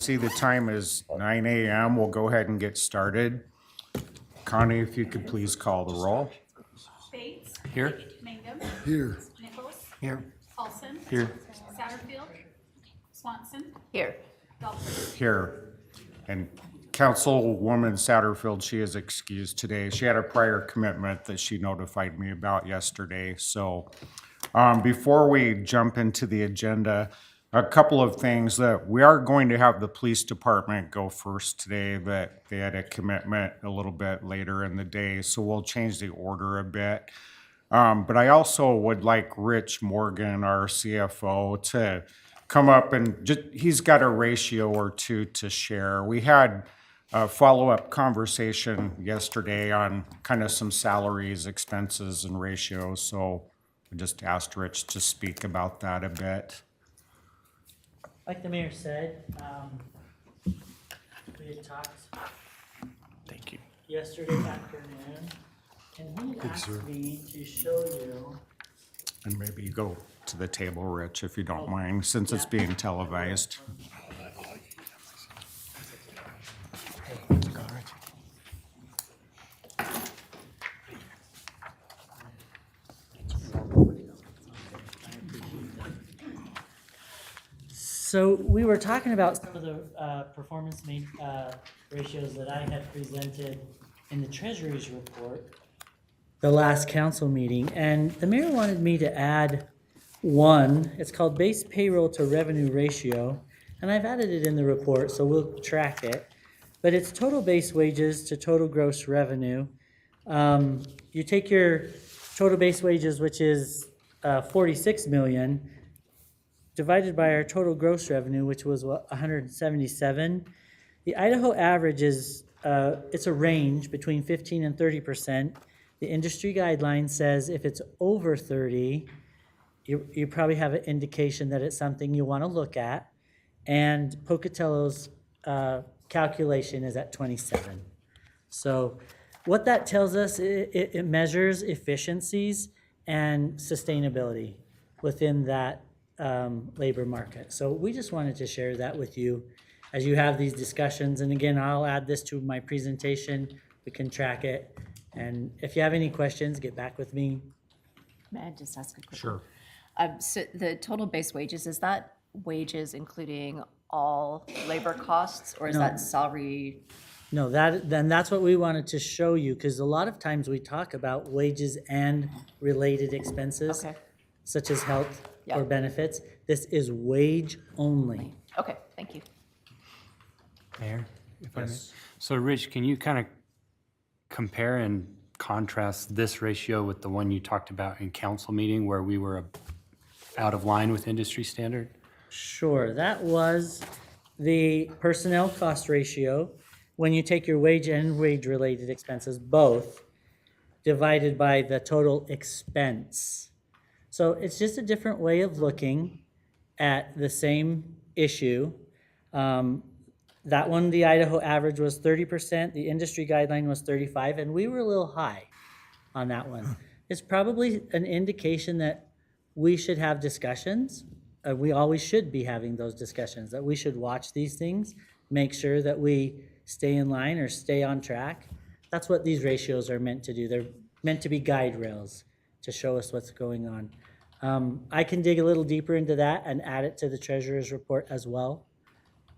see the time is 9 a.m. We'll go ahead and get started. Connie, if you could please call the roll. Bates. Here. Mangum. Here. Nichols. Here. Paulson. Here. Satterfield. Swanson. Here. Dahlberg. Here. And Councilwoman Satterfield, she is excused today. She had a prior commitment that she notified me about yesterday. So before we jump into the agenda, a couple of things that we are going to have the police department go first today, that they had a commitment a little bit later in the day. So we'll change the order a bit. But I also would like Rich Morgan, our CFO, to come up and he's got a ratio or two to share. We had a follow-up conversation yesterday on kind of some salaries, expenses, and ratios. So I just asked Rich to speak about that a bit. Like the mayor said, we had talked Thank you. yesterday afternoon, and he had asked me to show you. And maybe you go to the table, Rich, if you don't mind, since it's being televised. So we were talking about some of the performance ratios that I had presented in the treasurer's report the last council meeting, and the mayor wanted me to add one. It's called base payroll to revenue ratio, and I've added it in the report, so we'll track it. But it's total base wages to total gross revenue. You take your total base wages, which is 46 million, divided by our total gross revenue, which was 177. The Idaho average is it's a range between 15 and 30%. The industry guideline says if it's over 30, you probably have an indication that it's something you want to look at. And Pocatello's calculation is at 27. So what that tells us, it measures efficiencies and sustainability within that labor market. So we just wanted to share that with you as you have these discussions. And again, I'll add this to my presentation. We can track it. And if you have any questions, get back with me. May I just ask a quick? Sure. So the total base wages, is that wages including all labor costs, or is No. that salary? No, that's what we wanted to show you, because a lot of times we talk about wages and related expenses, Okay. such as health Yeah. or benefits. This is wage only. Okay, thank you. Mayor, if I may. Yes. So Rich, can you kind of compare and contrast this ratio with the one you talked about in council meeting where we were out of line with industry standard? Sure, that was the personnel cost ratio. When you take your wage and wage-related expenses, both, divided by the total expense. So it's just a different way of looking at the same issue. That one, the Idaho average was 30%, the industry guideline was 35, and we were a little high on that one. It's probably an indication that we should have discussions. We always should be having those discussions, that we should watch these things, make sure that we stay in line or stay on track. That's what these ratios are meant to do. They're meant to be guide rails to show us what's going on. I can dig a little deeper into that and add it to the treasurer's report as well,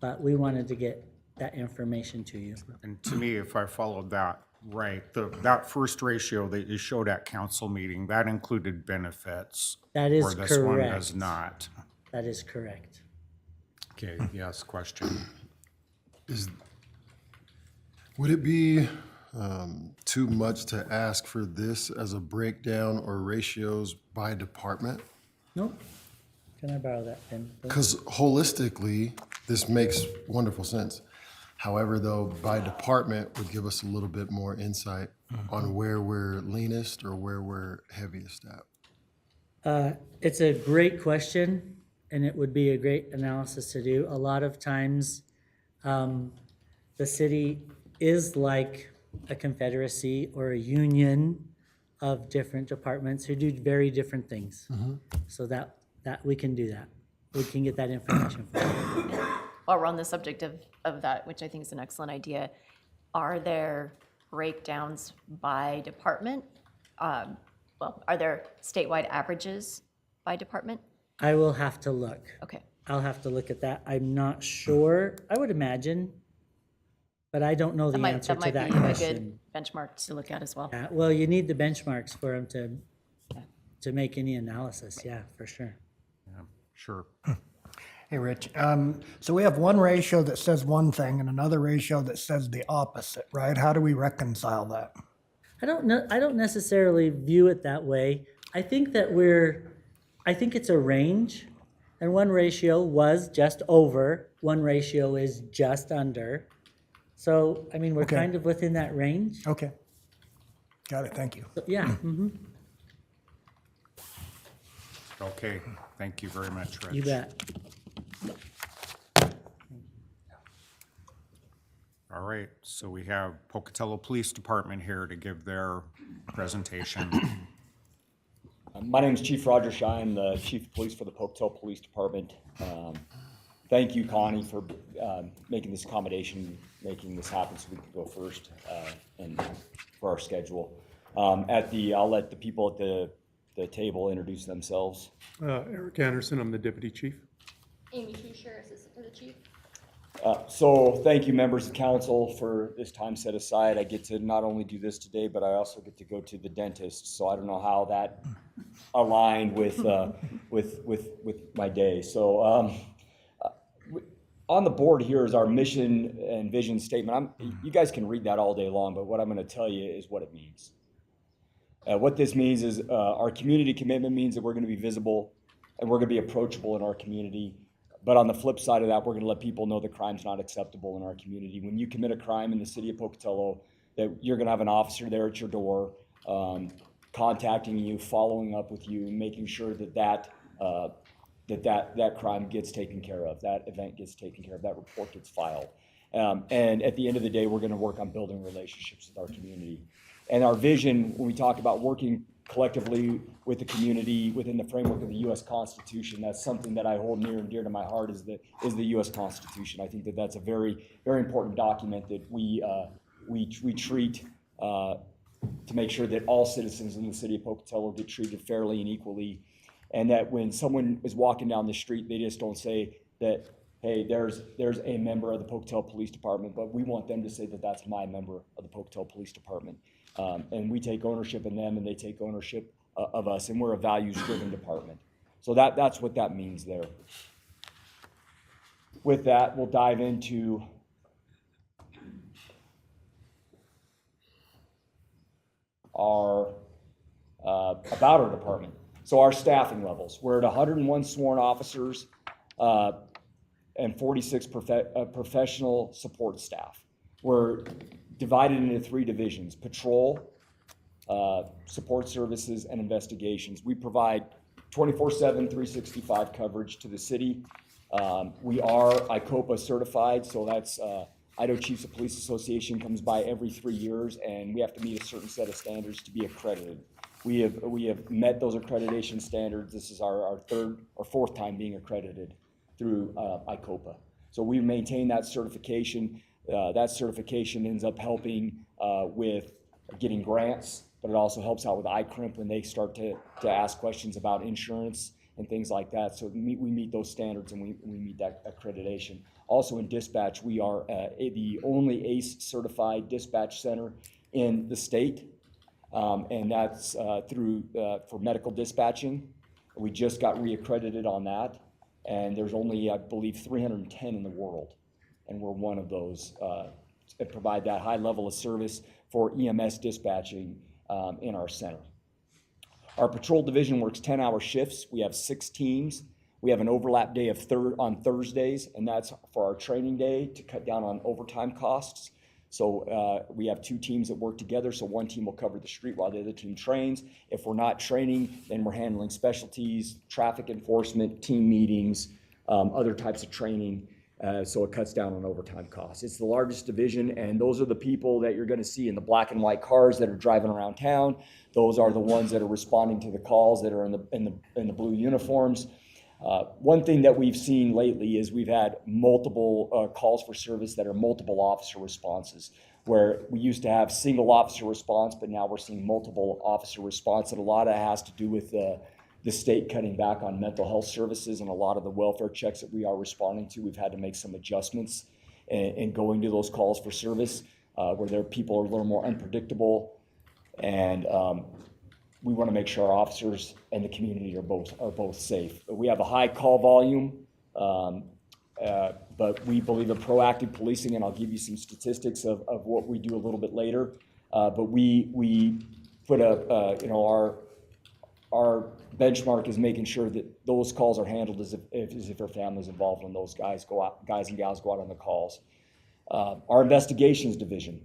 but we wanted to get that information to you. And to me, if I followed that right, that first ratio that you showed at council meeting, that included benefits. That is where this one correct. does not. That is correct. Okay, yes, question. Would it be too much to ask for this as a breakdown or ratios by department? Nope. Can I borrow that pen? please? Because holistically, this makes wonderful sense. However, though, by department would give us a little bit more insight on where we're leanest or where we're heaviest at. It's a great question, and it would be a great analysis to do. A lot of times, the city is like a confederacy or a union of different departments who do very different things. So that we can do that. We can get that information for you. while we're on the subject of that, which I think is an excellent idea, are there breakdowns by department? Well, are there statewide averages by department? I will have to look. Okay. I'll have to look at that. I'm not sure. I would imagine, but I don't know the answer to that That might be a question. good benchmark to look at as well. Yeah, well, you need the benchmarks for them to make any analysis. Yeah, for sure. Yeah, sure. Hey, Rich. So we have one ratio that says one thing and another ratio that says the opposite, right? How do we reconcile that? I don't necessarily view it that way. I think it's a range, and one ratio was just over, one ratio is just under. So, I mean, we're Okay. kind of within that range. Okay. Got it. Thank you. So, yeah. Okay, thank you very much, Rich. You bet. All right, so we have Pocatello Police Department here to give their presentation. My name is Chief Roger Shine. I'm the Chief of Police for the Pocatello Police Department. Thank you, Connie, for making this accommodation, making this happen so we could go first and for our schedule. I'll let the people at the table introduce themselves. Eric Anderson, I'm the Deputy Chief. Amy Tusher, Assistant to the Chief. So thank you, members of council, for this time set aside. I get to not only do this today, but I also get to go to the dentist. So I don't know how that aligned with my day. So on the board here is our mission and vision statement. You guys can read that all day long, but what I'm going to tell you is what it means. What this means is our community commitment means that we're going to be visible and we're going to be approachable in our community. But on the flip side of that, we're going to let people know that crime's not acceptable in our community. When you commit a crime in the city of Pocatello, that you're going to have an officer there at your door, contacting you, following up with you, making sure that crime gets taken care of, that event gets taken care of, that report gets filed. And at the end of the day, we're going to work on building relationships with our community. And our vision, when we talk about working collectively with the community within the framework of the U.S. Constitution, that's something that I hold near and dear to my heart is the U.S. Constitution. I think that that's a very, very important document that we treat to make sure that all citizens in the city of Pocatello get treated fairly and equally, and that when someone is walking down the street, they just don't say that, hey, there's a member of the Pocatello Police Department, but we want them to say that that's my member of the Pocatello Police Department. And we take ownership in them and they take ownership of us, and we're a values-driven department. So that's what that means there. With that, we'll dive into about our department. So our staffing levels, we're at 101 sworn officers and 46 professional support staff. We're divided into 3 divisions: patrol, support services, and investigations. We provide 24/7, 365 coverage to the city. We are ICOPA certified, so that's Idaho Chiefs of Police Association comes by every 3 years, and we have to meet a certain set of standards to be accredited. We have met those accreditation standards. This is our 3rd or 4th time being accredited through ICOPA. So we maintain that certification. That certification ends up helping with getting grants, but it also helps out with ICRIMP when they start to ask questions about insurance and things like that. So we meet those standards and we meet that accreditation. Also in dispatch, we are the only ACE certified dispatch center in the state, and that's for medical dispatching. We just got reaccredited on that, and there's only, I believe, 310 in the world. And we're one of those that provide that high level of service for EMS dispatching in our center. Our patrol division works 10-hour shifts. We have 6 teams. We have an overlap day on Thursdays, and that's for our training day to cut down on overtime costs. So we have 2 teams that work together. So one team will cover the street while the other team trains. If we're not training, then we're handling specialties, traffic enforcement, team meetings, other types of training. So it cuts down on overtime costs. It's the largest division, and those are the people that you're going to see in the black and white cars that are driving around town. Those are the ones that are responding to the calls that are in the blue uniforms. One thing that we've seen lately is we've had multiple calls for service that are multiple officer responses, where we used to have single officer response, but now we're seeing multiple officer response. And a lot of that has to do with the state cutting back on mental health services, and a lot of the welfare checks that we are responding to. We've had to make some adjustments in going to those calls for service, where people are a little more unpredictable. And we want to make sure our officers and the community are both safe. We have a high call volume, but we believe in proactive policing, and I'll give you some statistics of what we do a little bit later. But we put our benchmark is making sure that those calls are handled as if their family's involved when those guys and gals go out on the calls. Our investigations division.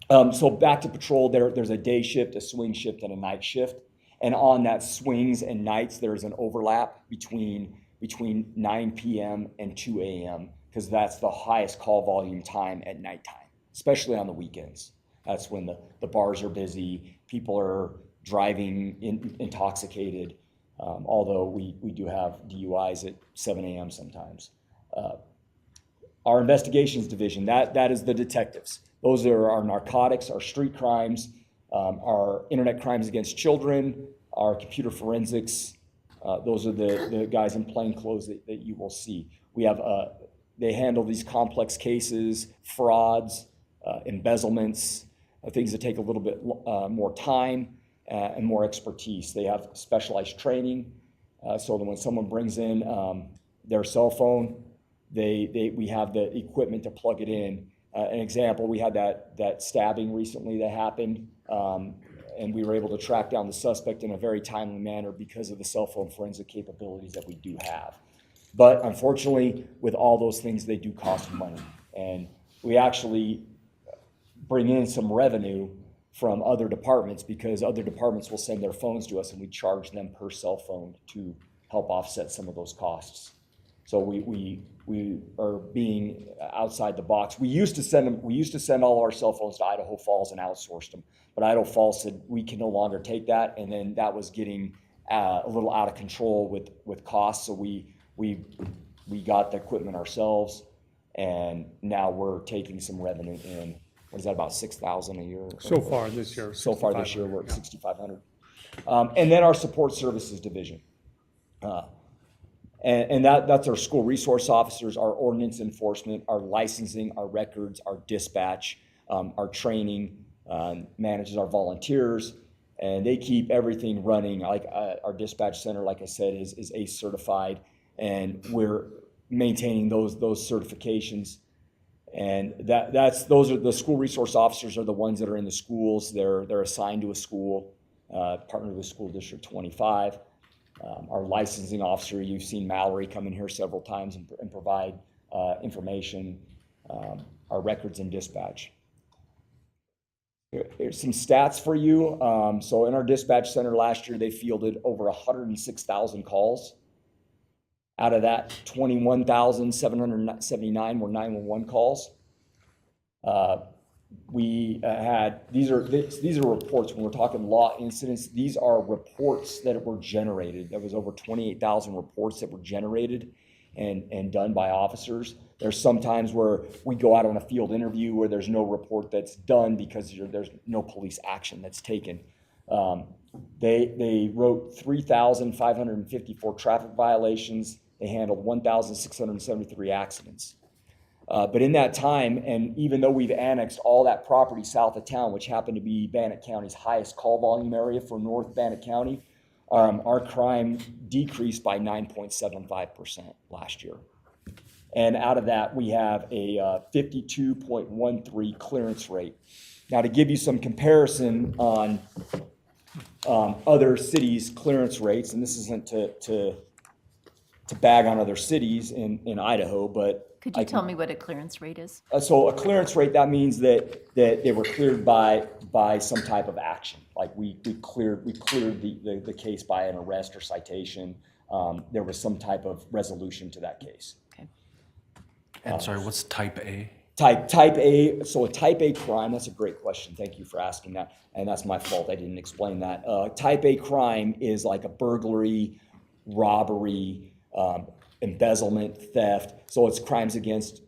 So back to patrol, there's a day shift, a swing shift, and a night shift. And on that swings and nights, there's an overlap between 9 p.m. and 2 a.m. because that's the highest call volume time at nighttime, especially on the weekends. That's when the bars are busy, people are driving intoxicated, although we do have DUIs at 7 a.m. sometimes. Our investigations division, that is the detectives. Those are our narcotics, our street crimes, our internet crimes against children, our computer forensics. Those are the guys in plain clothes that you will see. We have, they handle these complex cases, frauds, embezzlements, things that take a little bit more time and more expertise. They have specialized training, so that when someone brings in their cell phone, we have the equipment to plug it in. An example, we had that stabbing recently that happened, and we were able to track down the suspect in a very timely manner because of the cell phone forensic capabilities that we do have. But unfortunately, with all those things, they do cost money. And we actually bring in some revenue from other departments because other departments will send their phones to us and we charge them per cell phone to help offset some of those costs. So we are being outside the box. We used to send all our cell phones to Idaho Falls and outsourced them, but Idaho Falls said we can no longer take that, and then that was getting a little out of control with costs. So we got the equipment ourselves, and now we're taking some revenue in. What is that, about $6,000 a year? So far this year. So far this year, we're at $6,500. And then our support services division. And that's our school resource officers, our ordinance enforcement, our licensing, our records, our dispatch, our training, manages our volunteers, and they keep everything running. Like our dispatch center, like I said, is ACE certified, and we're maintaining those certifications. And those are the school resource officers are the ones that are in the schools. They're assigned to a school, partnered with School District 25. Our licensing officer, you've seen Mallory come in here several times and provide information, our records and dispatch. Here's some stats for you. So in our dispatch center last year, they fielded over 106,000 calls. Out of that, 21,779 were 911 calls. We had, these are reports. When we're talking law incidents, these are reports that were generated. There was over 28,000 reports that were generated and done by officers. There's sometimes where we go out on a field interview where there's no report that's done because there's no police action that's taken. They wrote 3,554 traffic violations. They handled 1,673 accidents. But in that time, and even though we've annexed all that property south of town, which happened to be Bannock County's highest call volume area for North Bannock County, our crime decreased by 9.75% last year. And out of that, we have a 52.13 clearance rate. Now, to give you some comparison on other cities' clearance rates, and this isn't to bag on other cities in Idaho, but Could you tell me what a clearance rate is? so a clearance rate, that means that they were cleared by some type of action. Like we cleared the case by an arrest or citation. There was some type of resolution to that case. Okay. And sorry, what's type A? Type A, so a type A crime, that's a great question. Thank you for asking that. And that's my fault, I didn't explain that. Type A crime is like a burglary, robbery, embezzlement, theft. So it's crimes against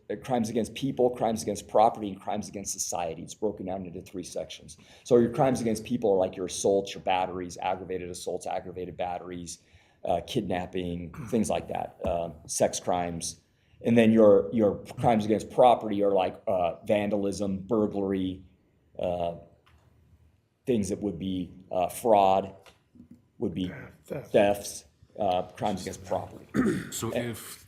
people, crimes against property, and crimes against society. It's broken down into 3 sections. So your crimes against people are like your assaults, your batteries, aggravated assaults, aggravated batteries, kidnapping, things like that, sex crimes. And then your crimes against property are like vandalism, burglary, things that would be fraud, would be thefts, crimes against property. So if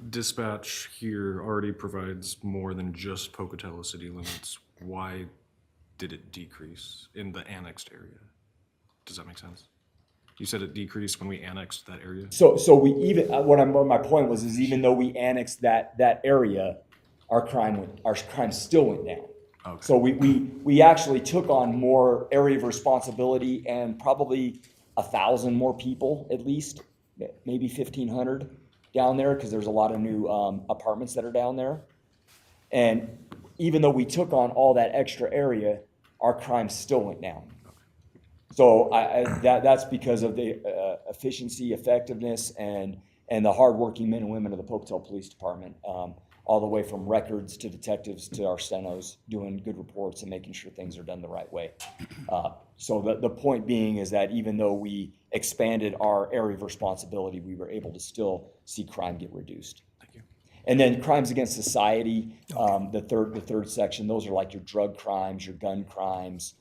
dispatch here already provides more than just Pocatello city limits, why did it decrease in the annexed area? Does that make sense? You said it decreased when we annexed that area? So we even, what my point was, is even though we annexed that area, our crime still went down. Okay. So we actually took on more area of responsibility and probably 1,000 more people at least, maybe 1,500 down there, because there's a lot of new apartments that are down there. And even though we took on all that extra area, our crime still went down. So that's because of the efficiency, effectiveness, and the hardworking men and women of the Pocatello Police Department, all the way from records to detectives to our stenos, doing good reports and making sure things are done the right way. So the point being is that even though we expanded our area of responsibility, we were able to still see crime get reduced. Thank you. And then crimes against society, the third section, those are like your drug crimes, your gun crimes,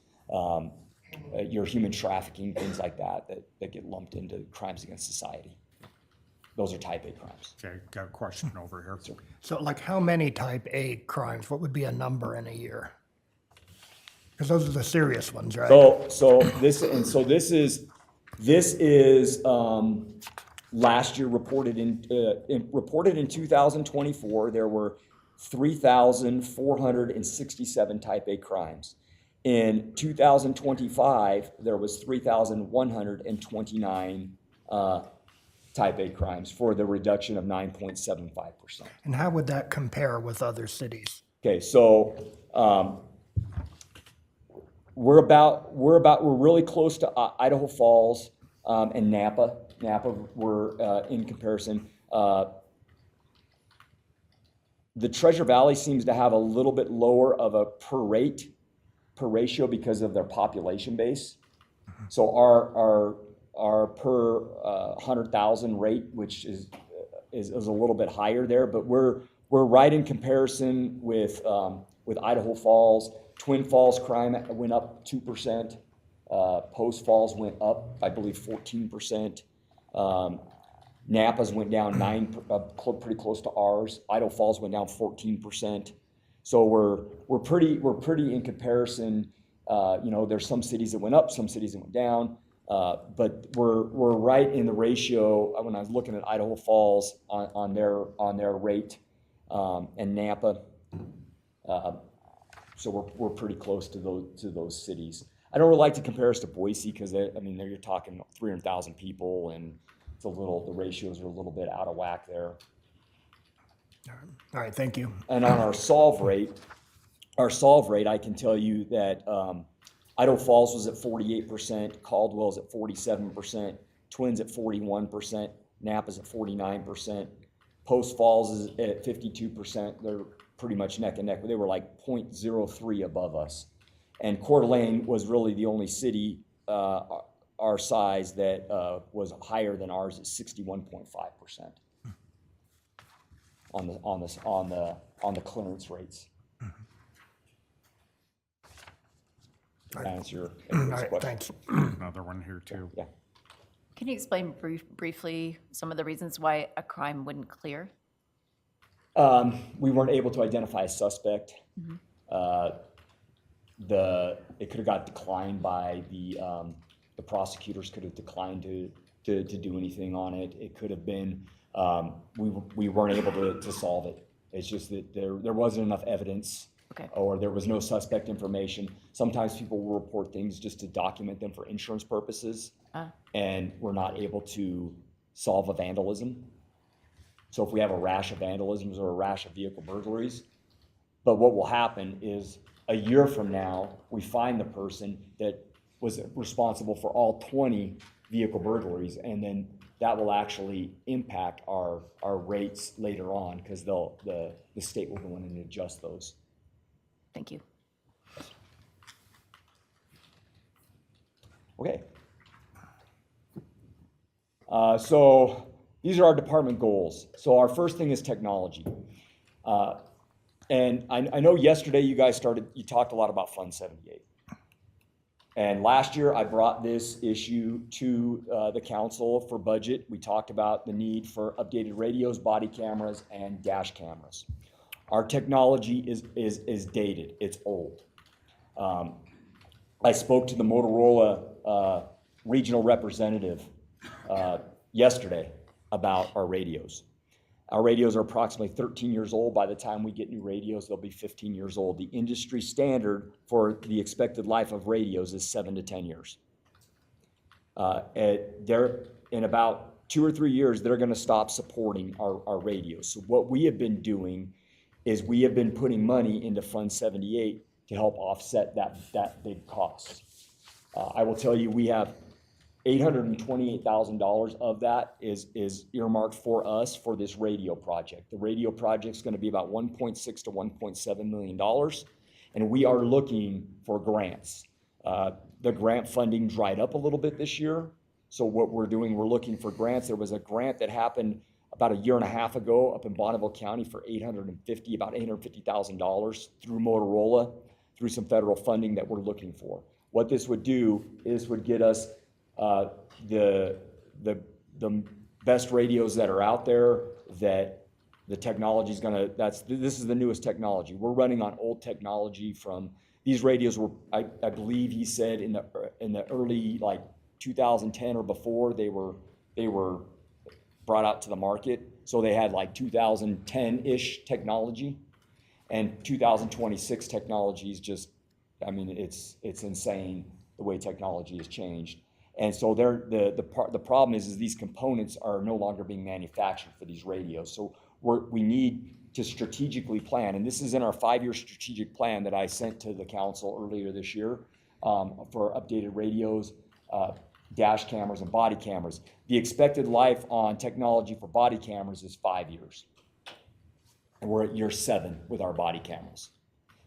your human trafficking, things like that get lumped into crimes against society. Those are type A crimes. Okay, got a question over here. So like how many type A crimes? What would be a number in a year? Because those are the serious ones, right? This is last year reported in 2024. There were 3,467 type A crimes. In 2025, there was 3,129 type A crimes, for the reduction of 9.75%. And how would that compare with other cities? Okay, so we're really close to Idaho Falls and Napa. We're in comparison. The Treasure Valley seems to have a little bit lower of a per ratio because of their population base. So our per 100,000 rate, which is a little bit higher there, but we're right in comparison with Idaho Falls. Twin Falls crime went up 2%. Post Falls went up, I believe, 14%. Napa's went down pretty close to ours. Idaho Falls went down 14%. So we're pretty in comparison. There's some cities that went up, some cities that went down. But we're right in the ratio. When I was looking at Idaho Falls on their rate, and Napa, so we're pretty close to those cities. I don't really like to compare us to Boise because you're talking 300,000 people, and the ratios are a little bit out of whack there. All right, thank you. And on our solve rate, I can tell you that Idaho Falls was at 48%, Caldwell's at 47%, Twins at 41%, Napa's at 49%, Post Falls is at 52%. They're pretty much neck and neck, but they were like 0.03 above us. And Coeur d'Alene was really the only city our size that was higher than ours at 61.5% on the clearance rates. Answer your All right, question. thanks. Another one here too. Yeah. Can you explain briefly some of the reasons why a crime wouldn't clear? We weren't able to identify a suspect. It could have got declined by the prosecutors could have declined to do anything on it. It could have been we weren't able to solve it. It's just that there wasn't enough evidence. Okay. Or there was no suspect information. Sometimes people will report things just to document them for insurance purposes, and we're not able to solve a vandalism. So if we have a rash of vandalisms or a rash of vehicle burglaries, but what will happen is a year from now, we find the person that was responsible for all 20 vehicle burglaries, and then that will actually impact our rates later on, because the state will go in and adjust those. Thank you. Okay. So these are our department goals. So our first thing is technology. And I know yesterday you talked a lot about Fund 78. And last year I brought this issue to the council for budget. We talked about the need for updated radios, body cameras, and dash cameras. Our technology is dated, it's old. I spoke to the Motorola regional representative yesterday about our radios. Our radios are approximately 13 years old. By the time we get new radios, they'll be 15 years old. The industry standard for the expected life of radios is 7 to 10 years. In about 2 or 3 years, they're gonna stop supporting our radios. So what we have been doing is we have been putting money into Fund 78 to help offset that big cost. I will tell you, we have $828,000 of that is earmarked for us for this radio project. The radio project's gonna be about $1.6 to $1.7 million, and we are looking for grants. The grant funding dried up a little bit this year, so what we're doing, we're looking for grants. There was a grant that happened about a year and a half ago up in Bonneville County for about $850,000 through Motorola, through some federal funding that we're looking for. What this would do is would get us the best radios that are out there, that the technology is gonna, this is the newest technology. We're running on old technology from, these radios were, I believe he said in the early, like 2010 or before, they were brought out to the market. So they had like 2010-ish technology, and 2026 technology is just, I mean, it's insane the way technology has changed. And so the problem is these components are no longer being manufactured for these radios. So we need to strategically plan, and this is in our 5-year strategic plan that I sent to the council earlier this year for updated radios, dash cameras, and body cameras. The expected life on technology for body cameras is 5 years. And we're at year 7 with our body cameras.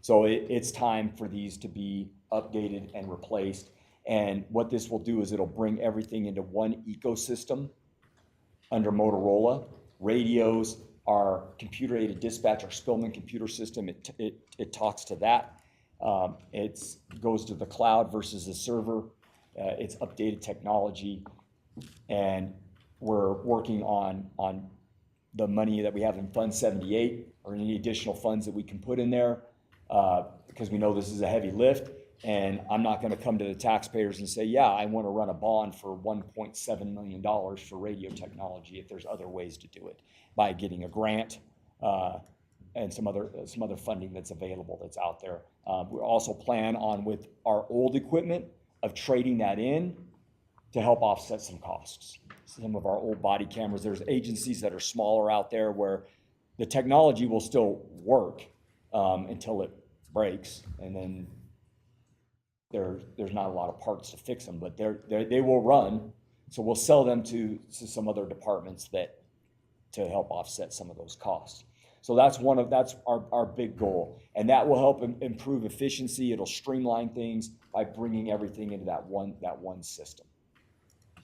So it's time for these to be updated and replaced. And what this will do is it'll bring everything into one ecosystem under Motorola. Radios, our computer-aided dispatch, our Spillman computer system, it talks to that. It goes to the cloud versus the server. It's updated technology. And we're working on the money that we have in Fund 78 or any additional funds that we can put in there, because we know this is a heavy lift. And I'm not going to come to the taxpayers and say, yeah, I want to run a bond for $1.7 million for radio technology, if there's other ways to do it, by getting a grant and some other funding that's available that's out there. We also plan on, with our old equipment, of trading that in to help offset some costs. Some of our old body cameras, there's agencies that are smaller out there where the technology will still work until it breaks, and then there's not a lot of parts to fix them, but they will run. So we'll sell them to some other departments to help offset some of those costs. So that's our big goal, and that will help improve efficiency. It'll streamline things by bringing everything into that one system. Are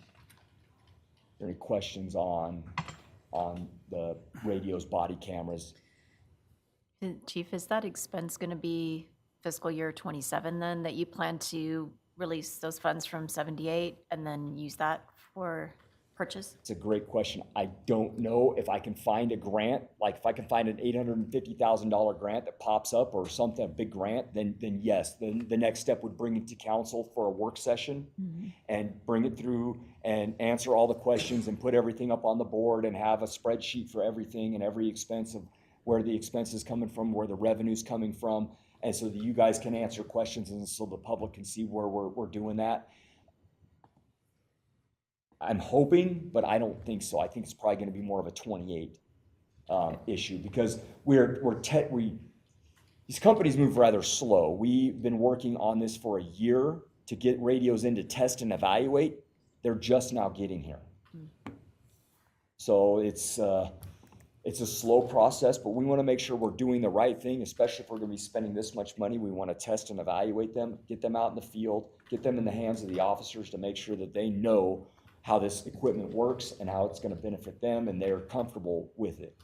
there any questions on the radios, body cameras? Chief, is that expense going to be fiscal year 27 then, that you plan to release those funds from 78 and then use that for purchase? It's a great question. I don't know if I can find a grant, like if I can find an $850,000 grant that pops up or something, a big grant, then yes. Then the next step would bring it to council for a work session and bring it through and answer all the questions and put everything up on the board and have a spreadsheet for everything and every expense of where the expense is coming from, where the revenue's coming from, and so that you guys can answer questions and so the public can see where we're doing that. I'm hoping, but I don't think so. I think it's probably going to be more of a 28 issue, because these companies move rather slow. We've been working on this for a year to get radios in to test and evaluate. They're just now getting here. So it's a slow process, but we want to make sure we're doing the right thing, especially if we're going to be spending this much money. We want to test and evaluate them, get them out in the field, get them in the hands of the officers to make sure that they know how this equipment works and how it's going to benefit them and they're comfortable with it.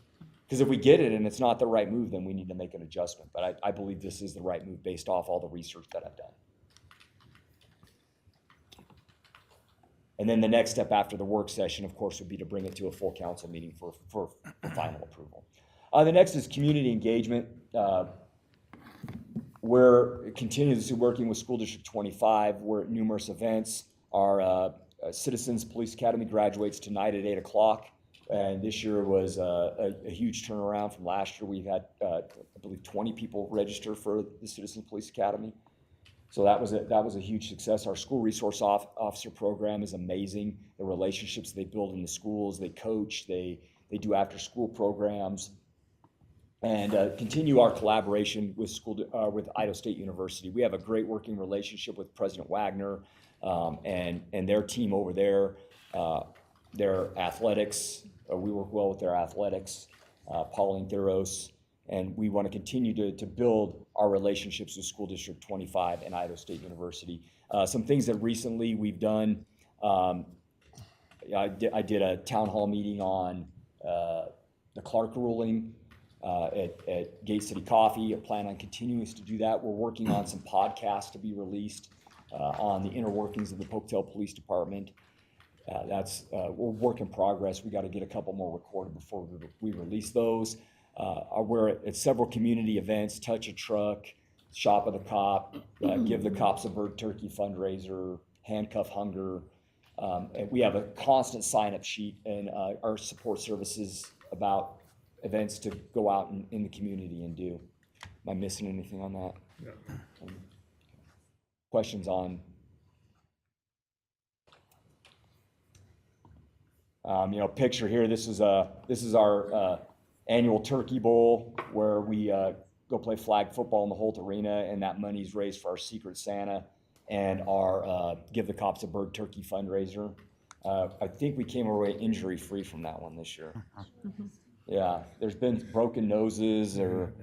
Because if we get it and it's not the right move, then we need to make an adjustment. But I believe this is the right move based off all the research that I've done. And then the next step after the work session, of course, would be to bring it to a full council meeting for final approval. The next is community engagement. We're continuously working with School District 25. We're at numerous events. Our Citizens Police Academy graduates tonight at 8 o'clock. And this year was a huge turnaround from last year. We've had, I believe, 20 people register for the Citizens Police Academy. So that was a huge success. Our school resource officer program is amazing. The relationships they build in the schools, they coach, they do after school programs, and continue our collaboration with with Idaho State University. We have a great working relationship with President Wagner and their team over there. Their athletics, we work well with their athletics, Pauline Thuros. And we want to continue to build our relationships with School District 25 and Idaho State University. Some things that recently we've done, I did a town hall meeting on the Clark ruling at Gate City Coffee. I plan on continuing to do that. We're working on some podcasts to be released on the inner workings of the Pocatello Police Department. We're work in progress. We got to get a couple more recorded before we release those. We're at several community events, Touch a Truck, Shop of the Cop, Give the Cops a Bird Turkey fundraiser, Handcuff Hunger. And we have a constant sign-up sheet in our support services about events to go out in the community and do. Am I missing anything on that? Yeah. Questions on? Picture here. This is our annual Turkey Bowl where we go play flag football in the Holt Arena, and that money is raised for our Secret Santa and our Give the Cops a Bird Turkey fundraiser. I think we came away injury-free from that one this year. Yeah, there's been broken noses or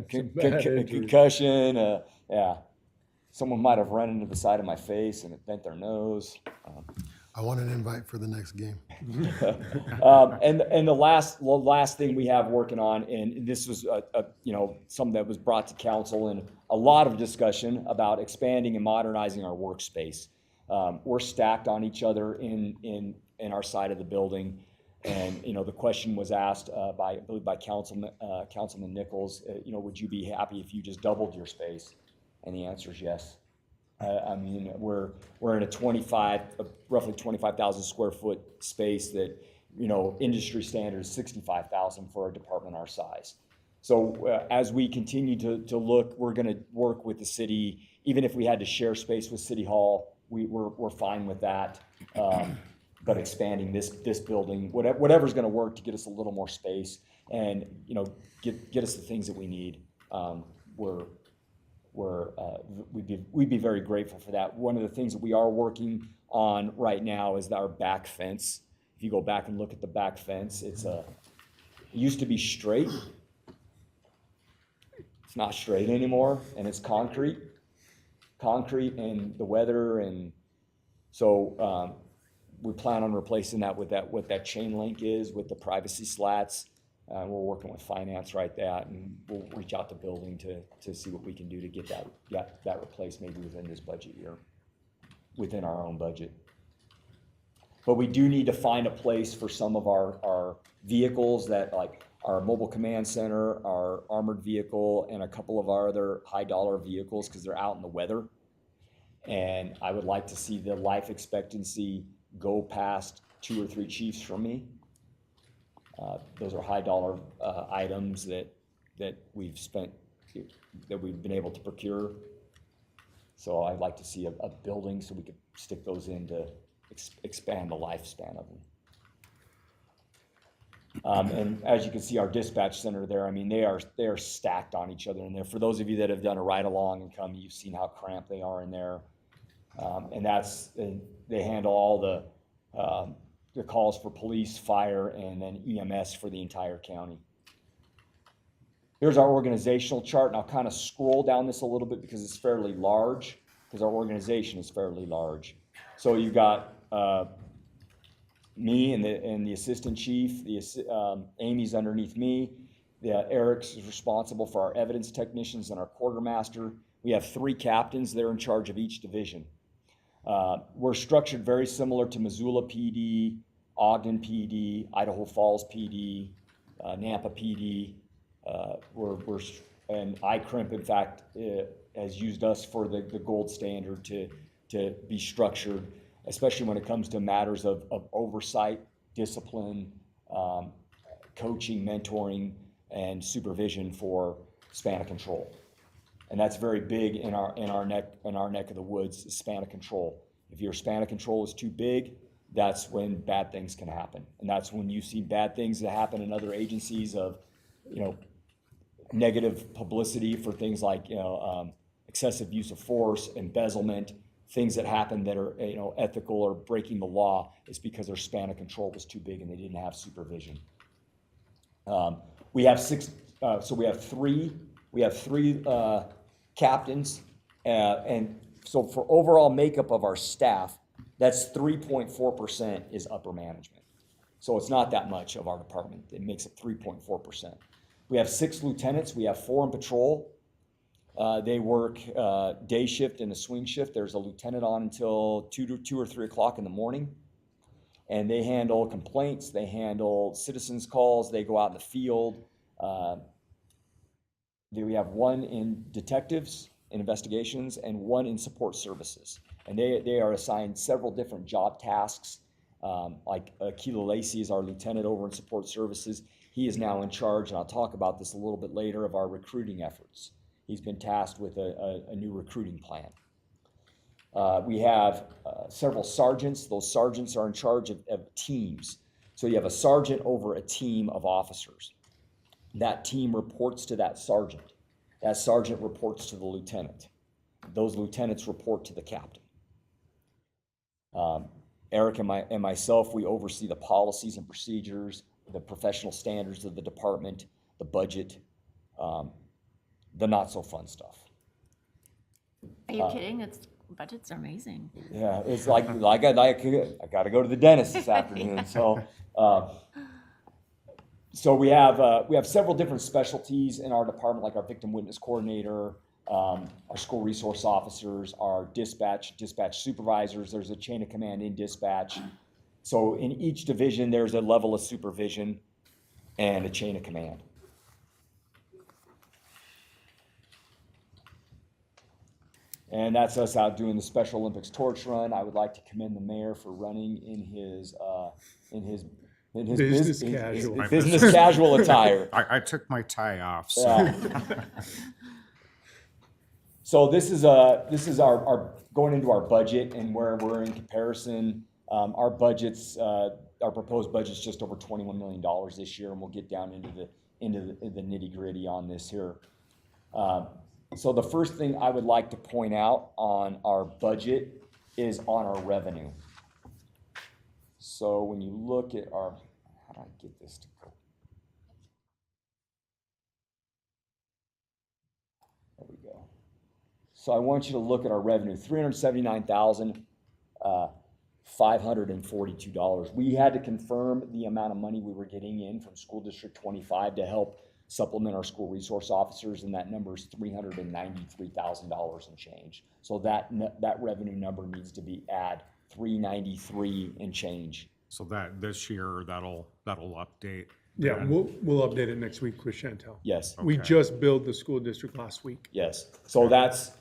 concussion. Yeah, someone might have run into the side of my face and it bent their nose. I want an invite for the next game. And the last thing we have working on, and this was something that was brought to council and a lot of discussion about expanding and modernizing our workspace. We're stacked on each other in our side of the building, and the question was asked by Councilman Nichols. Would you be happy if you just doubled your space? And the answer is yes. We're in a roughly 25,000 square foot space that, industry standard is 65,000 for a department our size. So as we continue to look, we're going to work with the city. Even if we had to share space with City Hall, we're fine with that. But expanding this building, whatever's going to work to get us a little more space and get us the things that we need, we'd be very grateful for that. One of the things that we are working on right now is our back fence. If you go back and look at the back fence, it used to be straight. It's not straight anymore, and it's concrete and the weather, and so we plan on replacing that with what that chain link is with the privacy slats. We're working with finance right that, and we'll reach out to building to see what we can do to get that replaced maybe within this budget year, within our own budget. But we do need to find a place for some of our vehicles that, like our mobile command center, our armored vehicle, and a couple of our other high dollar vehicles because they're out in the weather. And I would like to see the life expectancy go past 2 or 3 chiefs from me. Those are high dollar items that we've been able to procure. So I'd like to see a building so we could stick those in to expand the lifespan of them. And as you can see, our dispatch center there, they are stacked on each other in there. For those of you that have done a ride along and come, you've seen how cramped they are in there. And they handle all the the calls for police, fire, and then EMS for the entire county. Here's our organizational chart, and I'll kind of scroll down this a little bit because it's fairly large, because our organization is fairly large. So you've got me and the assistant chief, Amy's underneath me. Eric's is responsible for our evidence technicians and our quartermaster. We have 3 captains. They're in charge of each division. We're structured very similar to Missoula PD, Ogden PD, Idaho Falls PD, Nampa PD. And ICRIMP, in fact, has used us for the gold standard to be structured, especially when it comes to matters of oversight, discipline, coaching, mentoring, and supervision for span of control. And that's very big in our neck of the woods, is span of control. If your span of control is too big, that's when bad things can happen. And that's when you see bad things that happen in other agencies of, negative publicity for things like, excessive use of force, embezzlement, things that happen that are, ethical or breaking the law. It's because their span of control was too big and they didn't have supervision. We have three captains, and so for overall makeup of our staff, that's 3.4% is upper management. So it's not that much of our department. It makes it 3.4%. We have 6 lieutenants. We have 4 in patrol. They work day shift and a swing shift. There's a lieutenant on until 2 or 3 o'clock in the morning. And they handle complaints. They handle citizens' calls. They go out in the field. We have 1 in detectives and investigations and 1 in support services. And they are assigned several different job tasks. Like Keela Lacey is our lieutenant over in support services. He is now in charge, and I'll talk about this a little bit later, of our recruiting efforts. He's been tasked with a new recruiting plan. We have several sergeants. Those sergeants are in charge of teams. So you have a sergeant over a team of officers. That team reports to that sergeant. That sergeant reports to the lieutenant. Those lieutenants report to the captain. Eric and myself, we oversee the policies and procedures, the professional standards of the department, the budget, the not so fun stuff. Are you kidding? Budgets are amazing. Yeah, it's like I got to go to the dentist this afternoon. So we have several different specialties in our department, like our victim witness coordinator, our school resource officers, our dispatch supervisors. There's a chain of command in dispatch. So in each division, there's a level of supervision and a chain of command. And that's us out doing the Special Olympics torch run. I would like to commend the mayor for running in his Business casual. business casual attire. I took my tie off, so. Yeah. So this is our going into our budget and where we're in comparison. Our proposed budget's just over $21 million this year, and we'll get down into the nitty gritty on this here. So the first thing I would like to point out on our budget is on our revenue. So when you look at how do I get this to go? There we go. So I want you to look at our revenue, $379,542. We had to confirm the amount of money we were getting in from School District 25 to help supplement our school resource officers, and that number is $393,000 and change. So that revenue number needs to be at $393 and change. So that this year, that'll update. Yeah, we'll update it next week with Chantel. Yes. We just billed the school district last week. Yes. So that's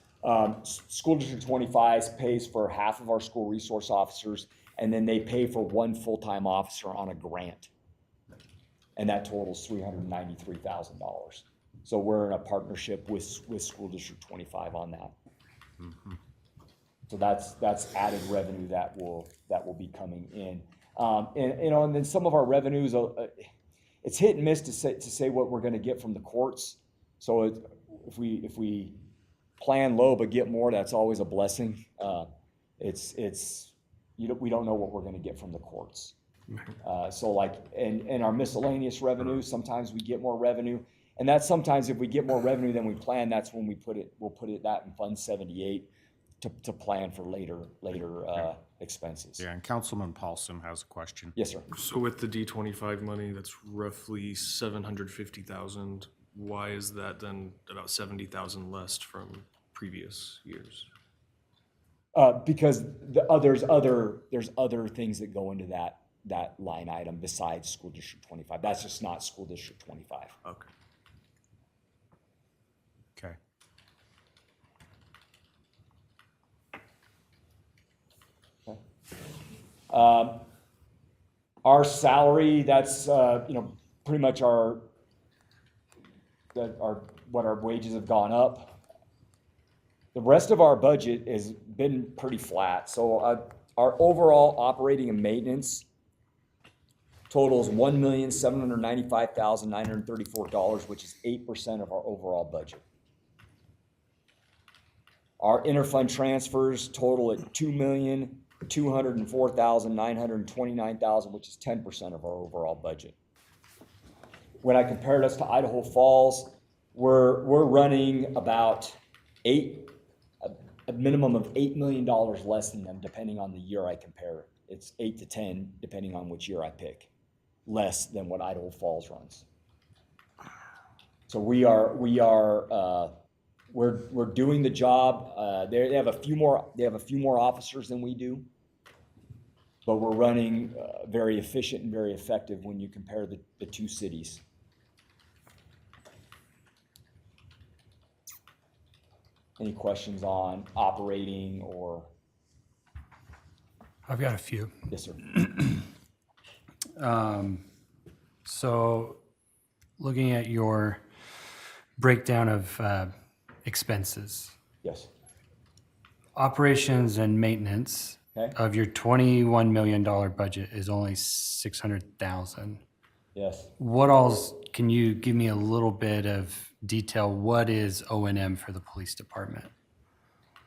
School District 25 pays for half of our school resource officers, and then they pay for 1 full-time officer on a grant. And that totals $393,000. So we're in a partnership with School District 25 on that. Mm-hmm. So that's added revenue that will be coming in. And then some of our revenues, it's hit and miss to say what we're going to get from the courts. So if we plan low but get more, that's always a blessing. We don't know what we're going to get from the courts. So like, and our miscellaneous revenue, sometimes we get more revenue. And that's sometimes if we get more revenue than we plan, that's when we'll put that in Fund 78 to plan for later expenses. Yeah, and Councilman Paulson has a question. Yes, sir. So with the D25 money, that's roughly 750,000. Why is that then about 70,000 less from previous years? Because there's other things that go into that line item besides School District 25. That's just not School District 25. Okay. Okay. Our salary, that's, pretty much what our wages have gone up. The rest of our budget has been pretty flat. So our overall operating and maintenance totals $1,795,934, which is 8% of our overall budget. Our interfund transfers total at $2,204,929, which is 10% of our overall budget. When I compared us to Idaho Falls, we're running about a minimum of $8 million less than them, depending on the year I compare. It's 8 to 10, depending on which year I pick, less than what Idaho Falls runs. So we're doing the job. They have a few more officers than we do, but we're running very efficient and very effective when you compare the two cities. Any questions on operating or? I've got a few. Yes, sir. So looking at your breakdown of expenses, Yes. operations and maintenance Okay. of your $21 million budget is only $600,000. Yes. What else, can you give me a little bit of detail? What is O&M for the police department?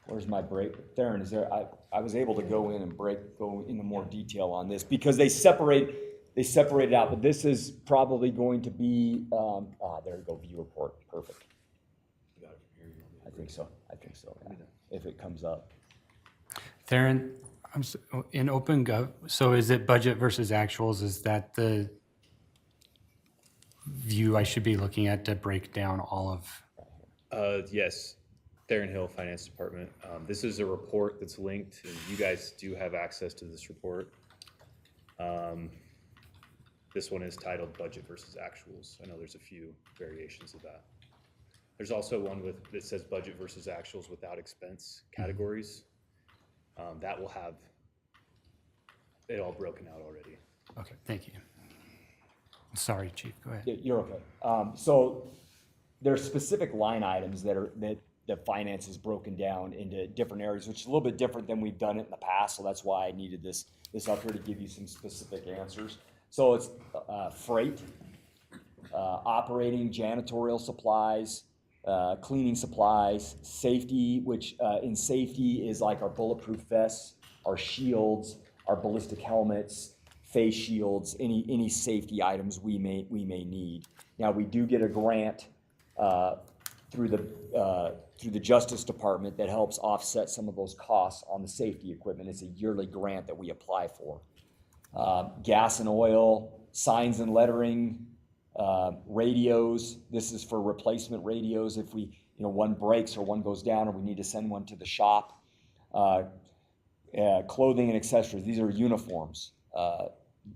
Where's my break? Theron, is there, I was able to go in and go into more detail on this because they separate it out, but this is probably going to be, there you go, view report, perfect. I think so, yeah, if it comes up. Theron, in OpenGov, so is it budget versus actuals? Is that the view I should be looking at to break down all of? Yes, Theron Hill Finance Department. This is a report that's linked, and you guys do have access to this report. This one is titled Budget versus Actuals. I know there's a few variations of that. There's also one that says Budget versus Actuals without expense categories. That will have it all broken out already. Okay, thank you. Sorry, Chief, go ahead. Yeah, you're okay. So there are specific line items that finance is broken down into different areas, which is a little bit different than we've done it in the past. So that's why I needed this up here to give you some specific answers. So it's freight, operating, janitorial supplies, cleaning supplies, safety, which in safety is like our bulletproof vests, our shields, our ballistic helmets, face shields, any safety items we may need. Now we do get a grant through the Justice Department that helps offset some of those costs on the safety equipment. It's a yearly grant that we apply for. Gas and oil, signs and lettering, radios. This is for replacement radios if one breaks or one goes down or we need to send one to the shop. Clothing and accessories. These are uniforms,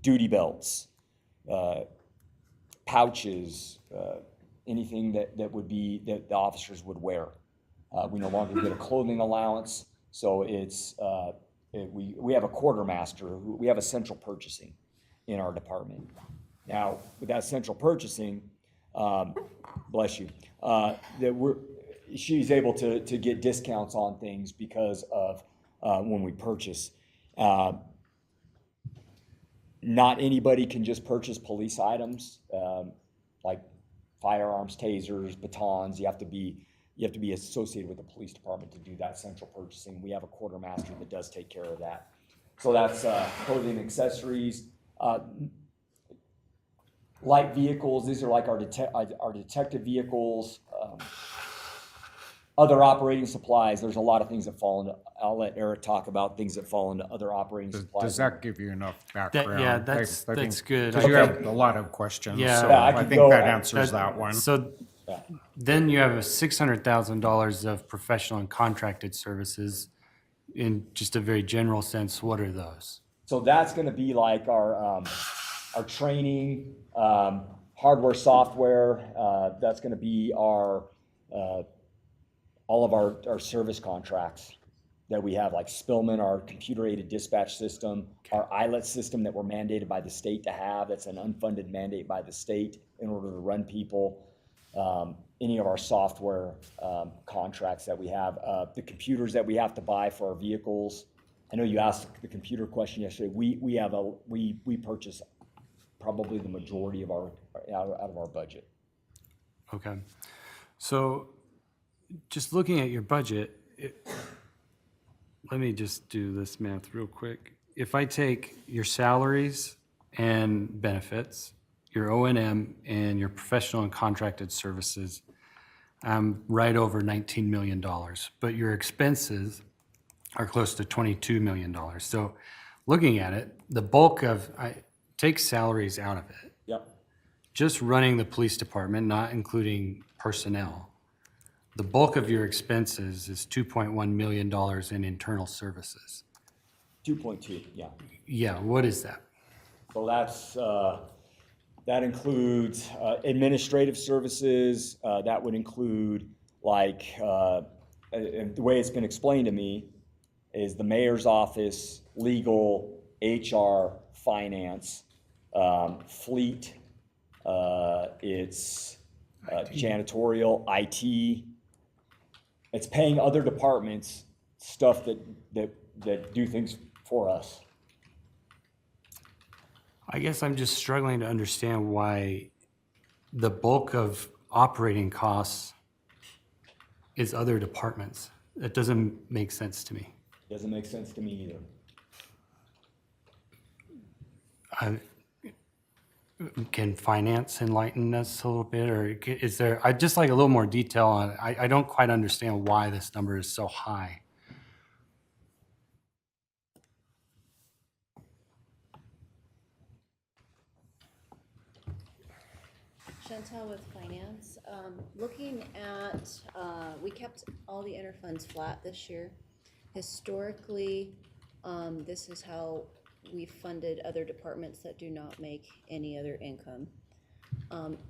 duty belts, pouches, anything that the officers would wear. We no longer get a clothing allowance, so it's we have a quartermaster. We have a central purchasing in our department. Now, with that central purchasing, bless you, she's able to get discounts on things because of when we purchase. Not anybody can just purchase police items like firearms, tasers, batons. You have to be associated with the police department to do that central purchasing. We have a quartermaster that does take care of that. So that's clothing and accessories, Light vehicles, these are like our detective vehicles, other operating supplies. There's a lot of things that fall into, I'll let Eric talk about things that fall into other operating supplies. Does that give you enough background? yeah, I that's think- good. 'cause you have a lot of questions, Yeah. so Yeah, I I could think go- that answers that one. So then you have a $600,000 of professional and contracted services. In just a very general sense, what are those? So that's gonna be like our training, hardware, software, that's gonna be our, all of our service contracts that we have, like Spillman, our computer-aided dispatch system, our ILET system that we're mandated by the state to have, that's an unfunded mandate by the state in order to run people. Any of our software contracts that we have, the computers that we have to buy for our vehicles. I know you asked the computer question yesterday. We purchase probably the majority of our out of our budget. Okay. So just looking at your budget, let me just do this math real quick. If I take your salaries and benefits, your O&M, and your professional and contracted services, I'm right over $19 million. But your expenses are close to $22 million. So looking at it, the bulk of, take salaries out of it. Yep. Just running the police department, not including personnel, the bulk of your expenses is $2.1 million in internal services. 2.2, yeah. Yeah, what is that? So that includes administrative services. That would include like, and the way it's been explained to me is the mayor's office, legal, HR, finance, fleet. It's janitorial, IT. It's paying other departments stuff that do things for us. I guess I'm just struggling to understand why the bulk of operating costs is other departments. That doesn't make sense to me. Doesn't make sense to me either. Can finance enlighten us a little bit, or is there, I'd just like a little more detail on, I don't quite understand why this number is so high. Chantel with Finance. Looking at, we kept all the interfunds flat this year. Historically, this is how we funded other departments that do not make any other income.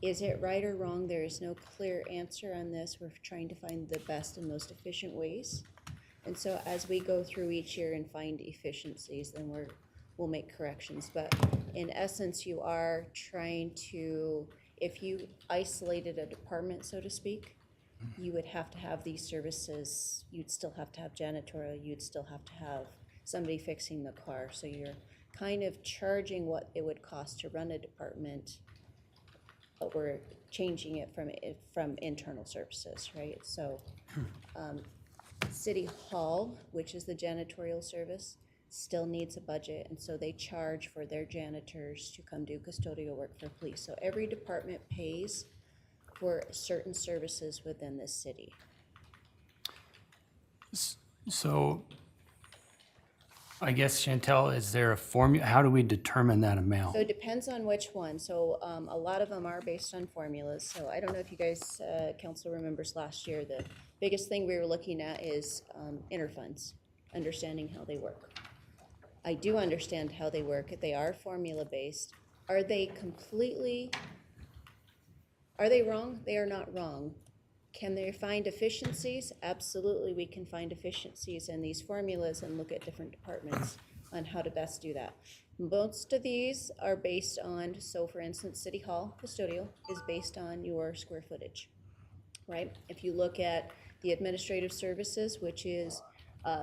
Is it right or wrong? There is no clear answer on this. We're trying to find the best and most efficient ways. And so as we go through each year and find efficiencies, then we'll make corrections. But in essence, you are trying to, if you isolated a department, so to speak, you would have to have these services. You'd still have to have janitorial. You'd still have to have somebody fixing the car. So you're kind of charging what it would cost to run a department, but we're changing it from internal services, right? So City Hall, which is the janitorial service, still needs a budget, and so they charge for their janitors to come do custodial work for police. So every department pays for certain services within this city. So I guess, Chantel, is there a formula? How do we determine that amount? So it depends on which one. So a lot of them are based on formulas. So I don't know if you guys, council remembers last year, the biggest thing we were looking at is interfunds, understanding how they work. I do understand how they work. They are formula based. Are they wrong? They are not wrong. Can they find efficiencies? Absolutely, we can find efficiencies in these formulas and look at different departments on how to best do that. Most of these are based on, so for instance, City Hall custodial is based on your square footage, right? If you look at the administrative services, which is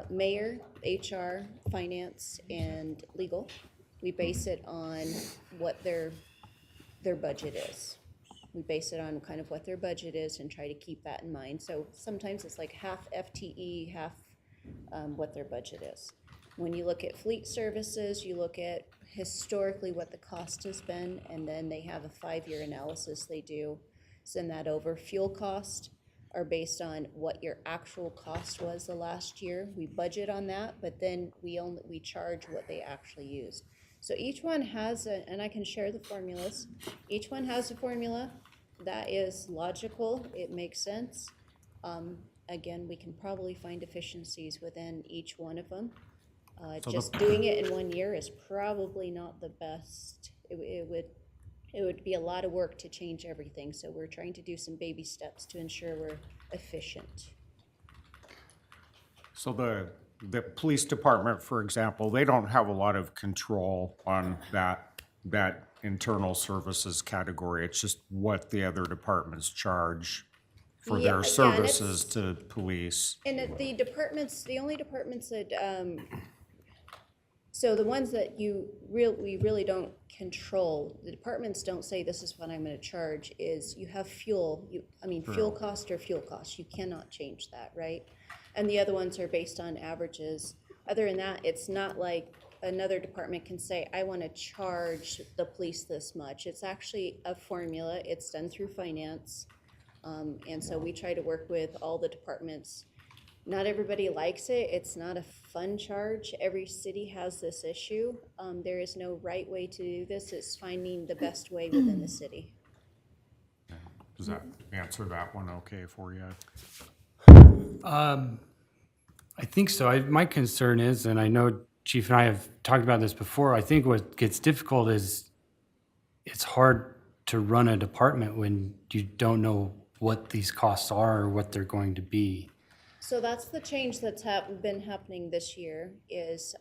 mayor, HR, finance, and legal, we base it on what their budget is. We base it on kind of what their budget is and try to keep that in mind. So sometimes it's like half FTE, half what their budget is. When you look at fleet services, you look at historically what the cost has been, and then they have a 5-year analysis they do. Send that over. Fuel cost are based on what your actual cost was the last year. We budget on that, but then we charge what they actually used. So each one has and I can share the formulas. Each one has a formula that is logical. It makes sense. Again, we can probably find efficiencies within each one of them. Just doing it in 1 year is probably not the best. It would be a lot of work to change everything, so we're trying to do some baby steps to ensure we're efficient. So the police department, for example, they don't have a lot of control on that internal services category. It's just what the other departments charge for Yeah, their and services to police. And the only departments that, so the ones that we really don't control, the departments don't say this is what I'm gonna charge, is you have fuel, fuel cost or fuel cost, you cannot change that, right? And the other ones are based on averages. Other than that, it's not like another department can say, I wanna charge the police this much. It's actually a formula, it's done through finance. And so we try to work with all the departments. Not everybody likes it. It's not a fun charge. Every city has this issue. There is no right way to do this. It's finding the best way within the city. Does that answer that one okay for you? I think so. My concern is, and I know Chief and I have talked about this before, I think what gets difficult is it's hard to run a department when you don't know what these costs are or what they're going to be. So that's the change that's been happening this year is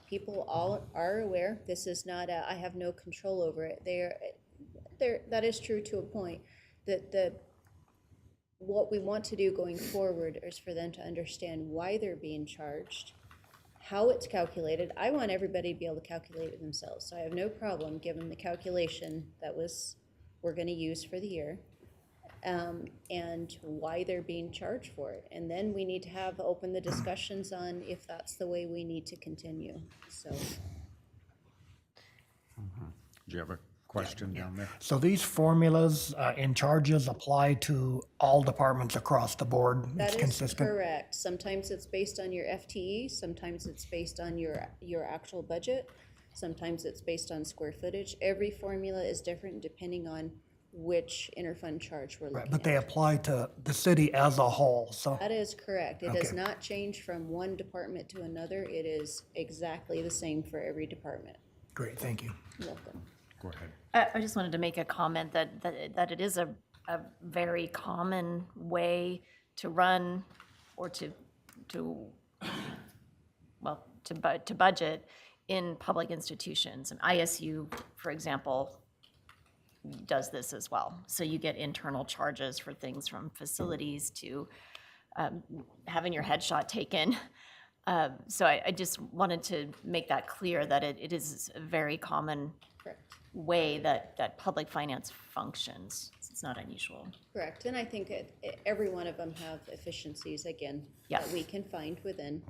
people all are aware. This is not I have no control over it. That is true to a point. What we want to do going forward is for them to understand why they're being charged, how it's calculated. I want everybody to be able to calculate it themselves. So I have no problem giving the calculation that we're going to use for the year. And why they're being charged for it. And then we need to open the discussions on if that's the way we need to continue, so. Do you have a question down there? So these formulas and charges apply to all departments across the board? It's That is consistent? correct. Sometimes it's based on your FTE, sometimes it's based on your actual budget, sometimes it's based on square footage. Every formula is different depending on which interfund charge we're Right, looking but they at. apply to the city as a whole, so. That is correct. It does Okay. not change from one department to another. It is exactly the same for every department. Great, thank you. You're welcome. Go ahead. I just wanted to make a comment that it is a very common way to run or to budget in public institutions. And ISU, for example, does this as well. So you get internal charges for things from facilities to having your headshot taken. So I just wanted to make that clear that it is a very common Correct. way that public finance functions. It's not unusual. Correct. And I think every one of them have efficiencies, again, that Yes. we can find within.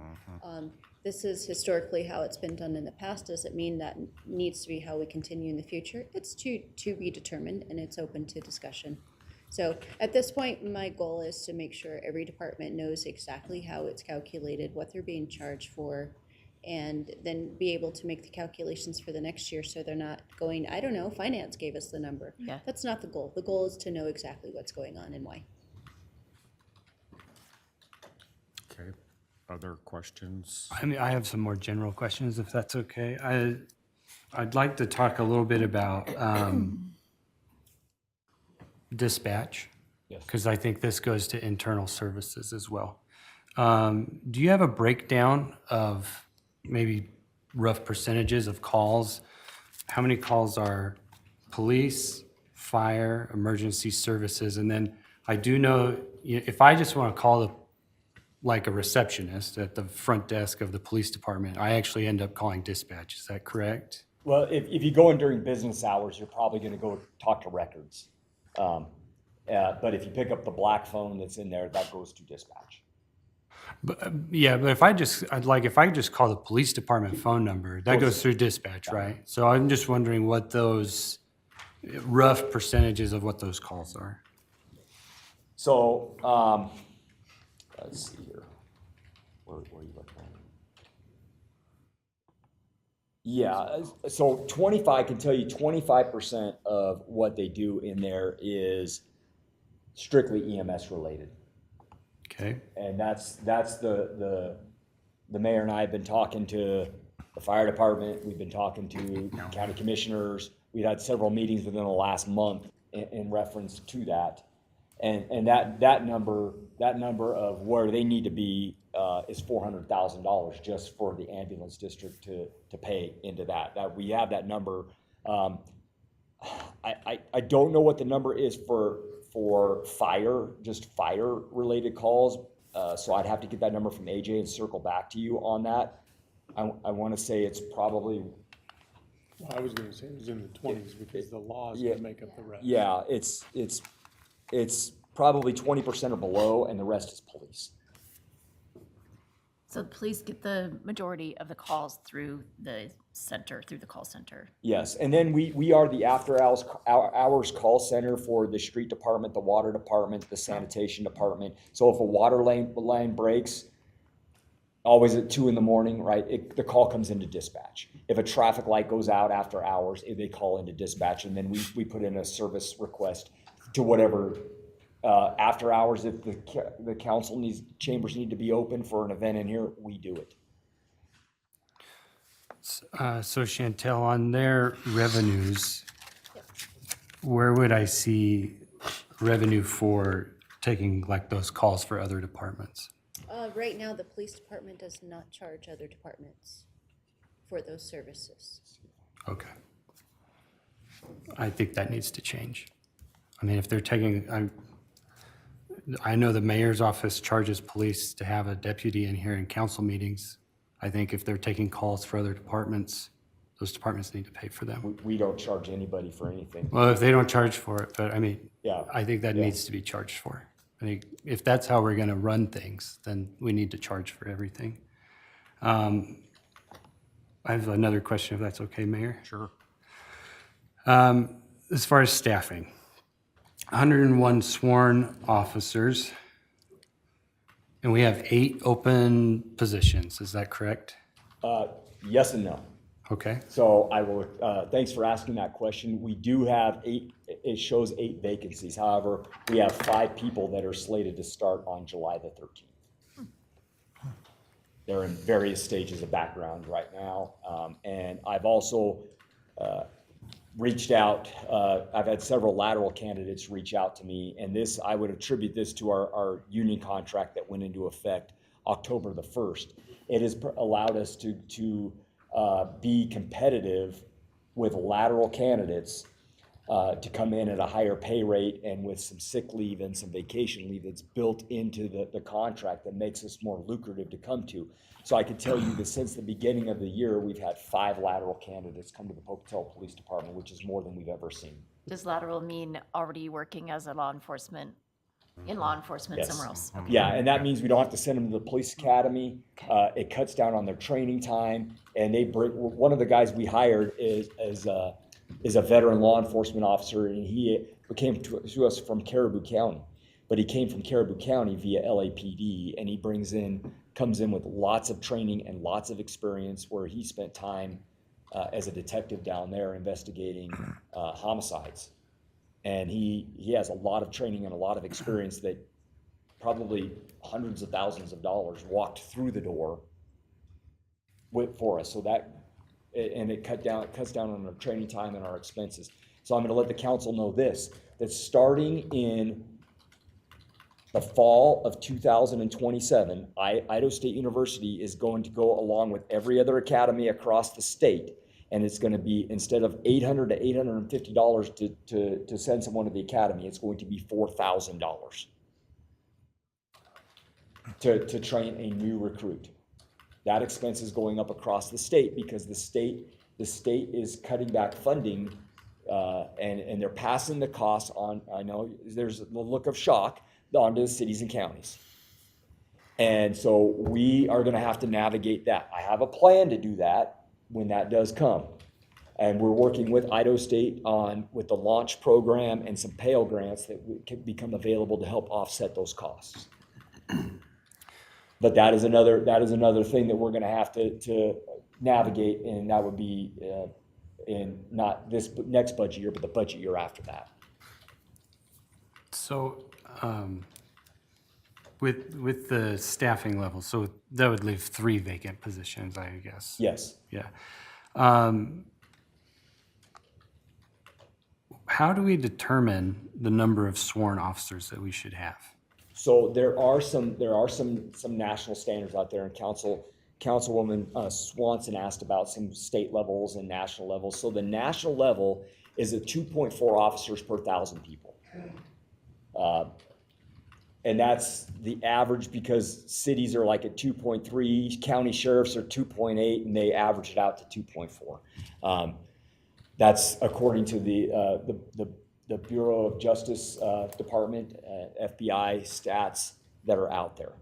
This is historically how it's been done in the past. Does it mean that needs to be how we continue in the future? It's to be determined, and it's open to discussion. So at this point, my goal is to make sure every department knows exactly how it's calculated, what they're being charged for, and then be able to make the calculations for the next year so they're not going, I don't know, finance gave us the number. Yeah. That's not the goal. The goal is to know exactly what's going on and why. Okay. Other questions? I mean, I have some more general questions, if that's okay. I'd like to talk a little bit about dispatch. Yes. Because I think this goes to internal services as well. Do you have a breakdown of maybe rough percentages of calls? How many calls are police, fire, emergency services? And then I do know, if I just want to call like a receptionist at the front desk of the police department, I actually end up calling dispatch. Is that correct? Well, if you go in during business hours, you're probably gonna go talk to records. But if you pick up the black phone that's in there, that goes to dispatch. Yeah, but if I just call the police department phone number, that goes through dispatch, right? So I'm just wondering what those rough percentages of what those calls are. So, let's see here. Where are you looking at? Yeah, so 25, I can tell you 25% of what they do in there is strictly EMS related. Okay, And that's the mayor and I have been talking to the fire department, we've been talking to county commissioners. We've had several meetings within the last month in reference to that. And that number of where they need to be is $400,000 just for the ambulance district to pay into that. That we have that number. I don't know what the number is for fire, just fire related calls. So I'd have to get that number from AJ and circle back to you on that. I want to say it's probably, Well, I was gonna say it was in the 20s because the laws Yeah. would make up the rest. yeah, it's probably 20% or below, and the rest is police. So the police get the majority of the calls through the center, through the call center. Yes, and then we are the after hours call center for the street department, the water department, the sanitation department. So if a water line breaks, always at 2 a.m, right, the call comes into dispatch. If a traffic light goes out after hours, they call into dispatch, and then we put in a service request to whatever, after hours, if the council chambers need to be open for an event in here, we do it. so Chantel, on their revenues, where would I see revenue for taking like those calls for other departments? Right now, the police department does not charge other departments for those services. Okay. I think that needs to change. I mean, if they're taking, I know the mayor's office charges police to have a deputy in here in council meetings. I think if they're taking calls for other departments, those departments need to pay for them. We don't charge anybody for anything. Well, if they don't charge for it, but I mean, Yeah. I think that needs to be charged for. I think if that's how we're gonna run things, then we need to charge for everything. I have another question, if that's okay, Mayor. Sure. As far as staffing, 101 sworn officers, and we have 8 open positions, is that correct? Yes and no. Okay, So I will, thanks for asking that question. We do have 8, it shows 8 vacancies. However, we have 5 people that are slated to start on July the 13th. They're in various stages of background right now. And I've also reached out, I've had several lateral candidates reach out to me, and this, I would attribute this to our union contract that went into effect October the 1st. It has allowed us to be competitive with lateral candidates to come in at a higher pay rate and with some sick leave and some vacation leave that's built into the contract that makes us more lucrative to come to. So I can tell you that since the beginning of the year, we've had 5 lateral candidates come to the Pocatello Police Department, which is more than we've ever seen. Does lateral mean already working as a law enforcement, in law enforcement Yes. somewhere else? Yeah, and that means we don't have to send them to the police academy. It cuts down on their training time, and they bring, one of the guys we hired is a veteran law enforcement officer, and he came to us from Caribou County. But he came from Caribou County via LAPD, and he comes in with lots of training and lots of experience where he spent time as a detective down there investigating homicides. And he has a lot of training and a lot of experience that probably hundreds of thousands of dollars walked through the door for us. So that, and it cuts down on our training time and our expenses. So I'm gonna let the council know this, that starting in the fall of 2027, Idaho State University is going to go along with every other academy across the state. And it's gonna be, instead of $800 to $850 to send someone to the academy, it's going to be $4,000 to train a new recruit. That expense is going up across the state because the state is cutting back funding, and they're passing the costs on. I know there's the look of shock onto the cities and counties. And so we are gonna have to navigate that. I have a plan to do that when that does come. And we're working with Idaho State with the launch program and some Pale grants that can become available to help offset those costs. But that is another thing that we're gonna have to navigate, and that would be in not this next budget year, but the budget year after that. So, with the staffing level, so that would leave 3 vacant positions, I guess. Yes. Yeah. How do we determine the number of sworn officers that we should have? So there are some national standards out there, and Councilwoman Swanson asked about some state levels and national levels. So the national level is at 2.4 officers per 1,000 people. And that's the average because cities are like at 2.3, county sheriffs are 2.8, and they average it out to 2.4. That's according to the Bureau of Justice Department, FBI stats that are out there.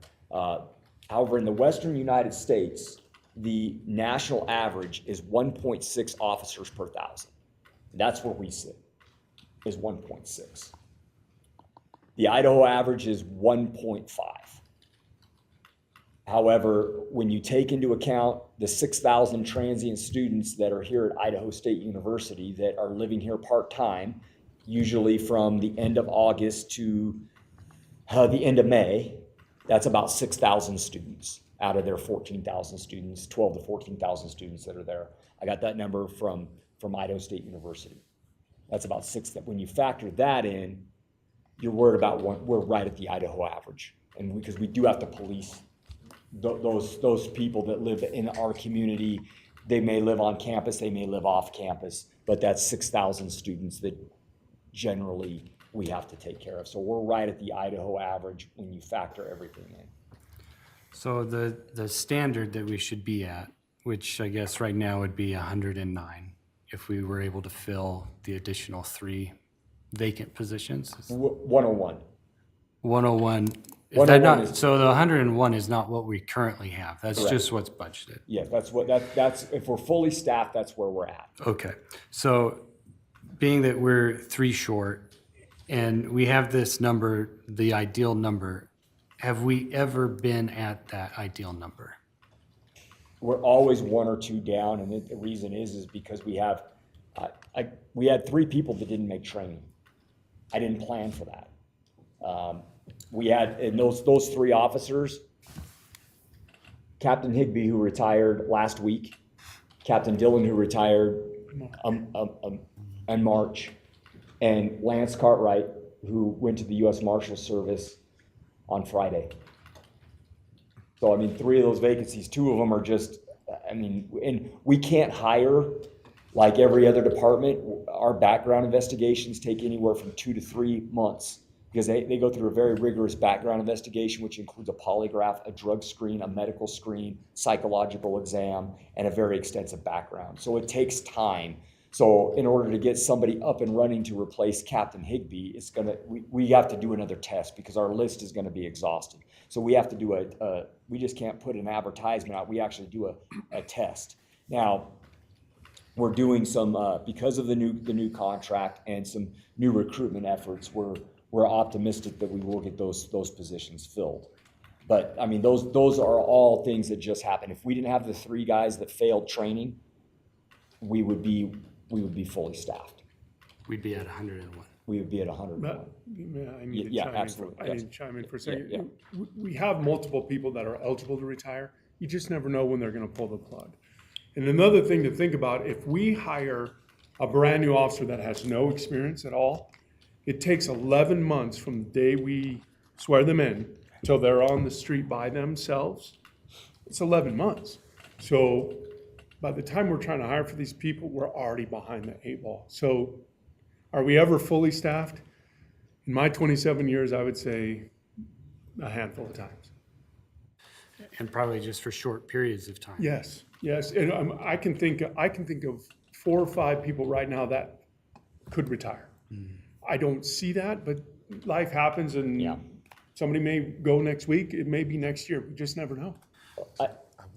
However, in the Western United States, the national average is 1.6 officers per 1,000. That's where we sit, is 1.6. The Idaho average is 1.5. However, when you take into account the 6,000 transient students that are here at Idaho State University that are living here part-time, usually from the end of August to the end of May, that's about 6,000 students out of their 14,000 students, 12 to 14,000 students that are there. I got that number from Idaho State University. That's about 6. When you factor that in, you're worried about we're right at the Idaho average. And because we do have to police those people that live in our community. They may live on campus, they may live off campus, but that's 6,000 students that generally we have to take care of. So we're right at the Idaho average when you factor everything in. So the standard that we should be at, which I guess right now would be 109, if we were able to fill the additional 3 vacant positions. 101. 101. Is 101 that not, is- so the 101 is not what we currently have. That's Correct. just what's budgeted. Yeah, that's if we're fully staffed, that's where we're at. Okay. So being that we're 3 short and we have this number, the ideal number, have we ever been at that ideal number? We're always 1 or 2 down, and the reason is because we have, we had 3 people that didn't make training. I didn't plan for that. We had, and those 3 officers, Captain Higbee, who retired last week, Captain Dillon, who retired in March, and Lance Cartwright, who went to the U.S. Marshal Service on Friday. So, I mean, 3 of those vacancies, 2 of them are just, I mean, and we can't hire like every other department. Our background investigations take anywhere from 2 to 3 months because they go through a very rigorous background investigation, which includes a polygraph, a drug screen, a medical screen, psychological exam, and a very extensive background. So it takes time. So in order to get somebody up and running to replace Captain Higbee, we have to do another test because our list is gonna be exhausted. So we have to do we just can't put an advertisement out, we actually do a test. Now, we're doing some, because of the new contract and some new recruitment efforts, we're optimistic that we will get those positions filled. But I mean, those are all things that just happen. If we didn't have the 3 guys that failed training, we would be fully staffed. We'd be at 101. We would be at 100. I need to Yeah, chime absolutely, in. I yes. need to chime in for a second. Yeah, We have multiple people that are eligible to retire. You just never know when they're going to pull the plug. And another thing to think about, if we hire a brand new officer that has no experience at all, it takes 11 months from the day we swear them in till they're on the street by themselves. It's 11 months. So by the time we're trying to hire for these people, we're already behind the 8 ball. So are we ever fully staffed? In my 27 years, I would say a handful of times. And probably just for short periods of time. Yes, yes, and I can think of 4 or 5 people right now that could retire. I don't see that, but life happens, and Yeah. Somebody may go next week, it may be next year, we just never know.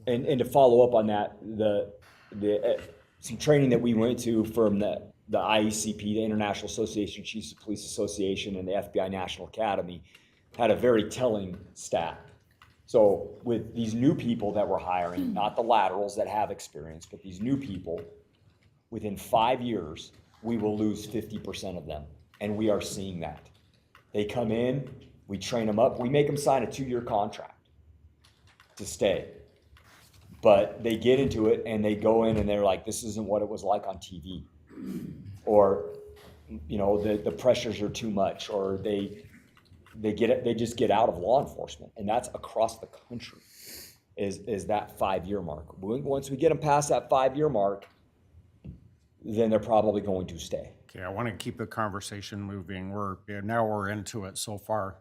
And to follow up on that, some training that we went to from the IECP, the International Association of Chiefs of Police Association, and the FBI National Academy, had a very telling stat. So with these new people that we're hiring, not the laterals that have experience, but these new people, within 5 years, we will lose 50% of them. And we are seeing that. They come in, we train them up, we make them sign a 2-year contract to stay. But they get into it and they go in and they're like, this isn't what it was like on TV. Or, you know, the pressures are too much, or they just get out of law enforcement. And that's across the country, is that 5-year mark. Once we get them past that 5-year mark, then they're probably going to stay. Okay, I want to keep the conversation moving. Now we're into it so far.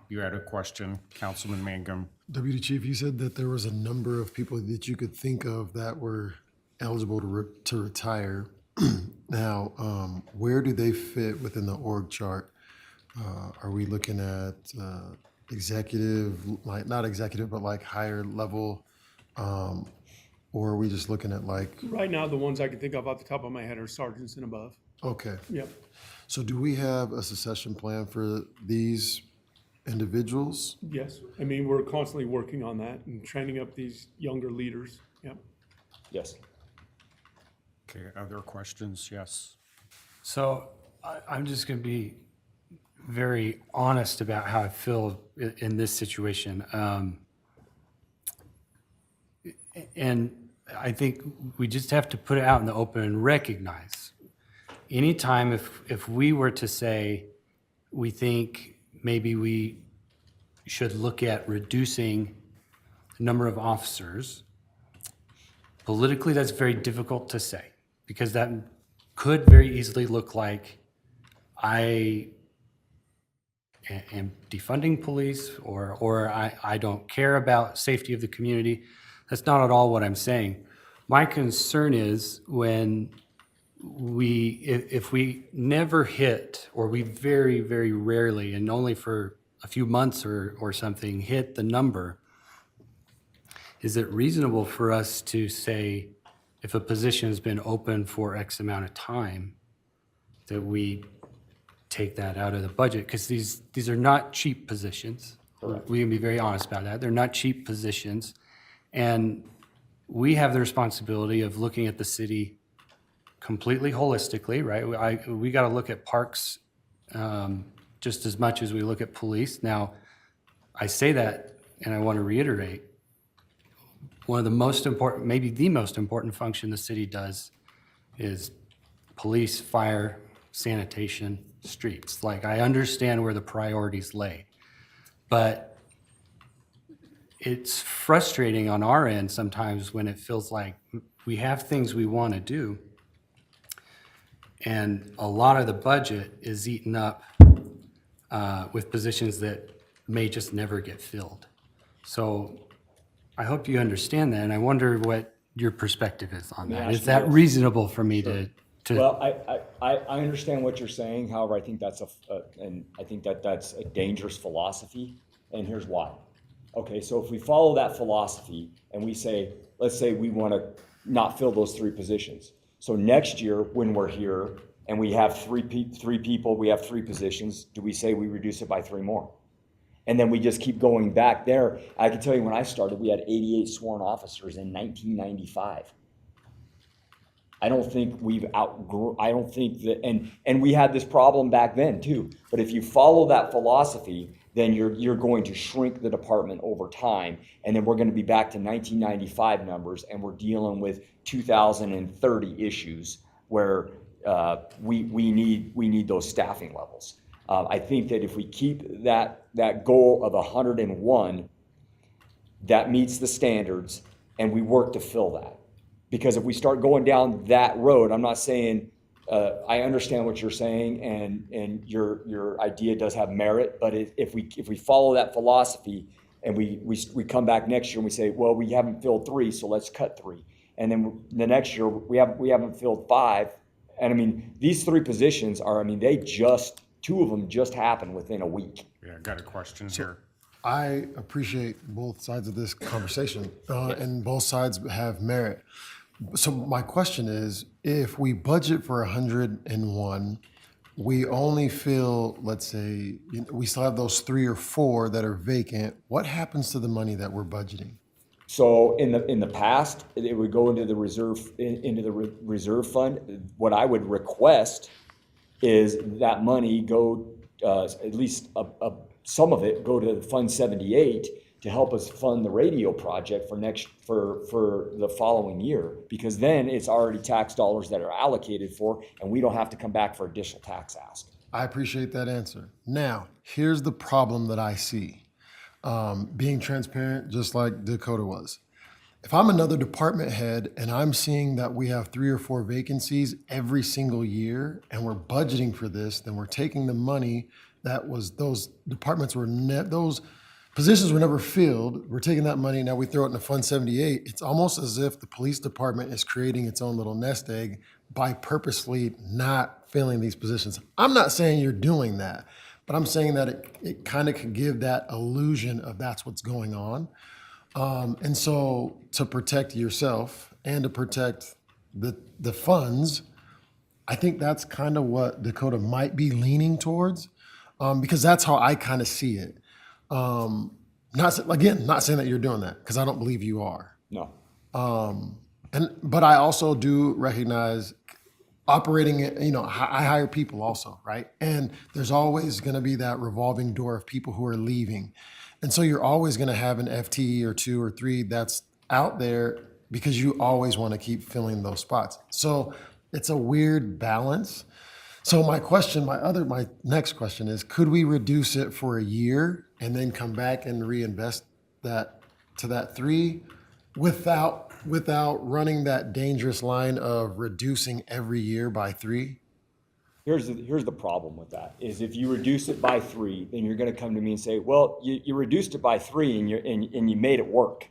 You had a question, Councilman Mangum. Deputy Chief, you said that there was a number of people that you could think of that were eligible to retire. Now, where do they fit within the org chart? Are we looking at executive, like not executive, but like higher level? Or are we just looking at like, Right now, the ones I can think of off the top of my head are sergeants and above. okay. Yep. So do we have a succession plan for these individuals? Yes, I mean, we're constantly working on that and training up these younger leaders. Yep. Yes. Okay, other questions? Yes. So I'm just going to be very honest about how I feel in this situation. And I think we just have to put it out in the open and recognize anytime if we were to say we think maybe we should look at reducing the number of officers, politically that's very difficult to say, because that could very easily look like I am defunding police, or I don't care about safety of the community. That's not at all what I'm saying. My concern is when if we never hit, or we very, very rarely, and only for a few months or something, hit the number, is it reasonable for us to say, if a position has been open for X amount of time, that we take that out of the budget? Because these are not cheap positions. We can be very honest about that. They're not cheap positions. And we have the responsibility of looking at the city completely holistically, right? We got to look at parks just as much as we look at police. Now, I say that, and I want to reiterate, one of the most important, maybe the most important function the city does is police, fire, sanitation, streets. Like, I understand where the priorities lay, but it's frustrating on our end sometimes when it feels like we have things we want to do, and a lot of the budget is eaten up with positions that may just never get filled. So I hope you understand that, and I wonder what your perspective is on that. Is that reasonable for me to? Well, I understand what you're saying. However, I think that's that's a dangerous philosophy, and here's why. Okay, so if we follow that philosophy and we say, let's say we want to not fill those 3 positions. So next year, when we're here and we have three people, we have 3 positions, do we say we reduce it by 3 more? And then we just keep going back there. I can tell you when I started, we had 88 sworn officers in 1995. I don't think we've I don't think that, and we had this problem back then too. But if you follow that philosophy, then you're going to shrink the department over time, and then we're going to be back to 1995 numbers, and we're dealing with 2030 issues where we need those staffing levels. I think that if we keep that goal of 101, that meets the standards, and we work to fill that. Because if we start going down that road, I'm not saying, I understand what you're saying, and your idea does have merit, but if we follow that philosophy and we come back next year and we say, well, we haven't filled 3, so let's cut 3. And then the next year we haven't filled 5. And I mean, these 3 positions are, I mean, they just 2 of them just happened within a week. Yeah, got a question here. I appreciate both sides of this conversation, and both sides have merit. So my question is, if we budget for 101, we only fill, let's say, we still have those 3 or 4 that are vacant. What happens to the money that we're budgeting? So in the past, it would go into the reserve fund. What I would request is that money go, at least some of it, go to Fund 78 to help us fund the radio project for the following year, because then it's already tax dollars that are allocated for, and we don't have to come back for additional tax ask. I appreciate that answer. Now, here's the problem that I see. Being transparent, just like Dakota was. If I'm another department head and I'm seeing that we have 3 or 4 vacancies every single year and we're budgeting for this, then we're taking the money that was, those departments were, those positions were never filled. We're taking that money, now we throw it into Fund 78. It's almost as if the police department is creating its own little nest egg by purposely not filling these positions. I'm not saying you're doing that, but I'm saying that it kind of could give that illusion of that's what's going on. And so to protect yourself and to protect the funds, I think that's kind of what Dakota might be leaning towards, because that's how I kind of see it. Not saying that you're doing that, because I don't believe you are. No. But I also do recognize operating, I hire people also, right? And there's always going to be that revolving door of people who are leaving. And so you're always going to have an FTE or 2 or 3 that's out there because you always want to keep filling those spots. So it's a weird balance. So my next question is, could we reduce it for a year and then come back and reinvest that to that 3 without running that dangerous line of reducing every year by 3? Here's the problem with that, is if you reduce it by 3, then you're gonna come to me and say, well, you reduced it by 3 and you made it work.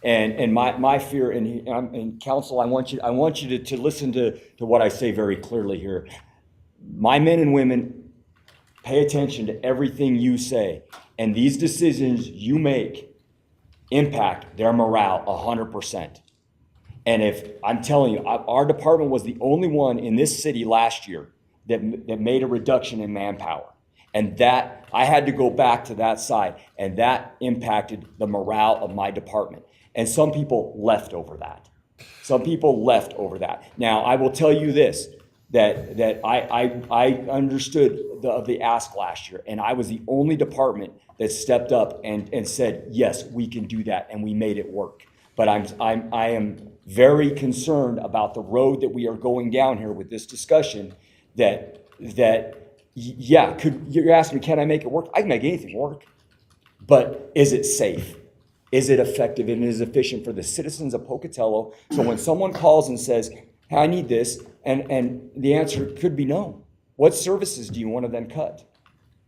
And my fear, and counsel, I want you to listen to what I say very clearly here. My men and women pay attention to everything you say, and these decisions you make impact their morale 100%. And if, I'm telling you, our department was the only one in this city last year that made a reduction in manpower. And that, I had to go back to that side, and that impacted the morale of my department. And some people left over that. Now, I will tell you this, that I understood the ask last year, and I was the only department that stepped up and said, yes, we can do that, and we made it work. But I am very concerned about the road that we are going down here with this discussion, you're asking me, can I make it work? I can make anything work. But is it safe? Is it effective and is efficient for the citizens of Pocatello? So when someone calls and says, hey, I need this, and the answer could be no. What services do you want to then cut?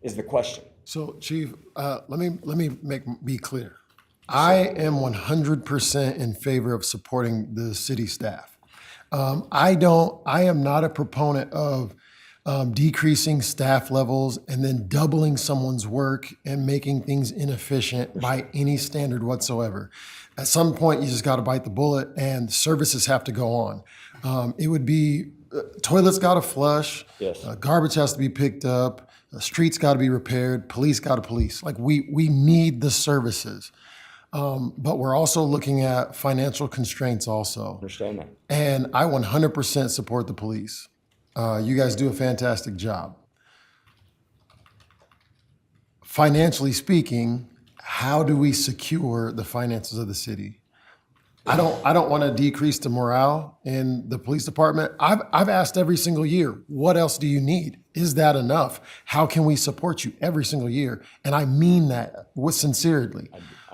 Is the question. So, Chief, let me be clear. I am 100% in favor of supporting the city staff. I am not a proponent of decreasing staff levels and then doubling someone's work and making things inefficient by any standard whatsoever. At some point, you just got to bite the bullet, and services have to go on. It would be toilets got to flush, Yes. Garbage has to be picked up, streets got to be repaired, police got to police. Like we need the services. But we're also looking at financial constraints also. Understand that. And I 100% support the police. You guys do a fantastic job. Financially speaking, how do we secure the finances of the city? I don't want to decrease the morale in the police department. I've asked every single year, what else do you need? Is that enough? How can we support you every single year? And I mean that sincerely.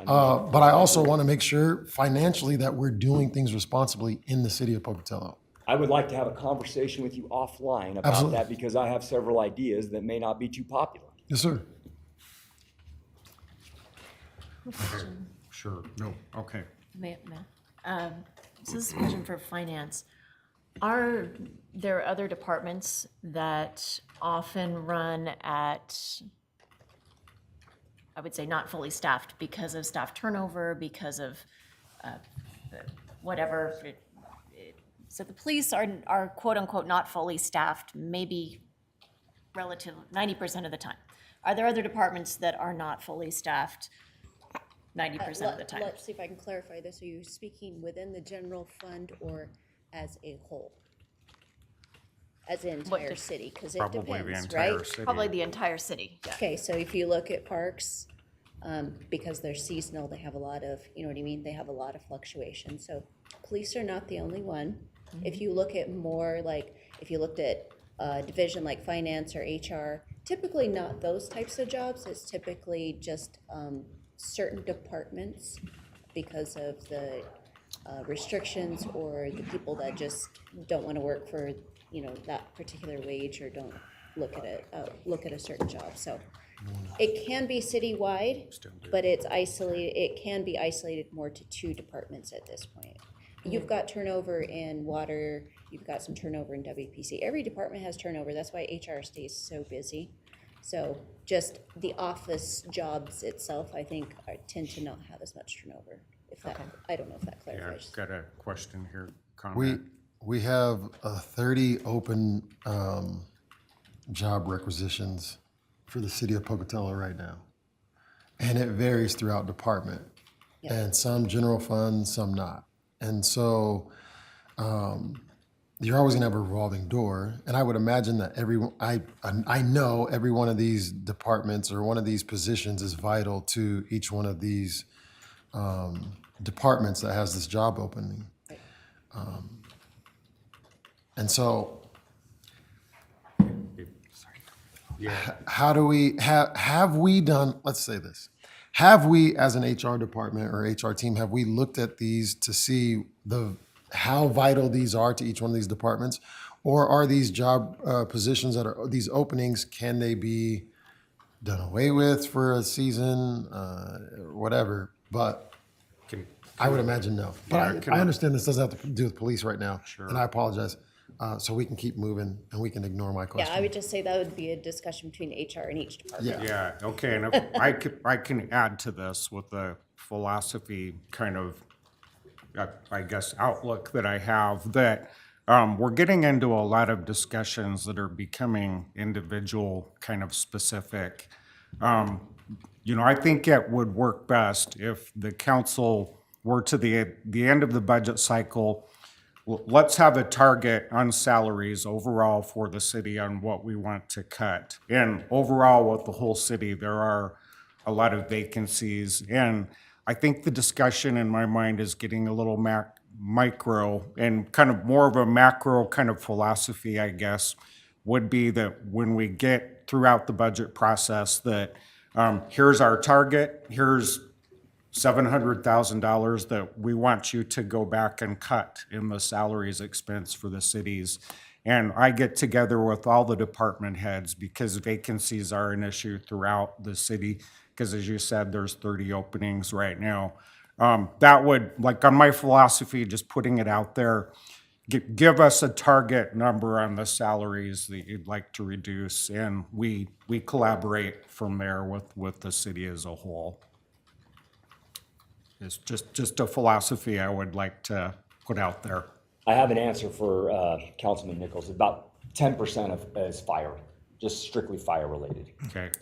But I also want to make sure financially that we're doing things responsibly in the city of Pocatello. I would like to have a conversation with you offline about Absolutely. that, because I have several ideas that may not be too popular. Yes, sir. Sure, no, okay. So this is a question for finance. Are there other departments that often run at, I would say, not fully staffed because of staff turnover, because of whatever? So the police are quote-unquote not fully staffed, maybe relative 90% of the time. Are there other departments that are not fully staffed 90% of the time? Let's see if I can clarify this. Are you speaking within the general fund or as a whole? As the entire def- city, because it Probably the depends, entire right? city. Probably the entire city, yeah. Okay, so if you look at parks, because they're seasonal, they have a lot of, you know what I mean? They have a lot of fluctuation. So police are not the only one. If you look at more like, if you looked at a division like finance or HR, typically not those types of jobs. It's typically just certain departments because of the restrictions or the people that just don't want to work for, you know, that particular wage or don't look at it, look at a certain job. So it can be citywide, but it's isolated, it can be isolated more to 2 departments at this point. You've got turnover in water, you've got some turnover in WPC. Every department has turnover. That's why HR stays so busy. So just the office jobs itself, I think, tend to not have as much turnover. If that, I don't know if that Yeah, clarifies. got a question here, comment. We have 30 open job requisitions for the city of Pocatello right now. And it varies throughout department. Yeah. And some general fund, some not. And so you're always gonna have a revolving door. And I would imagine that I know every one of these departments or one of these positions is vital to each one of these departments that has this job opening. And so how do we, have we done, let's say this, have we as an HR department or HR team, have we looked at these to see how vital these are to each one of these departments? Or are these job positions that are, these openings, can they be done away with for a season, or whatever? But I would imagine no. But I understand this doesn't have to do with police right now. Sure. And I apologize. So we can keep moving and we can ignore my question. Yeah, I would just say that would be a discussion between HR and each department. Yeah, okay, and if I can add to this with the philosophy kind of, I guess, outlook that I have, that we're getting into a lot of discussions that are becoming individual kind of specific. You know, I think it would work best if the council were to the end of the budget cycle. Let's have a target on salaries overall for the city on what we want to cut. And overall with the whole city, there are a lot of vacancies. And I think the discussion in my mind is getting a little micro and kind of more of a macro kind of philosophy, I guess, would be that when we get throughout the budget process that here's our target, here's $700,000 that we want you to go back and cut in the salaries expense for the cities. And I get together with all the department heads because vacancies are an issue throughout the city. Because as you said, there's 30 openings right now. That would, like on my philosophy, just putting it out there, give us a target number on the salaries that you'd like to reduce. And we collaborate from there with the city as a whole. It's just a philosophy I would like to put out there. I have an answer for Councilman Nichols. About 10% of is fire, just strictly fire related. Okay.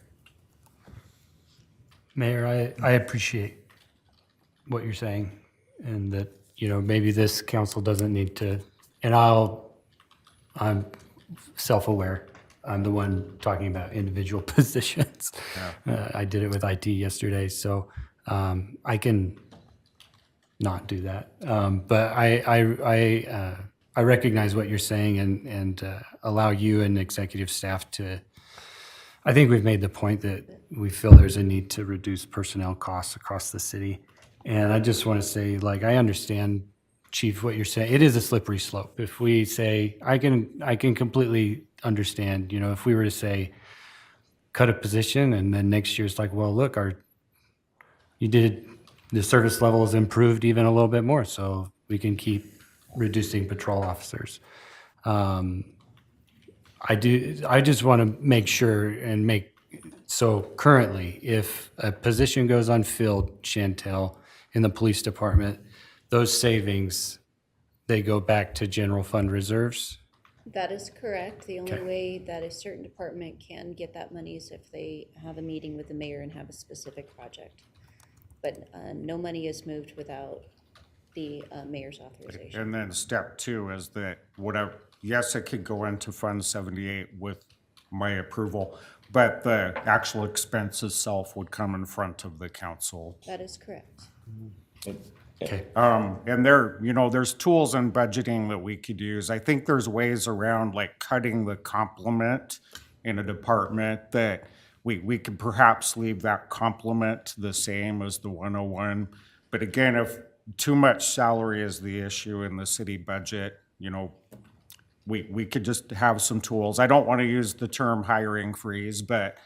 Mayor, I appreciate what you're saying and that, you know, maybe this council doesn't need to, and I'm self-aware. I'm the one talking about individual positions. I did it with IT yesterday, so I can not do that. But I recognize what you're saying and allow you and executive staff to, I think we've made the point that we feel there's a need to reduce personnel costs across the city. And I just want to say, like, I understand, Chief, what you're saying. It is a slippery slope. If we say, I can completely understand, you know, if we were to say, cut a position and then next year it's like, well, look, the service level has improved even a little bit more, so we can keep reducing patrol officers. I just want to make sure so currently, if a position goes unfilled, Chantel, in the police department, those savings, they go back to general fund reserves? That is correct. The only Okay. way that a certain department can get that money is if they have a meeting with the mayor and have a specific project. But no money is moved without the mayor's authorization. And then step two is that whatever, yes, it could go into Fund 78 with my approval, but the actual expense itself would come in front of the council. That is correct. Okay. And there's tools in budgeting that we could use. I think there's ways around like cutting the complement in a department that we could perhaps leave that complement the same as the 101. But again, if too much salary is the issue in the city budget, we could just have some tools. I don't want to use the term hiring freeze, but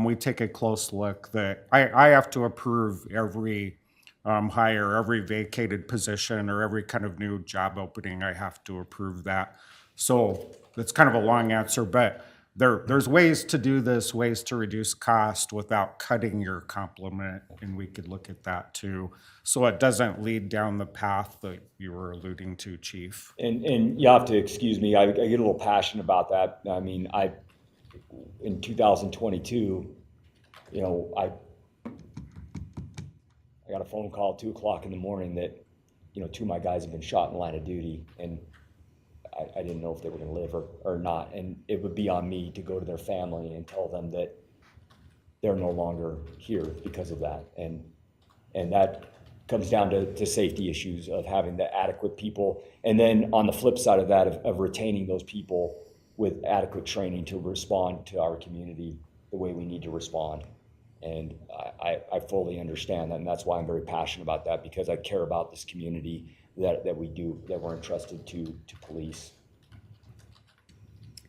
we take a close look that I have to approve every hire, every vacated position, or every kind of new job opening. I have to approve that. So that's kind of a long answer, but there's ways to do this, ways to reduce cost without cutting your complement, and we could look at that too. So it doesn't lead down the path that you were alluding to, Chief. And you have to excuse me, I get a little passionate about that. I mean, in 2022, I got a phone call at 2:00 in the morning that, two of my guys have been shot in the line of duty, and I didn't know if they were gonna live or not. And it would be on me to go to their family and tell them that they're no longer here because of that. And that comes down to safety issues of having the adequate people. And then on the flip side of that, of retaining those people with adequate training to respond to our community the way we need to respond. And I fully understand that, and that's why I'm very passionate about that, because I care about this community that we're entrusted to police.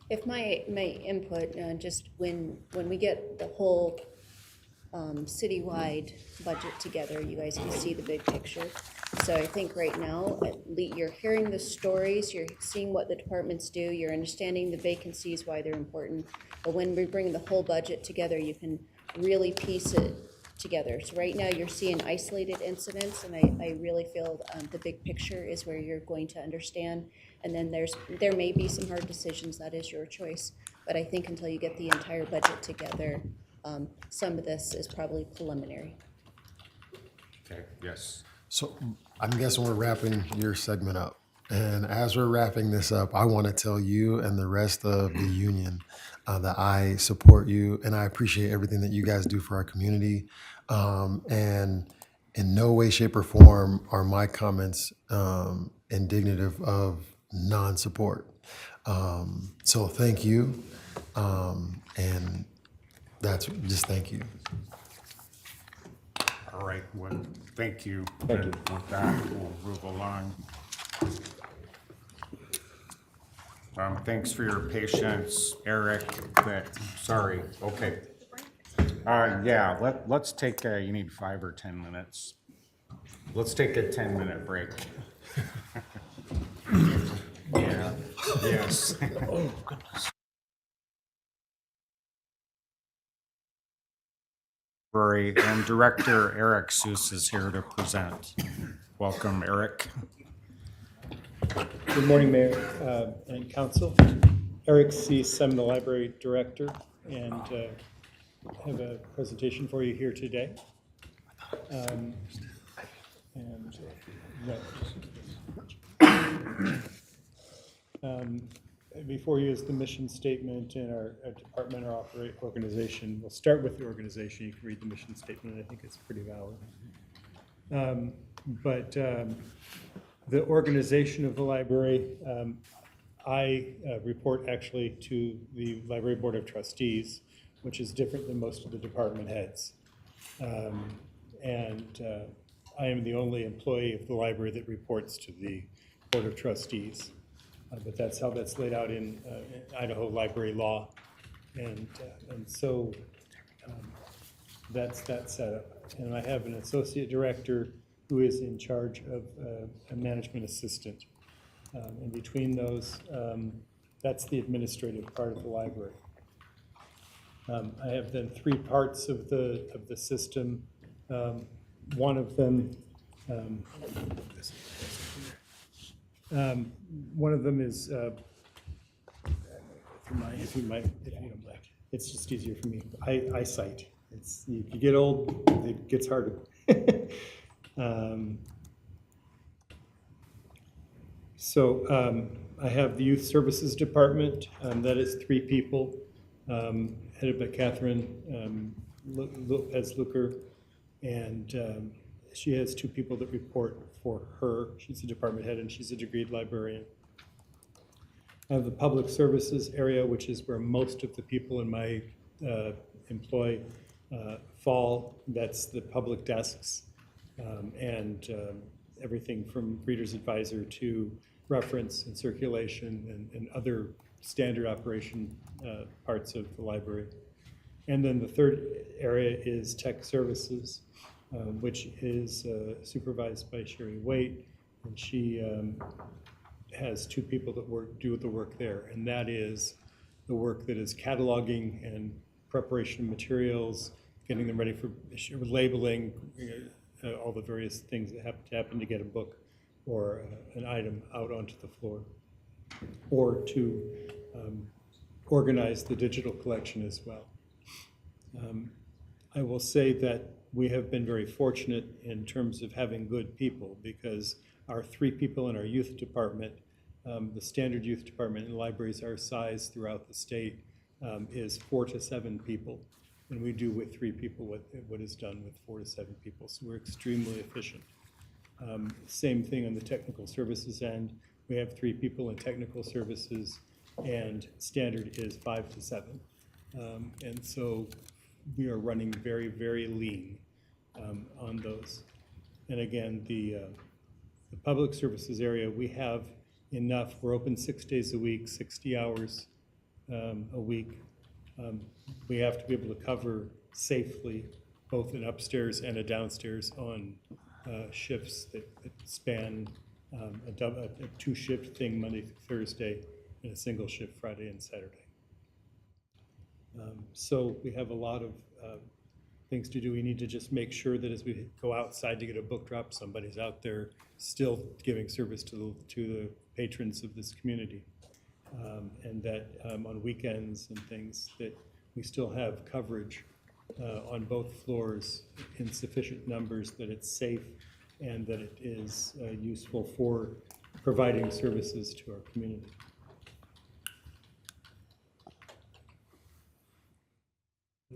If my input, just when we get the whole citywide budget together, you guys can see the big picture. So I think right now, you're hearing the stories, you're seeing what the departments do, you're understanding the vacancies, why they're important. But when we bring the whole budget together, you can really piece it together. So right now, you're seeing isolated incidents, and I really feel the big picture is where you're going to understand. And then there may be some hard decisions, that is your choice. But I think until you get the entire budget together, some of this is probably preliminary. Okay, yes. So I'm guessing we're wrapping your segment up. And as we're wrapping this up, I want to tell you and the rest of the union that I support you and I appreciate everything that you guys do for our community. And in no way, shape, or form are my comments indicative of non-support. So thank you. And that's just thank you. All right, well, thank you. Thank you. And with that, we'll move along. Thanks for your patience, Eric, sorry, okay. Yeah, let's take you need 5 or 10 minutes. Let's take a 10-minute break. Yeah, yes. Right, and Director Eric Seuss is here to present. Welcome, Eric. Good morning, Mayor and Council. Eric Cease, I'm the Library Director, and have a presentation for you here today. Before you is the mission statement in our department or organization. We'll start with the organization. You can read the mission statement. I think it's pretty valid. The organization of the library, I report actually to the Library Board of Trustees, which is different than most of the department heads. I am the only employee of the library that reports to the Board of Trustees. But that's how that's laid out in Idaho library law. So that's that setup. And I have an associate director who is in charge of a management assistant. In between those, that's the administrative part of the library. I have then three parts of the system. One of them is if you don't mind, it's just easier for me. Eyesight. You get old, it gets harder. I have the Youth Services Department. That is 3 people, headed by Catherine Lopez-Luker, and she has 2 people that report for her. She's a department head, and she's a degreed librarian. I have the Public Services area, which is where most of the people in my employ fall. That's the public desks and everything from reader's advisor to reference and circulation and other standard operation parts of the library. And then the third area is tech services, which is supervised by Sherry Waite, and she has 2 people that do the work there, and that is the work that is cataloging and preparation of materials, getting them ready for labeling, all the various things that have to happen to get a book or an item out onto the floor, or to organize the digital collection as well. I will say that we have been very fortunate in terms of having good people, because our 3 people in our youth department, the standard youth department in libraries our size throughout the state is 4 to 7 people. And we do with 3 people what is done with 4 to 7 people. So we're extremely efficient. Same thing on the technical services end. We have 3 people in technical services, and standard is 5 to 7. And so we are running very, very lean on those. And again, the public services area, we have enough. We're open 6 days a week, 60 hours a week. We have to be able to cover safely both an upstairs and a downstairs on shifts that span a 2-shift thing Monday through Thursday and a single shift Friday and Saturday. So we have a lot of things to do. We need to just make sure that as we go outside to get a book drop, somebody's out there still giving service to the patrons of this community. And that on weekends and things that we still have coverage on both floors in sufficient numbers, that it's safe and that it is useful for providing services to our community.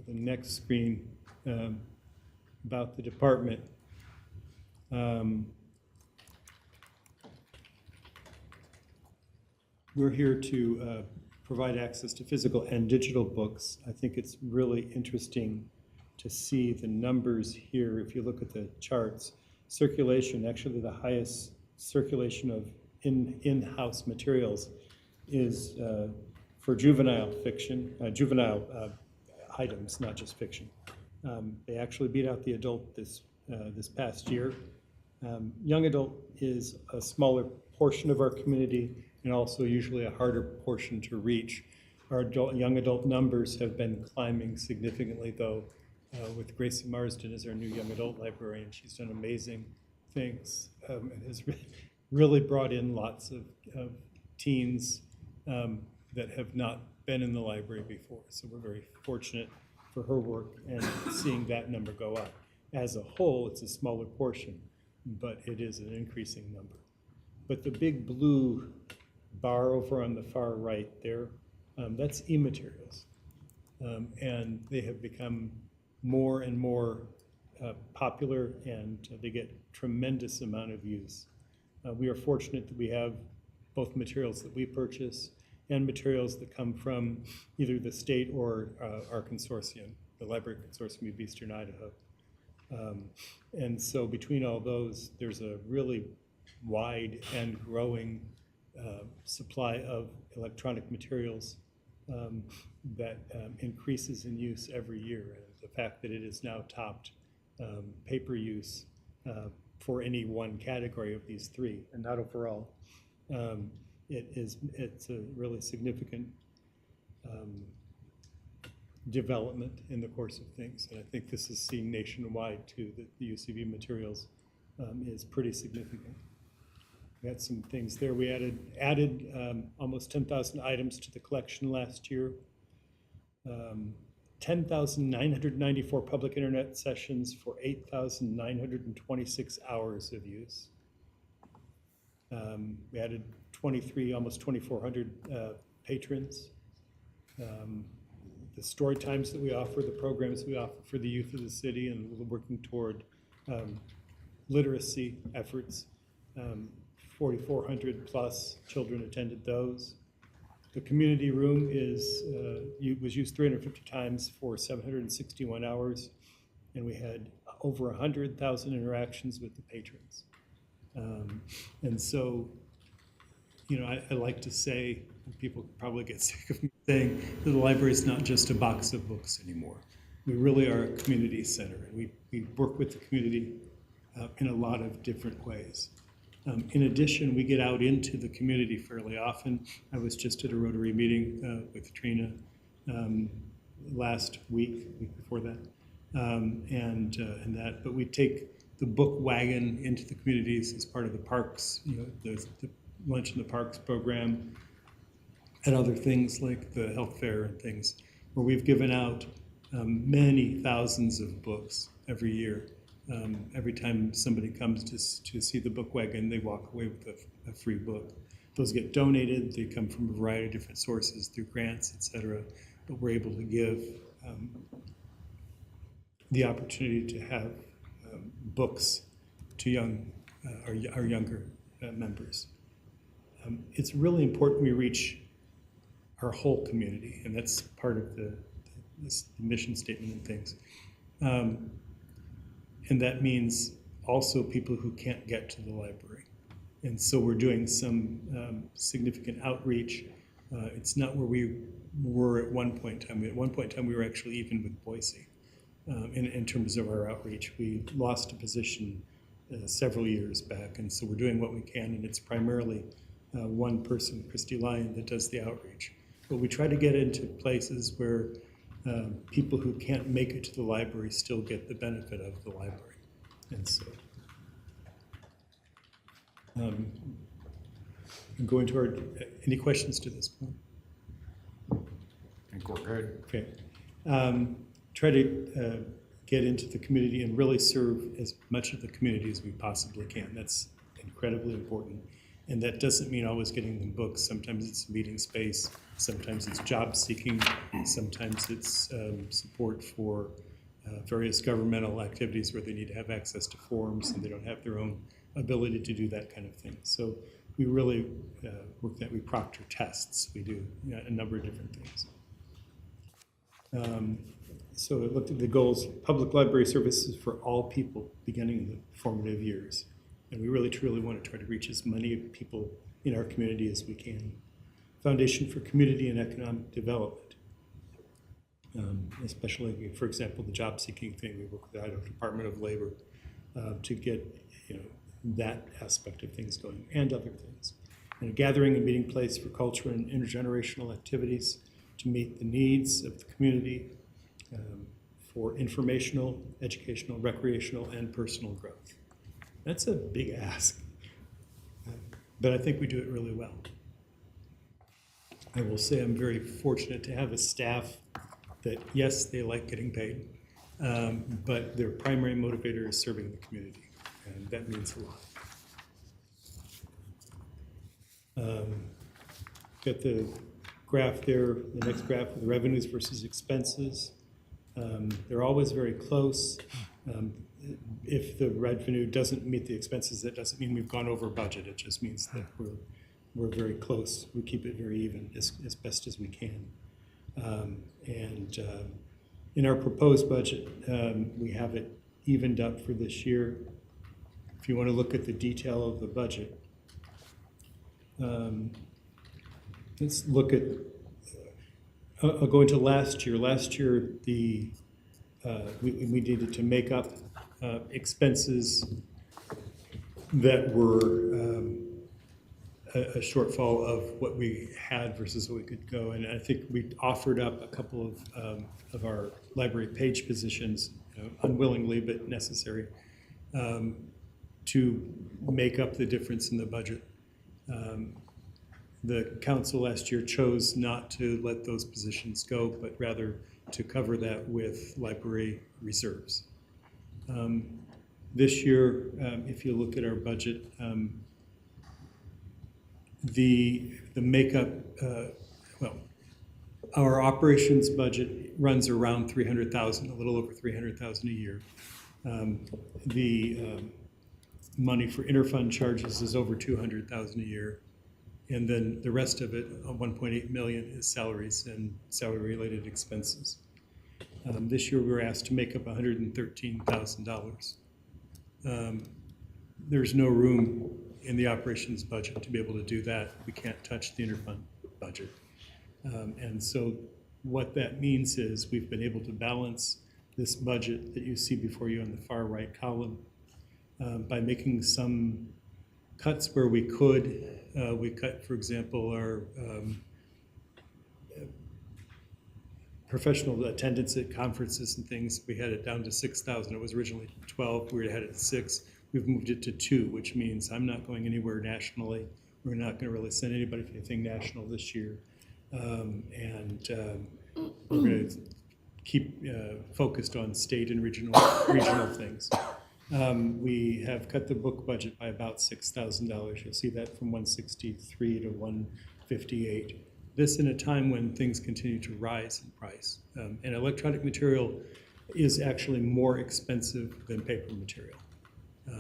The next screen about the department. We're here to provide access to physical and digital books. I think it's really interesting to see the numbers here. If you look at the charts, circulation, actually the highest circulation of in-house materials is for juvenile fiction, juvenile items, not just fiction. They actually beat out the adult this past year. Young adult is a smaller portion of our community and also usually a harder portion to reach. Our young adult numbers have been climbing significantly, though, with Gracie Marsden as our new young adult librarian. She's done amazing things and has really brought in lots of teens that have not been in the library before. So we're very fortunate for her work and seeing that number go up. As a whole, it's a smaller portion, but it is an increasing number. But the big blue bar over on the far right there, that's e-materials. And they have become more and more popular, and they get tremendous amount of use. We are fortunate that we have both materials that we purchase and materials that come from either the state or our consortium, the Library Consortium of Eastern Idaho. And so between all those, there's a really wide and growing supply of electronic materials that increases in use every year. And the fact that it is now topped paper use for any one category of these 3, and not overall, It's a really significant development in the course of things. And I think this is seen nationwide too, that the UCV materials is pretty significant. We had some things there. We added almost 10,000 items to the collection last year. 10,994 public internet sessions for 8,926 hours of use. We added 23, almost 2,400 patrons. The story times that we offer, the programs we offer for the youth of the city, and we're working toward literacy efforts. 4,400 plus children attended those. The community room was used 350 times for 761 hours, and we had over 100,000 interactions with the patrons. And so, you know, I like to say, and people probably get sick of me saying, that the library is not just a box of books anymore. We really are a community center, and we work with the community in a lot of different ways. In addition, we get out into the community fairly often. I was just at a Rotary meeting with Trina last week before that, but we take the book wagon into the communities as part of the parks, you know, the Lunch in the Parks program, and other things like the health fair and things, where we've given out many thousands of books every year. Every time somebody comes to see the book wagon, they walk away with a free book. Those get donated. They come from a variety of different sources through grants, et cetera. But we're able to give the opportunity to have books to our younger members. It's really important we reach our whole community, and that's part of the mission statement and things. And that means also people who can't get to the library. And so we're doing some significant outreach. It's not where we were at one point in time. At one point in time, we were actually even with Boise in terms of our outreach. We lost a position several years back, and so we're doing what we can, and it's primarily one person, Christy Lyon, that does the outreach. But we try to get into places where people who can't make it to the library still get the benefit of the library. And so I'm going to any questions to this point? I think we're good. Okay. Try to get into the community and really serve as much of the community as we possibly can. That's incredibly important. And that doesn't mean always getting them books. Sometimes it's meeting space. Sometimes it's job seeking. Sometimes it's support for various governmental activities where they need to have access to forms and they don't have their own ability to do that kind of thing. So we really work that. We proctor tests. We do a number of different things. So it looked at the goals: public library services for all people beginning in the formative years. And we really, truly want to try to reach as many people in our community as we can. Foundation for community and economic development. Especially, for example, the job seeking thing. We work with the Idaho Department of Labor to get that aspect of things going, and other things. And a gathering and meeting place for culture and intergenerational activities to meet the needs of the community for informational, educational, recreational, and personal growth. That's a big ask, but I think we do it really well. I will say I'm very fortunate to have a staff that, yes, they like getting paid, but their primary motivator is serving the community, and that means a lot. Got the graph there, the next graph, the revenues versus expenses. They're always very close. If the revenue doesn't meet the expenses, that doesn't mean we've gone over budget. It just means that we're very close. We keep it very even as best as we can. In our proposed budget, we have it evened up for this year. If you want to look at the detail of the budget, let's look at, I'll go into last year. Last year, we needed to make up expenses that were a shortfall of what we had versus what we could go. And I think we offered up a couple of our library page positions, unwillingly but necessary, to make up the difference in the budget. The council last year chose not to let those positions go, but rather to cover that with library reserves. This year, if you look at our budget, the makeup, well, our operations budget runs around 300,000, a little over 300,000 a year. The money for interfund charges is over 200,000 a year. And then the rest of it, 1.8 million, is salaries and salary-related expenses. This year, we were asked to make up $113,000. There's no room in the operations budget to be able to do that. We can't touch the interfund budget. And so what that means is we've been able to balance this budget that you see before you on the far right column by making some cuts where we could. We cut, for example, our professional attendance at conferences and things. We had it down to 6,000. It was originally 12. We had it at 6. We've moved it to 2, which means I'm not going anywhere nationally. We're not going to really send anybody for anything national this year. We're going to keep focused on state and regional things. We have cut the book budget by about $6,000. You'll see that from 163 to 158. This in a time when things continue to rise in price. And electronic material is actually more expensive than paper material.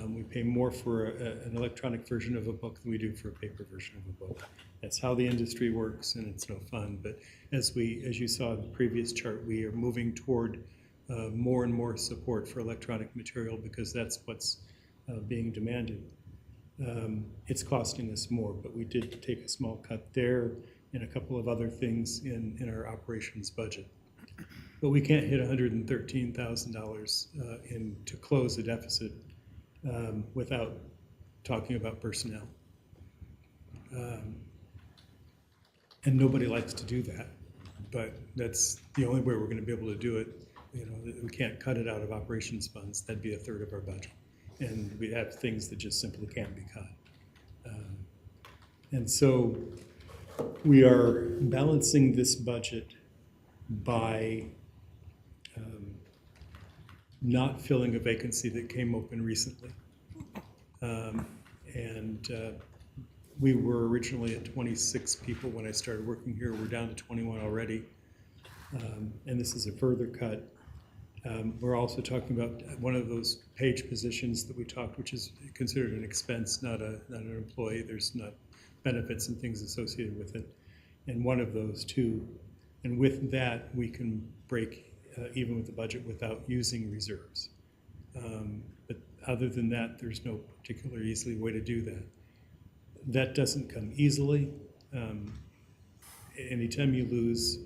We pay more for an electronic version of a book than we do for a paper version of a book. That's how the industry works, and it's no fun. But as you saw in the previous chart, we are moving toward more and more support for electronic material because that's what's being demanded. It's costing us more, but we did take a small cut there and a couple of other things in our operations budget. But we can't hit $113,000 to close the deficit without talking about personnel. And nobody likes to do that, but that's the only way we're going to be able to do it. We can't cut it out of operations funds. That'd be a third of our budget. And we have things that just simply can't be cut. And so we are balancing this budget by not filling a vacancy that came open recently. We were originally at 26 people when I started working here. We're down to 21 already. And this is a further cut. We're also talking about one of those page positions that we talked, which is considered an expense, not an employee. There's not benefits and things associated with it. And one of those too. And with that, we can break even with the budget without using reserves. But other than that, there's no particular easy way to do that. That doesn't come easily. Anytime you lose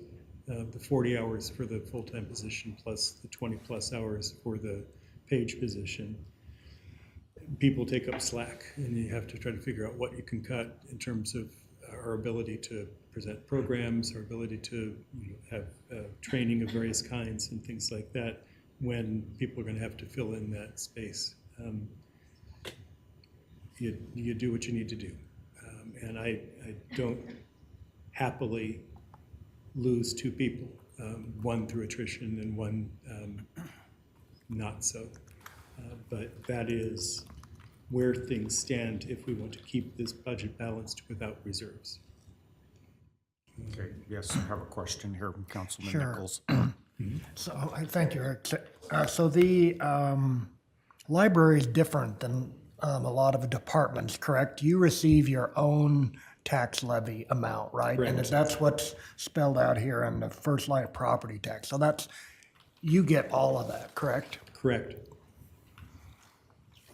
the 40 hours for the full-time position plus the 20-plus hours for the page position, people take up slack, and you have to try to figure out what you can cut in terms of our ability to present programs, our ability to have training of various kinds and things like that when people are going to have to fill in that space. You do what you need to do. And I don't happily lose 2 people, one through attrition and one not so. But that is where things stand if we want to keep this budget balanced without reserves. Okay, yes, I have a question here from Councilman Sure. Nichols. So, thank you, Eric. So the library is different than a lot of the departments, correct? You receive your own tax levy amount, right? And Correct. that's what's spelled out here in the first line of property tax. So you get all of that, correct? Correct.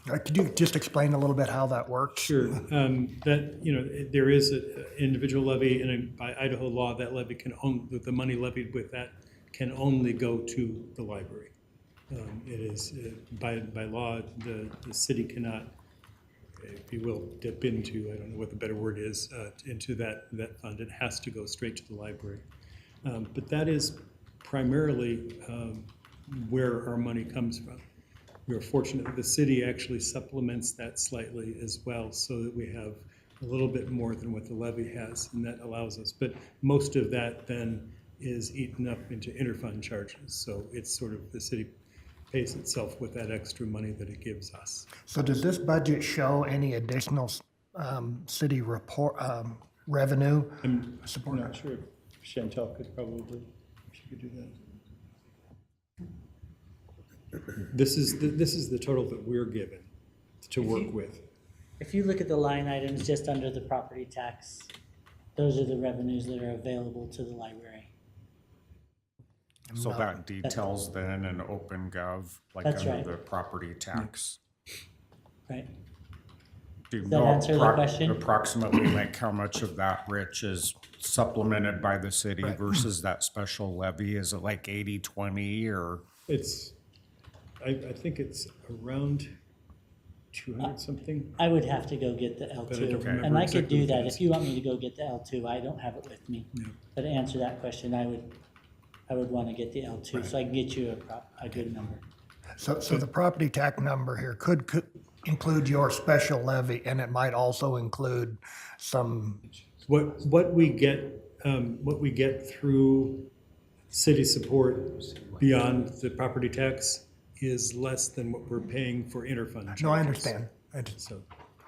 Could you just explain a little bit how that works? Sure. There is an individual levy, and by Idaho law, that levy the money levied with that can only go to the library. It is by law, the city cannot if you will, dip into, I don't know what the better word is, into that fund. It has to go straight to the library. But that is primarily where our money comes from. We are fortunate that the city actually supplements that slightly as well, so that we have a little bit more than what the levy has, and that allows us. But most of that then is eaten up into interfund charges. So it's sort of, the city pays itself with that extra money that it gives us. So does this budget show any additional city report revenue? I'm not sure if Chantel could probably, she could do that. This is the total that we're given to work with. If you look at the line items just under the property tax, those are the revenues that are available to the library. So that details then in OpenGov, like That's under right. the property tax. Right? Do you Does that know answer the question? approximately like how much of that, Rich, is supplemented by the city versus that special levy? Is it like 80-20 or? It's, I think it's around 200 something. I would have to go get the But I don't L2. remember And I exactly could do what that. it is. If you want me to go get the L2, I don't have it with me. Yeah. But to answer that question, I would want to get the L2 so I can get you a good number. So the property tax number here could include your special levy, and it might also include some, What we get through city support beyond the property tax is less than what we're paying for interfund charges. no, I understand. So,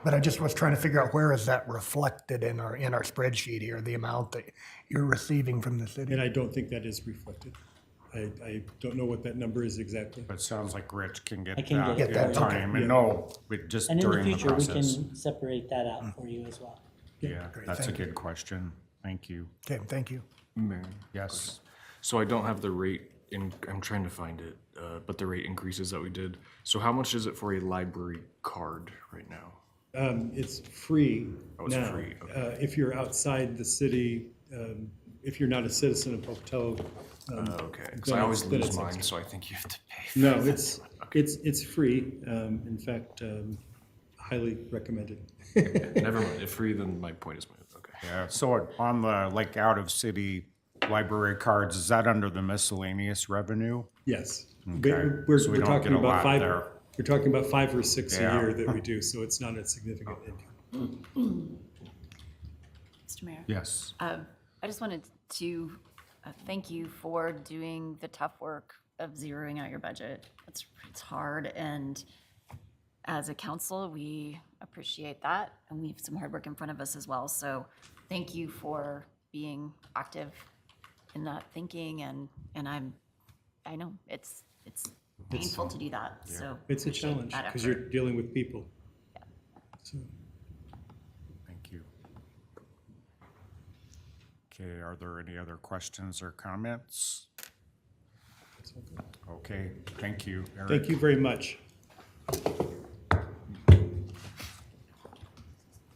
But I just was trying to figure out where is that reflected in our spreadsheet here, the amount that you're receiving from the city? and I don't think that is reflected. I don't know what that number is exactly. But it sounds like Rich can get I can that get in that, okay. time and Yeah. know, just And in the during the future, we process. can separate that out for you as well. Yeah, Great, that's a thank you. good question. Thank you. Okay, thank you. Yes. So I don't have the rate I'm trying to find it, but the rate increases that we did. So how much is it for a library card right now? It's free Oh, it's now. free, okay. If you're outside the city, if you're not a citizen of Pocatello. Okay, because then I always then lose it's mine, extra. so I think you have to pay. For No, that. it's free. In fact, highly recommended. Never mind. If free, then my point is moved. Okay. Yeah, so on the, like, out-of-city library cards, is that under the miscellaneous revenue? Yes. Okay, We're so we don't talking get a about lot five. there. We're talking about 5 or 6 a Yeah. year that we do, so it's not a significant income. Mr. Mayor? Yes. I just wanted to thank you for doing the tough work of zeroing out your budget. It's hard, and as a council, we appreciate that, and we have some hard work in front of us as well. So thank you for being active in that thinking, and I know it's painful to do that, so. It's a appreciate challenge that because effort. you're dealing with people. So, Thank you. Okay, are there any other questions or comments? it's all good. Okay, thank you, Eric. Thank you very much.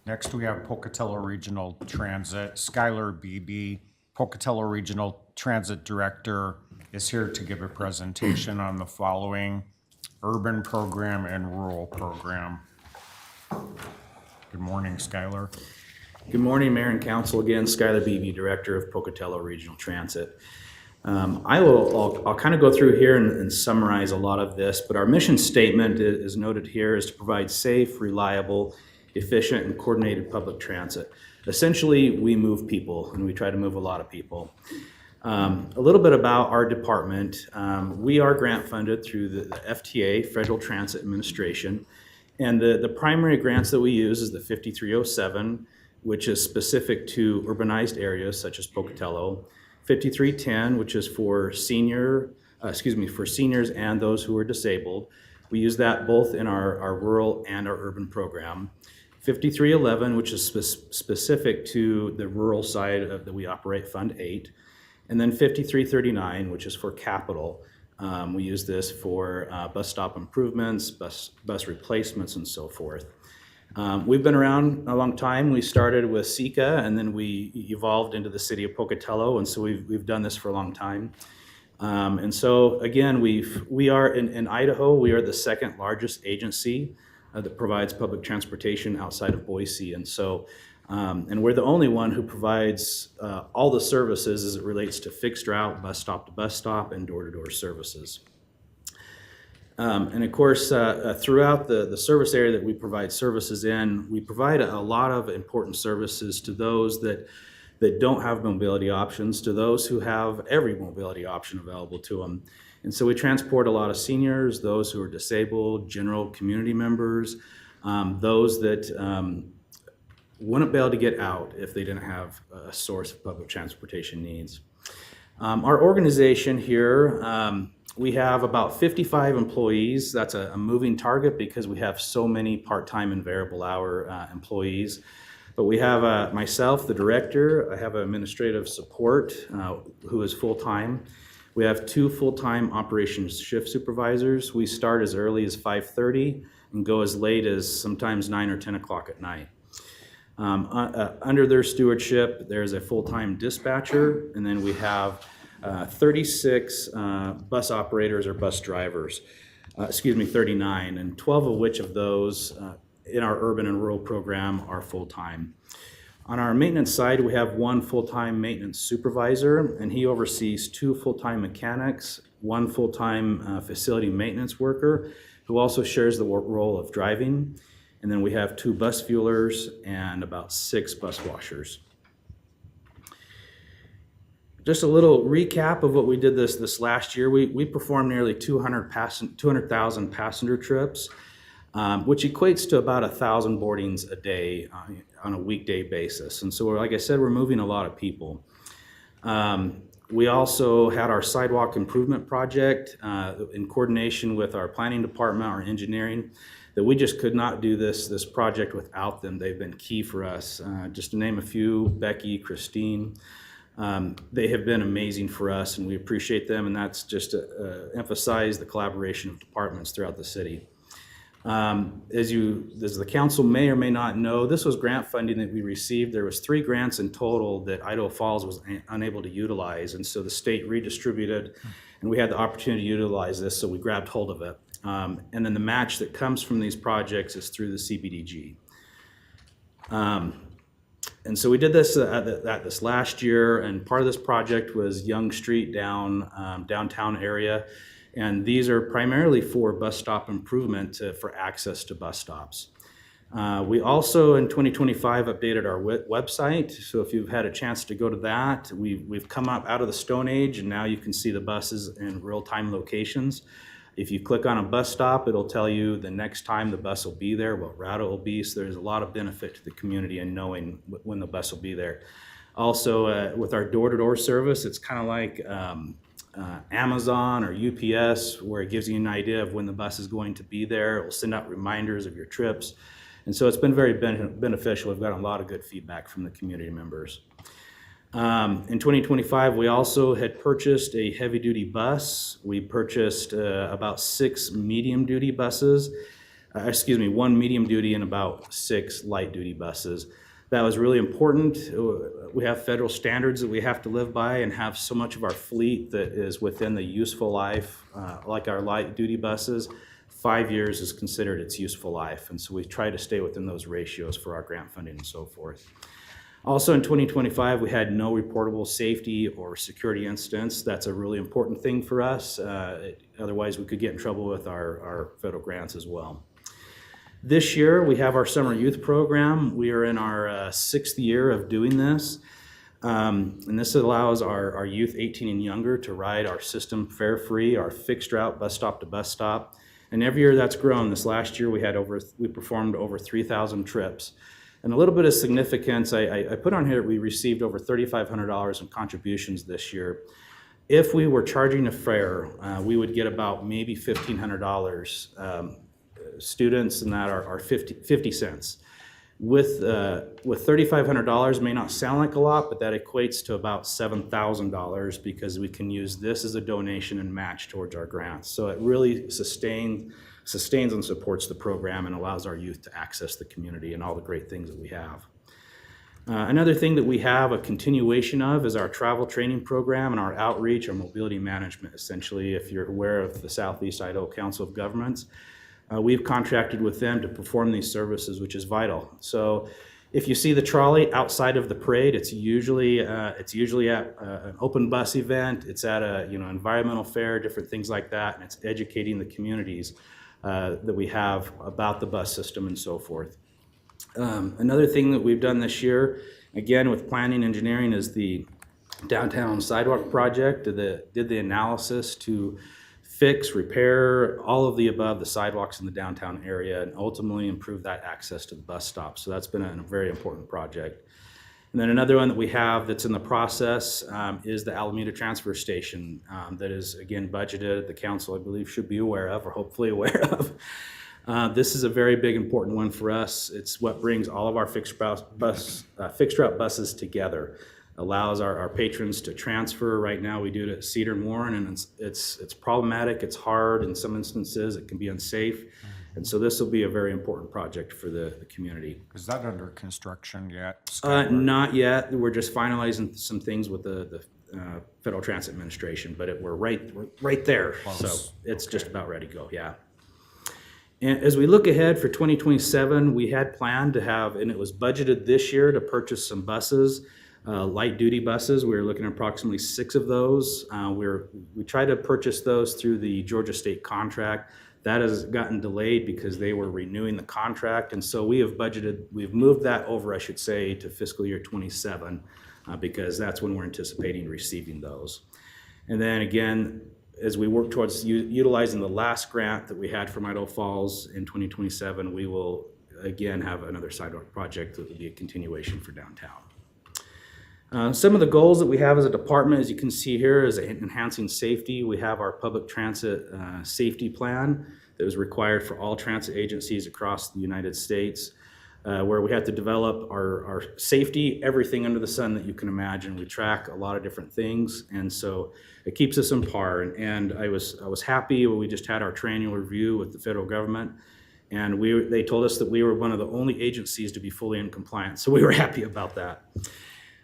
Next, we have Pocatello Regional Transit. Skylar Beebe, Pocatello Regional Transit Director, is here to give a presentation on the following: urban program and rural program. Good morning, Skylar. Good morning, Mayor and Council. Again, Skylar Beebe, Director of Pocatello Regional Transit. I'll kind of go through here and summarize a lot of this, but our mission statement is noted here is to provide safe, reliable, efficient, and coordinated public transit. Essentially, we move people, and we try to move a lot of people. A little bit about our department. We are grant funded through the FTA, Federal Transit Administration, and the primary grants that we use is the 5307, which is specific to urbanized areas such as Pocatello. 5310, which is for seniors and those who are disabled. We use that both in our rural and our urban program. 5311, which is specific to the rural side of that we operate, Fund 8. And then 5339, which is for capital. We use this for bus stop improvements, bus replacements, and so forth. We've been around a long time. We started with SECA, and then we evolved into the city of Pocatello, and so we've done this for a long time. And so again, we are in Idaho. We are the second largest agency that provides public transportation outside of Boise. And so, and we're the only one who provides all the services as it relates to fixed route, bus stop to bus stop, and door-to-door services. And of course, throughout the service area that we provide services in, we provide a lot of important services to those that don't have mobility options, to those who have every mobility option available to them. And so we transport a lot of seniors, those who are disabled, general community members, those that wouldn't be able to get out if they didn't have a source of public transportation needs. Our organization here, we have about 55 employees. That's a moving target because we have so many part-time and variable hour employees. But we have myself, the director. I have administrative support who is full-time. We have 2 full-time operations shift supervisors. We start as early as 5:30 and go as late as sometimes 9 or 10 o'clock at night. Under their stewardship, there's a full-time dispatcher, and then we have 36 bus operators or bus drivers, 39, and 12 of which of those in our urban and rural program are full-time. On our maintenance side, we have 1 full-time maintenance supervisor, and he oversees 2 full-time mechanics, 1 full-time facility maintenance worker, who also shares the role of driving. And then we have 2 bus fuelers and about 6 bus washers. Just a little recap of what we did this last year. We performed nearly 200,000 passenger trips, which equates to about 1,000 boardings a day on a weekday basis. And so, like I said, we're moving a lot of people. We also had our sidewalk improvement project in coordination with our planning department, our engineering, that we just could not do this project without them. They've been key for us. Just to name a few, Becky, Christine, they have been amazing for us, and we appreciate them, and that's just to emphasize the collaboration of departments throughout the city. As the council may or may not know, this was grant funding that we received. There was 3 grants in total that Idaho Falls was unable to utilize, and so the state redistributed, and we had the opportunity to utilize this, so we grabbed hold of it. And then the match that comes from these projects is through the CBDG. And so we did this this last year, and part of this project was Young Street downtown area. And these are primarily for bus stop improvement for access to bus stops. We also, in 2025, updated our website. So if you've had a chance to go to that, we've come up out of the Stone Age, and now you can see the buses in real-time locations. If you click on a bus stop, it'll tell you the next time the bus will be there, what route it will be. So there's a lot of benefit to the community in knowing when the bus will be there. Also, with our door-to-door service, it's kind of like Amazon or UPS, where it gives you an idea of when the bus is going to be there. It will send out reminders of your trips. And so it's been very beneficial. We've gotten a lot of good feedback from the community members. In 2025, we also had purchased a heavy-duty bus. We purchased about 6 medium-duty buses. 1 medium-duty and about 6 light-duty buses. That was really important. We have federal standards that we have to live by and have so much of our fleet that is within the useful life, like our light-duty buses. 5 years is considered its useful life, and so we try to stay within those ratios for our grant funding and so forth. Also in 2025, we had no reportable safety or security incidents. That's a really important thing for us. Otherwise, we could get in trouble with our federal grants as well. This year, we have our summer youth program. We are in our 6th year of doing this. And this allows our youth 18 and younger to ride our system fare-free, our fixed route bus stop to bus stop. And every year that's grown. This last year, we performed over 3,000 trips. And a little bit of significance, I put on here, we received over $3,500 in contributions this year. If we were charging a fare, we would get about maybe $1,500. Students in that are 50 cents. With $3,500 may not sound like a lot, but that equates to about $7,000 because we can use this as a donation and match towards our grants. So it really sustains and supports the program and allows our youth to access the community and all the great things that we have. Another thing that we have a continuation of is our travel training program and our outreach, our mobility management, essentially, if you're aware of the Southeast Idaho Council of Governments. we've contracted with them to perform these services, which is vital. So if you see the trolley outside of the parade, it's usually at an open bus event. It's at a environmental fair, different things like that, and it's educating the communities that we have about the bus system and so forth. Another thing that we've done this year, again with planning engineering, is the downtown sidewalk project. Did the analysis to fix, repair, all of the above, the sidewalks in the downtown area, and ultimately improve that access to the bus stop. So that's been a very important project. And then another one that we have that's in the process is the Alameda Transfer Station that is, again, budgeted. The council, I believe, should be aware of, or hopefully aware of. This is a very big, important one for us. It's what brings all of our fixed route buses together. Allows our patrons to transfer. Right now we do it at Cedar and Warren, and it's problematic, it's hard, in some instances it can be unsafe. And so this will be a very important project for the community. Is that under construction yet? Not yet. We're just finalizing some things with the Federal Transit Administration, but we're right there. Close. So it's just about ready to go, yeah. And as we look ahead for 2027, we had planned to have, and it was budgeted this year, to purchase some buses. Light duty buses. We were looking at approximately 6 of those. We tried to purchase those through the Georgia State contract. That has gotten delayed because they were renewing the contract, and so we've moved that over, I should say, to fiscal year 27 because that's when we're anticipating receiving those. And then again, as we work towards utilizing the last grant that we had from Idaho Falls in 2027, we will again have another sidewalk project that will be a continuation for downtown. Some of the goals that we have as a department, as you can see here, is enhancing safety. We have our public transit safety plan that was required for all transit agencies across the United States, where we have to develop our safety, everything under the sun that you can imagine. We track a lot of different things, and so it keeps us on par. And I was happy when we just had our triennial review with the federal government, and they told us that we were one of the only agencies to be fully in compliance, so we were happy about that.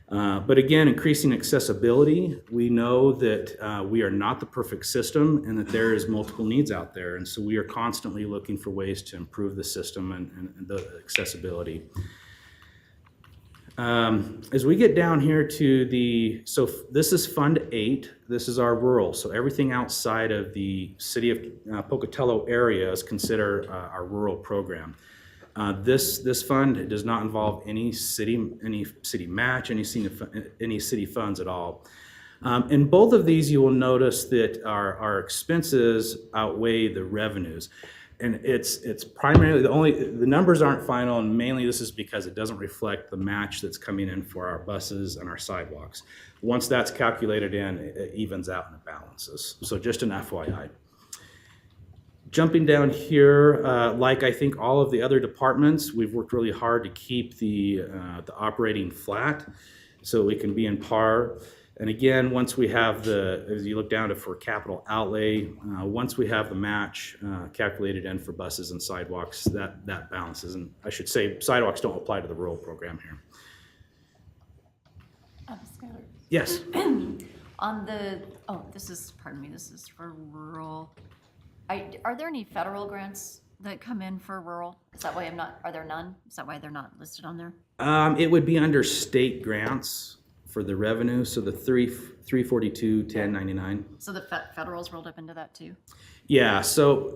But again, increasing accessibility, we know that we are not the perfect system and that there is multiple needs out there. And so we are constantly looking for ways to improve the system and the accessibility. As we get down here to so this is Fund 8. This is our rural. So everything outside of the city of Pocatello area is considered our rural program. This fund does not involve any city match, any city funds at all. In both of these, you will notice that our expenses outweigh the revenues. And it's primarily the numbers aren't final, and mainly this is because it doesn't reflect the match that's coming in for our buses and our sidewalks. Once that's calculated in, it evens out and it balances. So just an FYI. Jumping down here, like I think all of the other departments, we've worked really hard to keep the operating flat so we can be in par. And again, once we have as you look down for capital outlay, once we have the match calculated in for buses and sidewalks, that balances. And I should say sidewalks don't apply to the rural program here. Skylar. Yes. On this is for rural. Are there any federal grants that come in for rural? Is that why are there none? Is that why they're not listed on there? It would be under state grants for the revenue, so the 342, 1099. So the federal's rolled up into that too? Yeah, so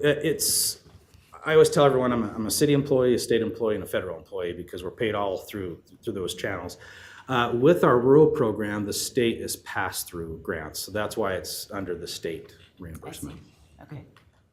I always tell everyone I'm a city employee, a state employee, and a federal employee because we're paid all through those channels. With our rural program, the state is pass-through grants, so that's why it's under the state reimbursement. Okay.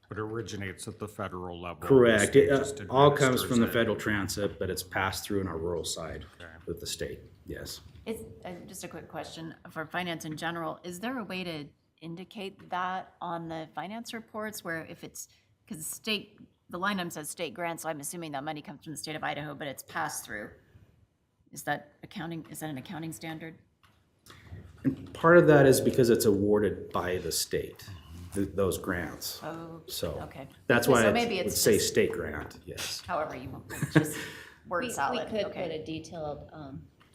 But it originates at the federal level. Correct. The state It just all comes administers from the it. federal transit, but it's passed through in our rural side with the state. Yes. It's just a quick question for finance in general. Is there a way to indicate that on the finance reports where if it's, because the line item says state grants, so I'm assuming that money comes from the state of Idaho, but it's passed through. Is that an accounting standard? And part of that is because it's awarded by the state, those grants. Oh, So okay. that's why So it maybe would it's say just- state grant, yes. However you want, just word We salad. could Okay. put a detailed,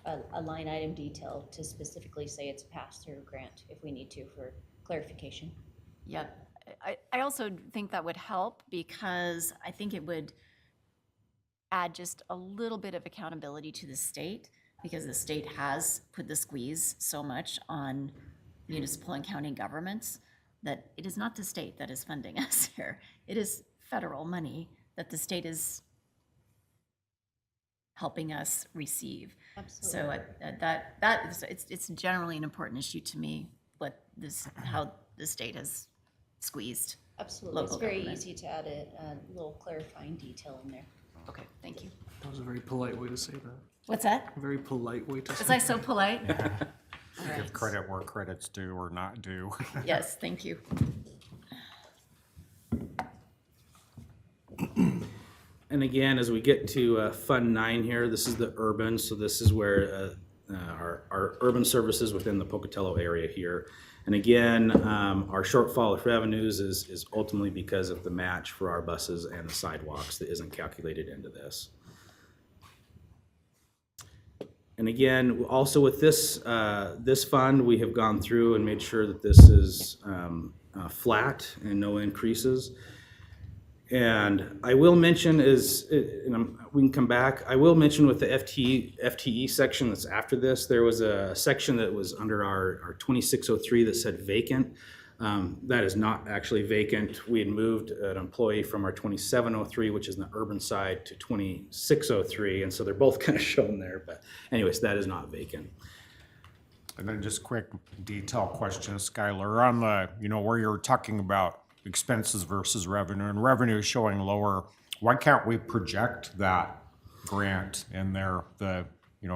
a line item detail to specifically say it's a pass-through grant if we need to for clarification. Yep. I also think that would help because I think it would add just a little bit of accountability to the state because the state has put the squeeze so much on municipal and county governments that it is not the state that is funding us here. It is federal money that the state is helping us receive. Absolutely. So it's generally an important issue to me, how the state has squeezed. Absolutely. It's local very government. easy to add a little clarifying detail in there. Okay, thank you. That was a very polite way to say that. What's that? A very polite way to say Was I so polite? Give credit where credit's due or not due. Yes, thank you. And again, as we get to Fund 9 here, this is the urban, so this is where our urban services within the Pocatello area here. And again, our shortfall of revenues is ultimately because of the match for our buses and the sidewalks that isn't calculated into this. And again, also with this this fund, we have gone through and made sure that this is flat and no increases. And I will mention we can come back. I will mention with the FTE section that's after this, there was a section that was under our 2603 that said vacant. That is not actually vacant. We had moved an employee from our 2703, which is in the urban side, to 2603, and so they're both kind of shown there. But anyways, that is not vacant. And then just quick detail question, Skylar, on the, where you're talking about expenses versus revenue, and revenue is showing lower, why can't we project that grant in there,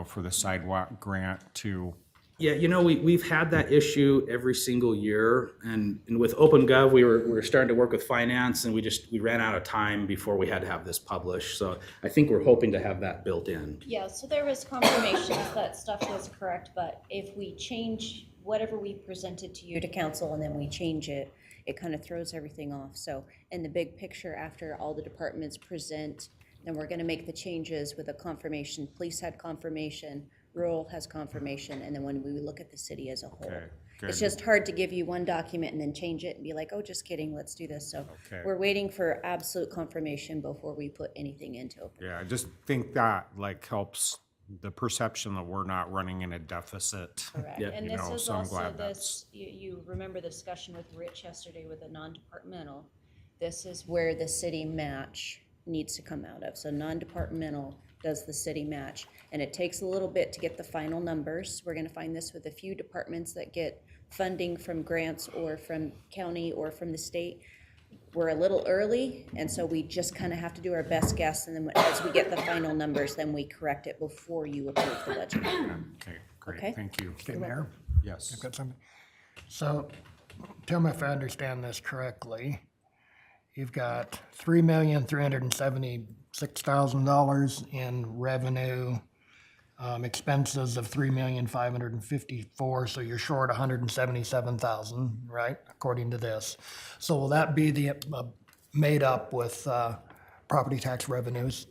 for the sidewalk grant to? Yeah, we've had that issue every single year, and with OpenGov, we were starting to work with finance, and we ran out of time before we had to have this published. So I think we're hoping to have that built in. Yeah, so there was confirmation that stuff was correct, but if we change whatever we presented to you to council and then we change it, it kind of throws everything off. So in the big picture, after all the departments present, then we're gonna make the changes with a confirmation. Police had confirmation, rural has confirmation, and then when we look at the city as a whole. Okay, good. It's just hard to give you one document and then change it and be like, oh, just kidding, let's do this. So Okay. we're waiting for absolute confirmation before we put anything into it. Yeah, I just think that helps the perception that we're not running in a deficit. Correct. Yep. And You this know, is so I'm also glad this, you remember the discussion with Rich yesterday with the non-departmental. This is where the city match needs to come out of. So non-departmental does the city match. And it takes a little bit to get the final numbers. We're gonna find this with a few departments that get funding from grants or from county or from the state. We're a little early, and so we just kind of have to do our best guess, and then as we get the final numbers, then we correct it before you approve the budget. Okay, great, Okay. thank you. Okay, Mayor, Yes. I've got something. So, tell me if I understand this correctly. You've got $3,376,000 in revenue, expenses of $3,554,000, so you're short $177,000, right, according to this. So will that be made up with property tax revenues?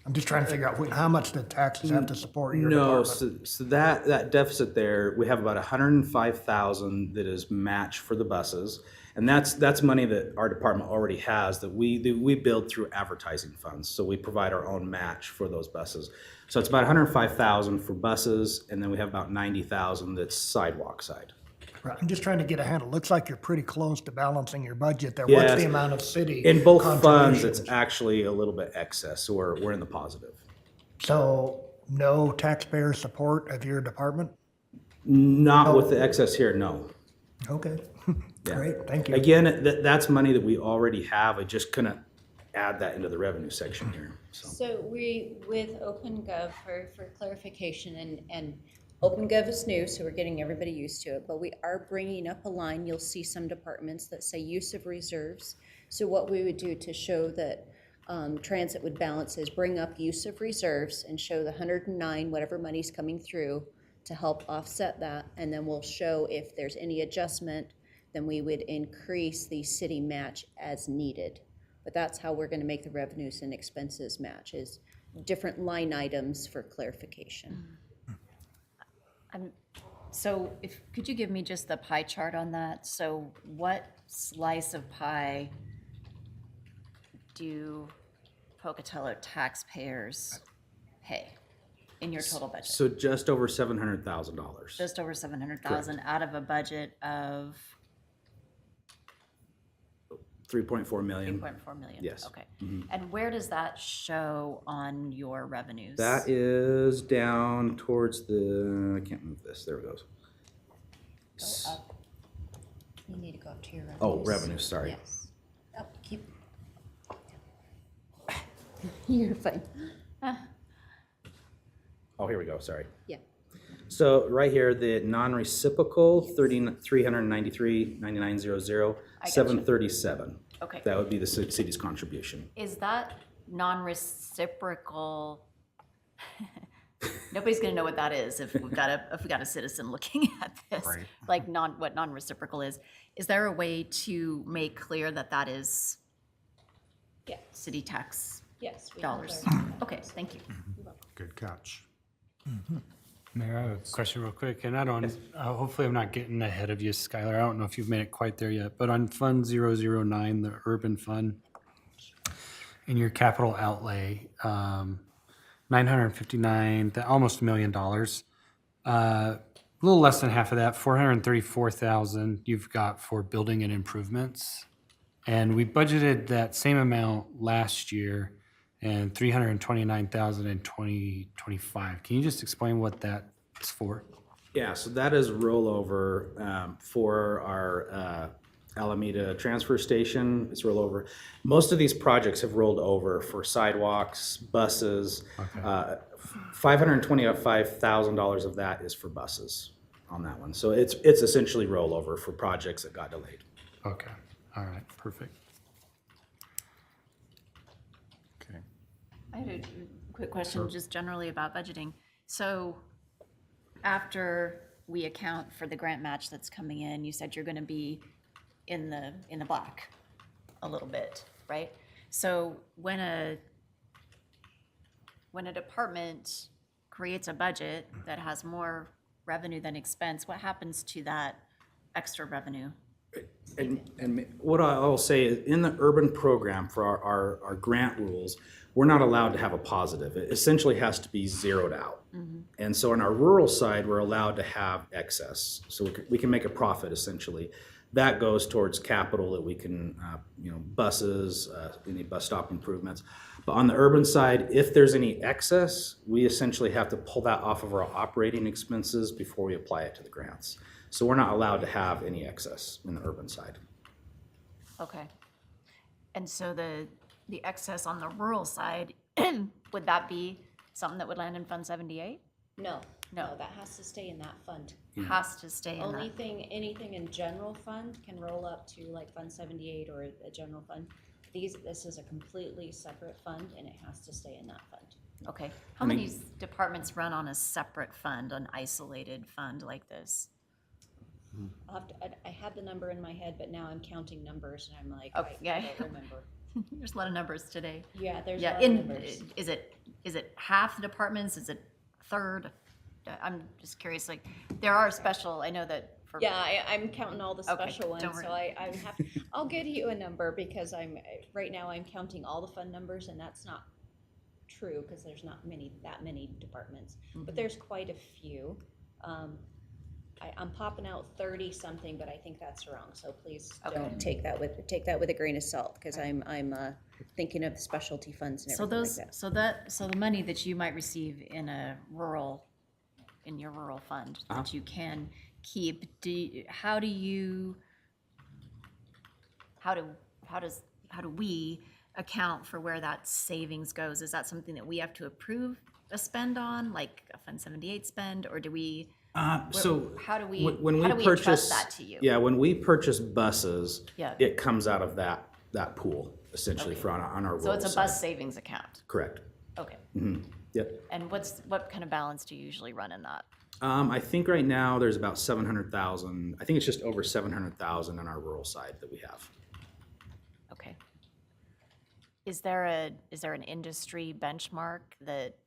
I'm just trying to figure out how much the taxes have to support your No, department. so that deficit there, we have about 105,000 that is matched for the buses. And that's money that our department already has that we build through advertising funds. So we provide our own match for those buses. So it's about 105,000 for buses, and then we have about 90,000 that's sidewalk side. Right, I'm just trying to get a handle. Looks like you're pretty close to balancing your budget there. What's Yes. the amount of city In both funds, contributions? it's actually a little bit excess, so we're in the positive. So no taxpayer support of your department? Not with the excess here, no. Okay, Yeah. great, thank you. Again, that's money that we already have. I just couldn't add that into the revenue section here, so. So with OpenGov, for clarification, and OpenGov is new, so we're getting everybody used to it, but we are bringing up a line. You'll see some departments that say use of reserves. So what we would do to show that transit would balance is bring up use of reserves and show the 109, whatever money's coming through, to help offset that, and then we'll show if there's any adjustment, then we would increase the city match as needed. But that's how we're gonna make the revenues and expenses match, is different line items for clarification. So could you give me just the pie chart on that? So what slice of pie do Pocatello taxpayers pay in your total budget? So just over $700,000. Just over 700,000 out of a budget of 3.4 million. 3.4 million? Yes. Okay. And where does that show on your revenues? That is down towards the, I can't move this, there it goes. Go up. You need to go up to your revenues. Oh, revenues, sorry. Yes. Up, keep. You're fine. Oh, here we go, sorry. Yeah. So right here, the non-reciprocal, 393.9900, I gotcha. 737. Okay. That would be the city's contribution. Is that non-reciprocal? Nobody's gonna know what that is if we've got a citizen looking at this. Right. Like what non-reciprocal is. Is there a way to make clear that that is Yeah. city tax Yes. we have dollars? our- Okay, thank you. Good catch. Mayor, I have a question real quick, and I don't, hopefully I'm not getting ahead of you, Skylar. I don't know if you've made it quite there yet, but on Fund 009, the urban fund, in your capital outlay, 959, almost $1 million. A little less than half of that, 434,000 you've got for building and improvements. And we budgeted that same amount last year and 329,000 in 2025. Can you just explain what that's for? Yeah, so that is rollover for our Alameda transfer station. It's rollover. Most of these projects have rolled over for sidewalks, buses. $525,000 of that is for buses on that one. So it's essentially rollover for projects that got delayed. Okay, all right, perfect. Okay. I had a quick question, just generally about budgeting. So after we account for the grant match that's coming in, you said you're gonna be in the black a little bit, right? So when a department creates a budget that has more revenue than expense, what happens to that extra revenue? And what I'll say is in the urban program for our grant rules, we're not allowed to have a positive. It essentially has to be zeroed out. And so in our rural side, we're allowed to have excess. So we can make a profit essentially. That goes towards capital that we can, buses, any bus stop improvements. But on the urban side, if there's any excess, we essentially have to pull that off of our operating expenses before we apply it to the grants. So we're not allowed to have any excess in the urban side. Okay. And so the excess on the rural side, would that be something that would land in Fund 78? No, No. no, that has to stay in that fund. Has to stay in Only that. thing, anything in general fund can roll up to like Fund 78 or a general fund. This is a completely separate fund and it has to stay in that fund. Okay. How many departments run on a separate fund, an isolated fund like this? I had the number in my head, but now I'm counting numbers and I'm like, Okay, I yeah. don't remember. There's a lot of numbers today. Yeah, there's a Yeah, lot of numbers. is it half the departments? Is it a third? I'm just curious, like, there are special, I know that for. Yeah, I'm counting all the Okay, special ones, don't so worry. I have, I'll give you a number because right now I'm counting all the fund numbers and that's not true because there's not that many departments, but there's quite a few. I'm popping out 30 something, but I think that's wrong, so please don't take that with a grain of salt because I'm thinking of specialty funds and So everything like that. so the money that you might receive in your rural fund that you can keep, how do we account for where that savings goes? Is that something that we have to approve a spend on, like a Fund 78 spend, or do we? So How do we, when how we do we purchase entrust that to you? Yeah, when we purchase buses, Yeah. it comes out of that pool essentially Okay. for on our rural So it's a side. bus savings account? Correct. Okay. Yep. And what kind of balance do you usually run in that? I think right now there's about 700,000. I think it's just over 700,000 on our rural side that we have. Okay. Is there an industry benchmark that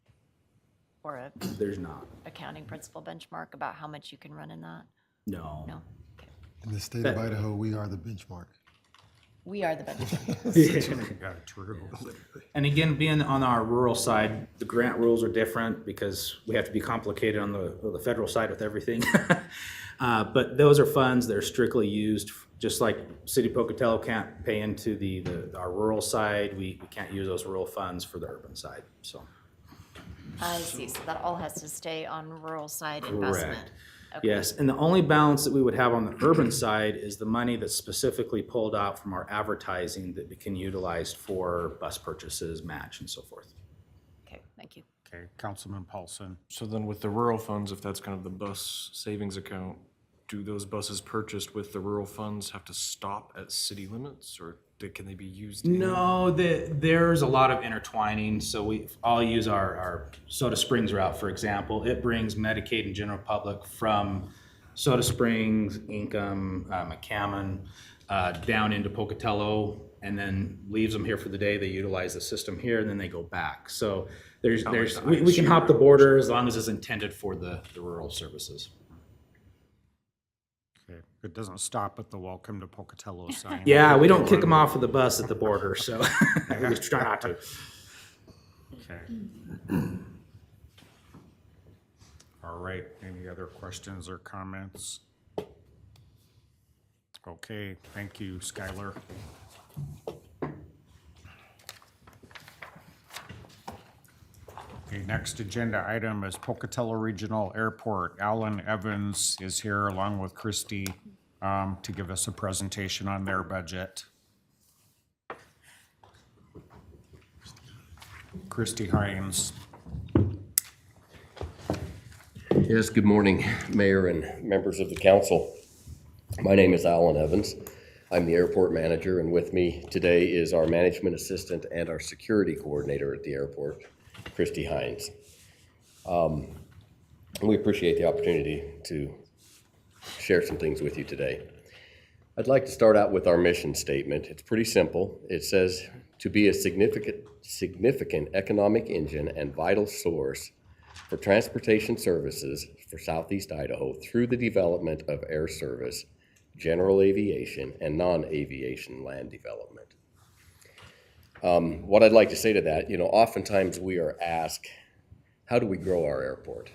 or a There's not. accounting principle benchmark about how much you can run in that? No. No? Okay. In the state of Idaho, we are the benchmark. We are the benchmark. Yeah, true. And again, being on our rural side, the grant rules are different because we have to be complicated on the federal side with everything. But those are funds that are strictly used, just like City of Pocatello can't pay into our rural side, we can't use those rural funds for the urban side, so. I see, so that all has to stay on rural side investment. Correct. Okay. Yes, and the only balance that we would have on the urban side is the money that's specifically pulled out from our advertising that we can utilize for bus purchases, match, and so forth. Okay, thank you. Okay, Councilman Paulson. So then with the rural funds, if that's kind of the bus savings account, do those buses purchased with the rural funds have to stop at city limits, or can they be used? No, there's a lot of intertwining. So I'll use our Soda Springs route, for example. It brings Medicaid and general public from Soda Springs, Ingham, McCammon, down into Pocatello, and then leaves them here for the day. They utilize the system here, and then they go back. So we can hop the border as long as it's intended for the rural services. Okay, it doesn't stop at the welcome to Pocatello sign. Yeah, we don't kick them off of the bus at the border, so we just try not to. Okay. All right, any other questions or comments? Okay, thank you, Skylar. Okay, next agenda item is Pocatello Regional Airport. Alan Evans is here along with Christy to give us a presentation on their budget. Christy Hines. Yes, good morning, Mayor and members of the council. My name is Alan Evans. I'm the airport manager, and with me today is our management assistant and our security coordinator at the airport, Christy Hines. We appreciate the opportunity to share some things with you today. I'd like to start out with our mission statement. It's pretty simple. It says to be a significant economic engine and vital source for transportation services for Southeast Idaho through the development of air service, general aviation, and non-aviation land development. What I'd like to say to that, oftentimes we are asked, how do we grow our airport?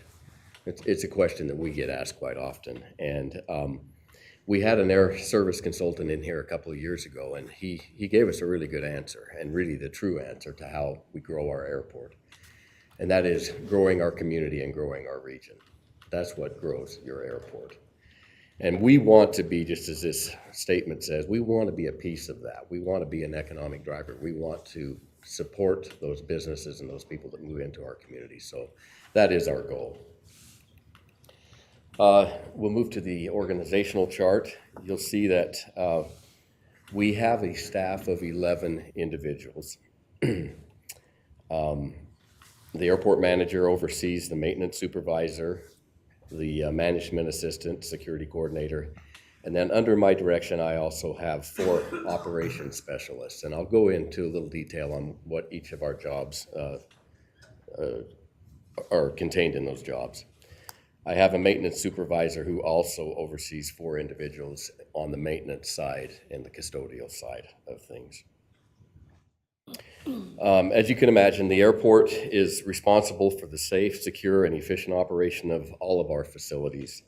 It's a question that we get asked quite often. And we had an air service consultant in here a couple of years ago, and he gave us a really good answer, and really the true answer to how we grow our airport. And that is growing our community and growing our region. That's what grows your airport. And we want to be, just as this statement says, we want to be a piece of that. We want to be an economic driver. We want to support those businesses and those people that move into our community. So that is our goal. We'll move to the organizational chart. You'll see that we have a staff of 11 individuals. The airport manager oversees the maintenance supervisor, the management assistant, security coordinator, and then under my direction, I also have 4 operations specialists, and I'll go into a little detail on what each of our jobs are contained in those jobs. I have a maintenance supervisor who also oversees 4 individuals on the maintenance side and the custodial side of things. As you can imagine, the airport is responsible for the safe, secure, and efficient operation of all of our facilities.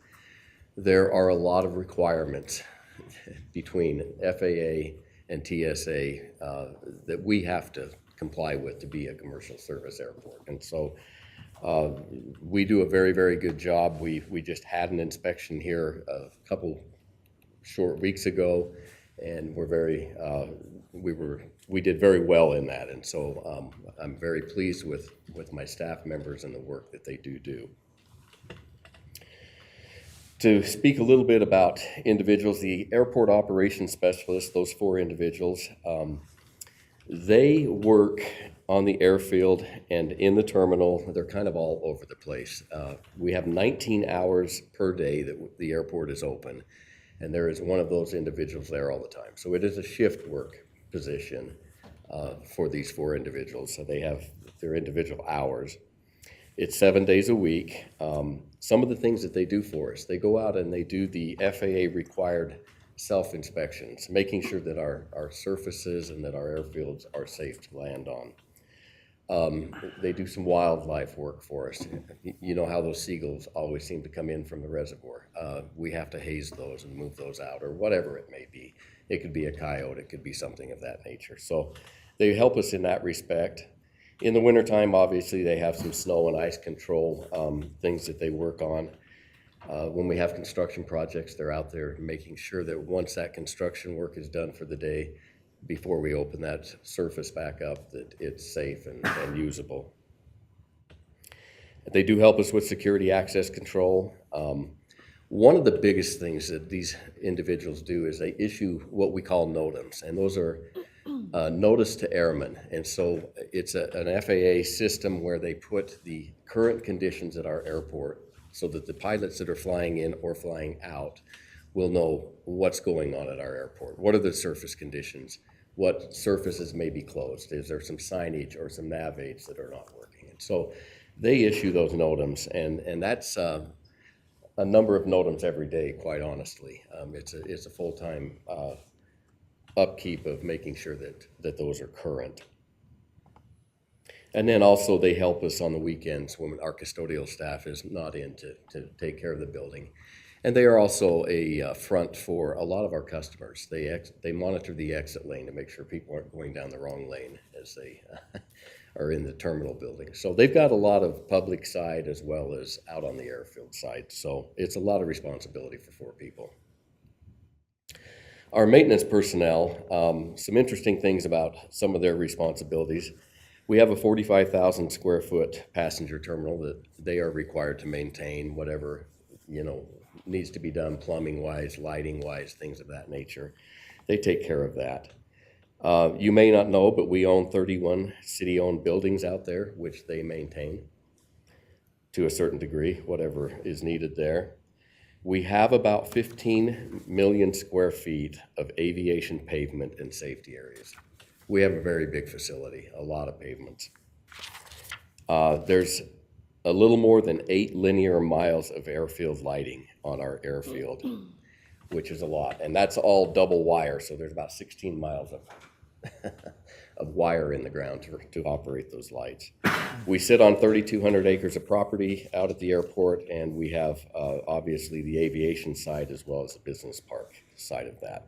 There are a lot of requirements between FAA and TSA that we have to comply with to be a commercial service airport. And so we do a very, very good job. We just had an inspection here a couple short weeks ago, and we did very well in that, and so I'm very pleased with my staff members and the work that they do. To speak a little bit about individuals, the airport operations specialists, those 4 individuals, they work on the airfield and in the terminal. They're kind of all over the place. We have 19 hours per day that the airport is open, and there is one of those individuals there all the time. So it is a shift work position for these 4 individuals. So they have their individual hours. It's 7 days a week. Some of the things that they do for us, they go out and they do the FAA required self-inspections, making sure that our surfaces and that our airfields are safe to land on. They do some wildlife work for us. You know how those seagulls always seem to come in from the reservoir. We have to haze those and move those out, or whatever it may be. It could be a coyote, it could be something of that nature. So they help us in that respect. In the wintertime, obviously, they have some snow and ice control things that they work on. When we have construction projects, they're out there making sure that once that construction work is done for the day, before we open that surface back up, that it's safe and usable. They do help us with security access control. One of the biggest things that these individuals do is they issue what we call NOTAMs, and those are notice to airmen. And so it's an FAA system where they put the current conditions at our airport so that the pilots that are flying in or flying out will know what's going on at our airport. What are the surface conditions? What surfaces may be closed? Is there some signage or some nav aids that are not working? And so they issue those NOTAMs, and that's a number of NOTAMs every day, quite honestly. It's a full-time upkeep of making sure that those are current. And then also they help us on the weekends when our custodial staff is not in to take care of the building. And they are also a front for a lot of our customers. They monitor the exit lane to make sure people aren't going down the wrong lane as they are in the terminal building. So they've got a lot of public side as well as out on the airfield side. So it's a lot of responsibility for 4 people. Our maintenance personnel, some interesting things about some of their responsibilities. We have a 45,000 square foot passenger terminal that they are required to maintain, whatever, needs to be done plumbing wise, lighting wise, things of that nature. They take care of that. You may not know, but we own 31 city owned buildings out there, which they maintain to a certain degree, whatever is needed there. We have about 15 million square feet of aviation pavement and safety areas. We have a very big facility, a lot of pavements. There's a little more than 8 linear miles of airfield lighting on our airfield, which is a lot. And that's all double wire, so there's about 16 miles of wire in the ground to operate those lights. We sit on 3,200 acres of property out at the airport, and we have obviously the aviation side as well as the business park side of that.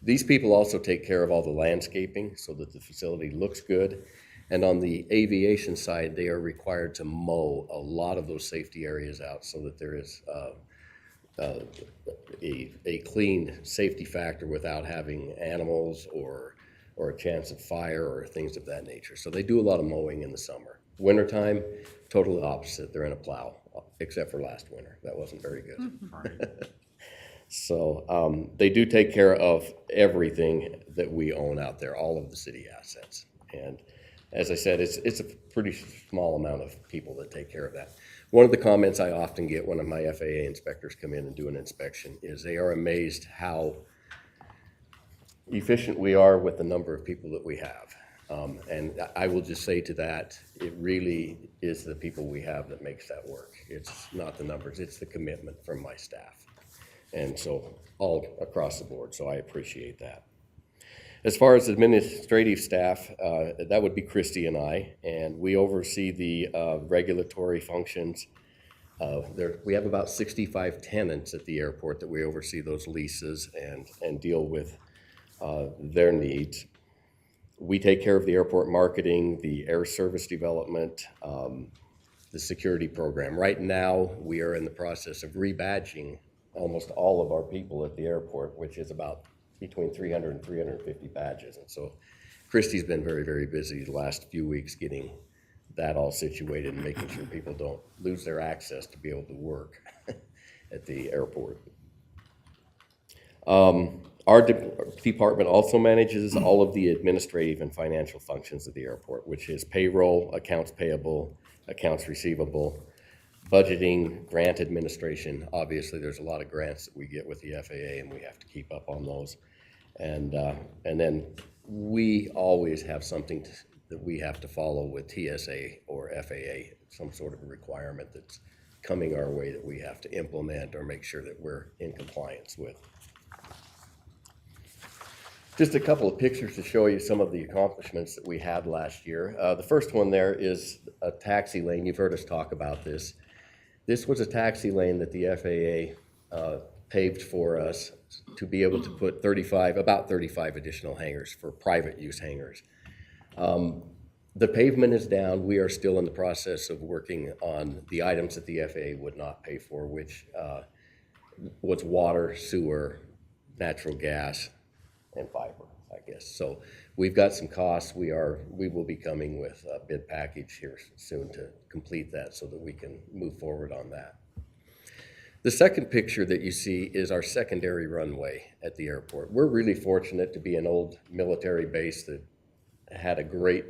These people also take care of all the landscaping so that the facility looks good. And on the aviation side, they are required to mow a lot of those safety areas out so that there is a clean safety factor without having animals or a chance of fire or things of that nature. So they do a lot of mowing in the summer. Wintertime, totally opposite. They're in a plow, except for last winter. That wasn't very good. So they do take care of everything that we own out there, all of the city assets. And as I said, it's a pretty small amount of people that take care of that. One of the comments I often get when my FAA inspectors come in and do an inspection is they are amazed how efficient we are with the number of people that we have. And I will just say to that, it really is the people we have that makes that work. It's not the numbers, it's the commitment from my staff. And so all across the board, so I appreciate that. As far as administrative staff, that would be Christy and I, and we oversee the regulatory functions. We have about 65 tenants at the airport that we oversee those leases and deal with their needs. We take care of the airport marketing, the air service development, the security program. Right now, we are in the process of rebadging almost all of our people at the airport, which is about between 300 and 350 badges. And so Christy's been very, very busy the last few weeks getting that all situated and making sure people don't lose their access to be able to work at the airport. Our department also manages all of the administrative and financial functions of the airport, which is payroll, accounts payable, accounts receivable, budgeting, grant administration. Obviously, there's a lot of grants that we get with the FAA, and we have to keep up on those. And then we always have something that we have to follow with TSA or FAA, some sort of a requirement that's coming our way that we have to implement or make sure that we're in compliance with. Just a couple of pictures to show you some of the accomplishments that we had last year. The first one there is a taxi lane. You've heard us talk about this. This was a taxi lane that the FAA paved for us to be able to put about 35 additional hangars for private use hangars. The pavement is down. We are still in the process of working on the items that the FAA would not pay for, which was water, sewer, natural gas, and fiber, I guess. So we've got some costs. We will be coming with a bid package here soon to complete that so that we can move forward on that. The second picture that you see is our secondary runway at the airport. We're really fortunate to be an old military base that had a great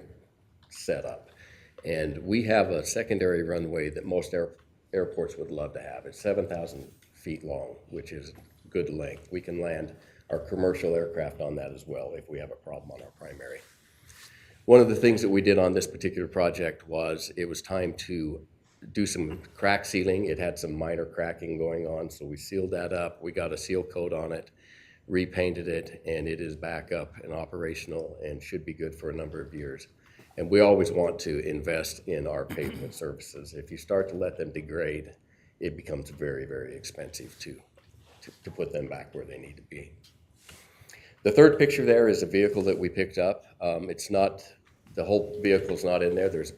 setup. And we have a secondary runway that most airports would love to have. It's 7,000 feet long, which is good length. We can land our commercial aircraft on that as well if we have a problem on our primary. One of the things that we did on this particular project was it was time to do some crack sealing. It had some minor cracking going on, so we sealed that up. We got a seal coat on it, repainted it, and it is back up and operational and should be good for a number of years. And we always want to invest in our pavement services. If you start to let them degrade, it becomes very, very expensive to put them back where they need to be. The third picture there is a vehicle that we picked up. It's not, the whole vehicle's not in there. There's a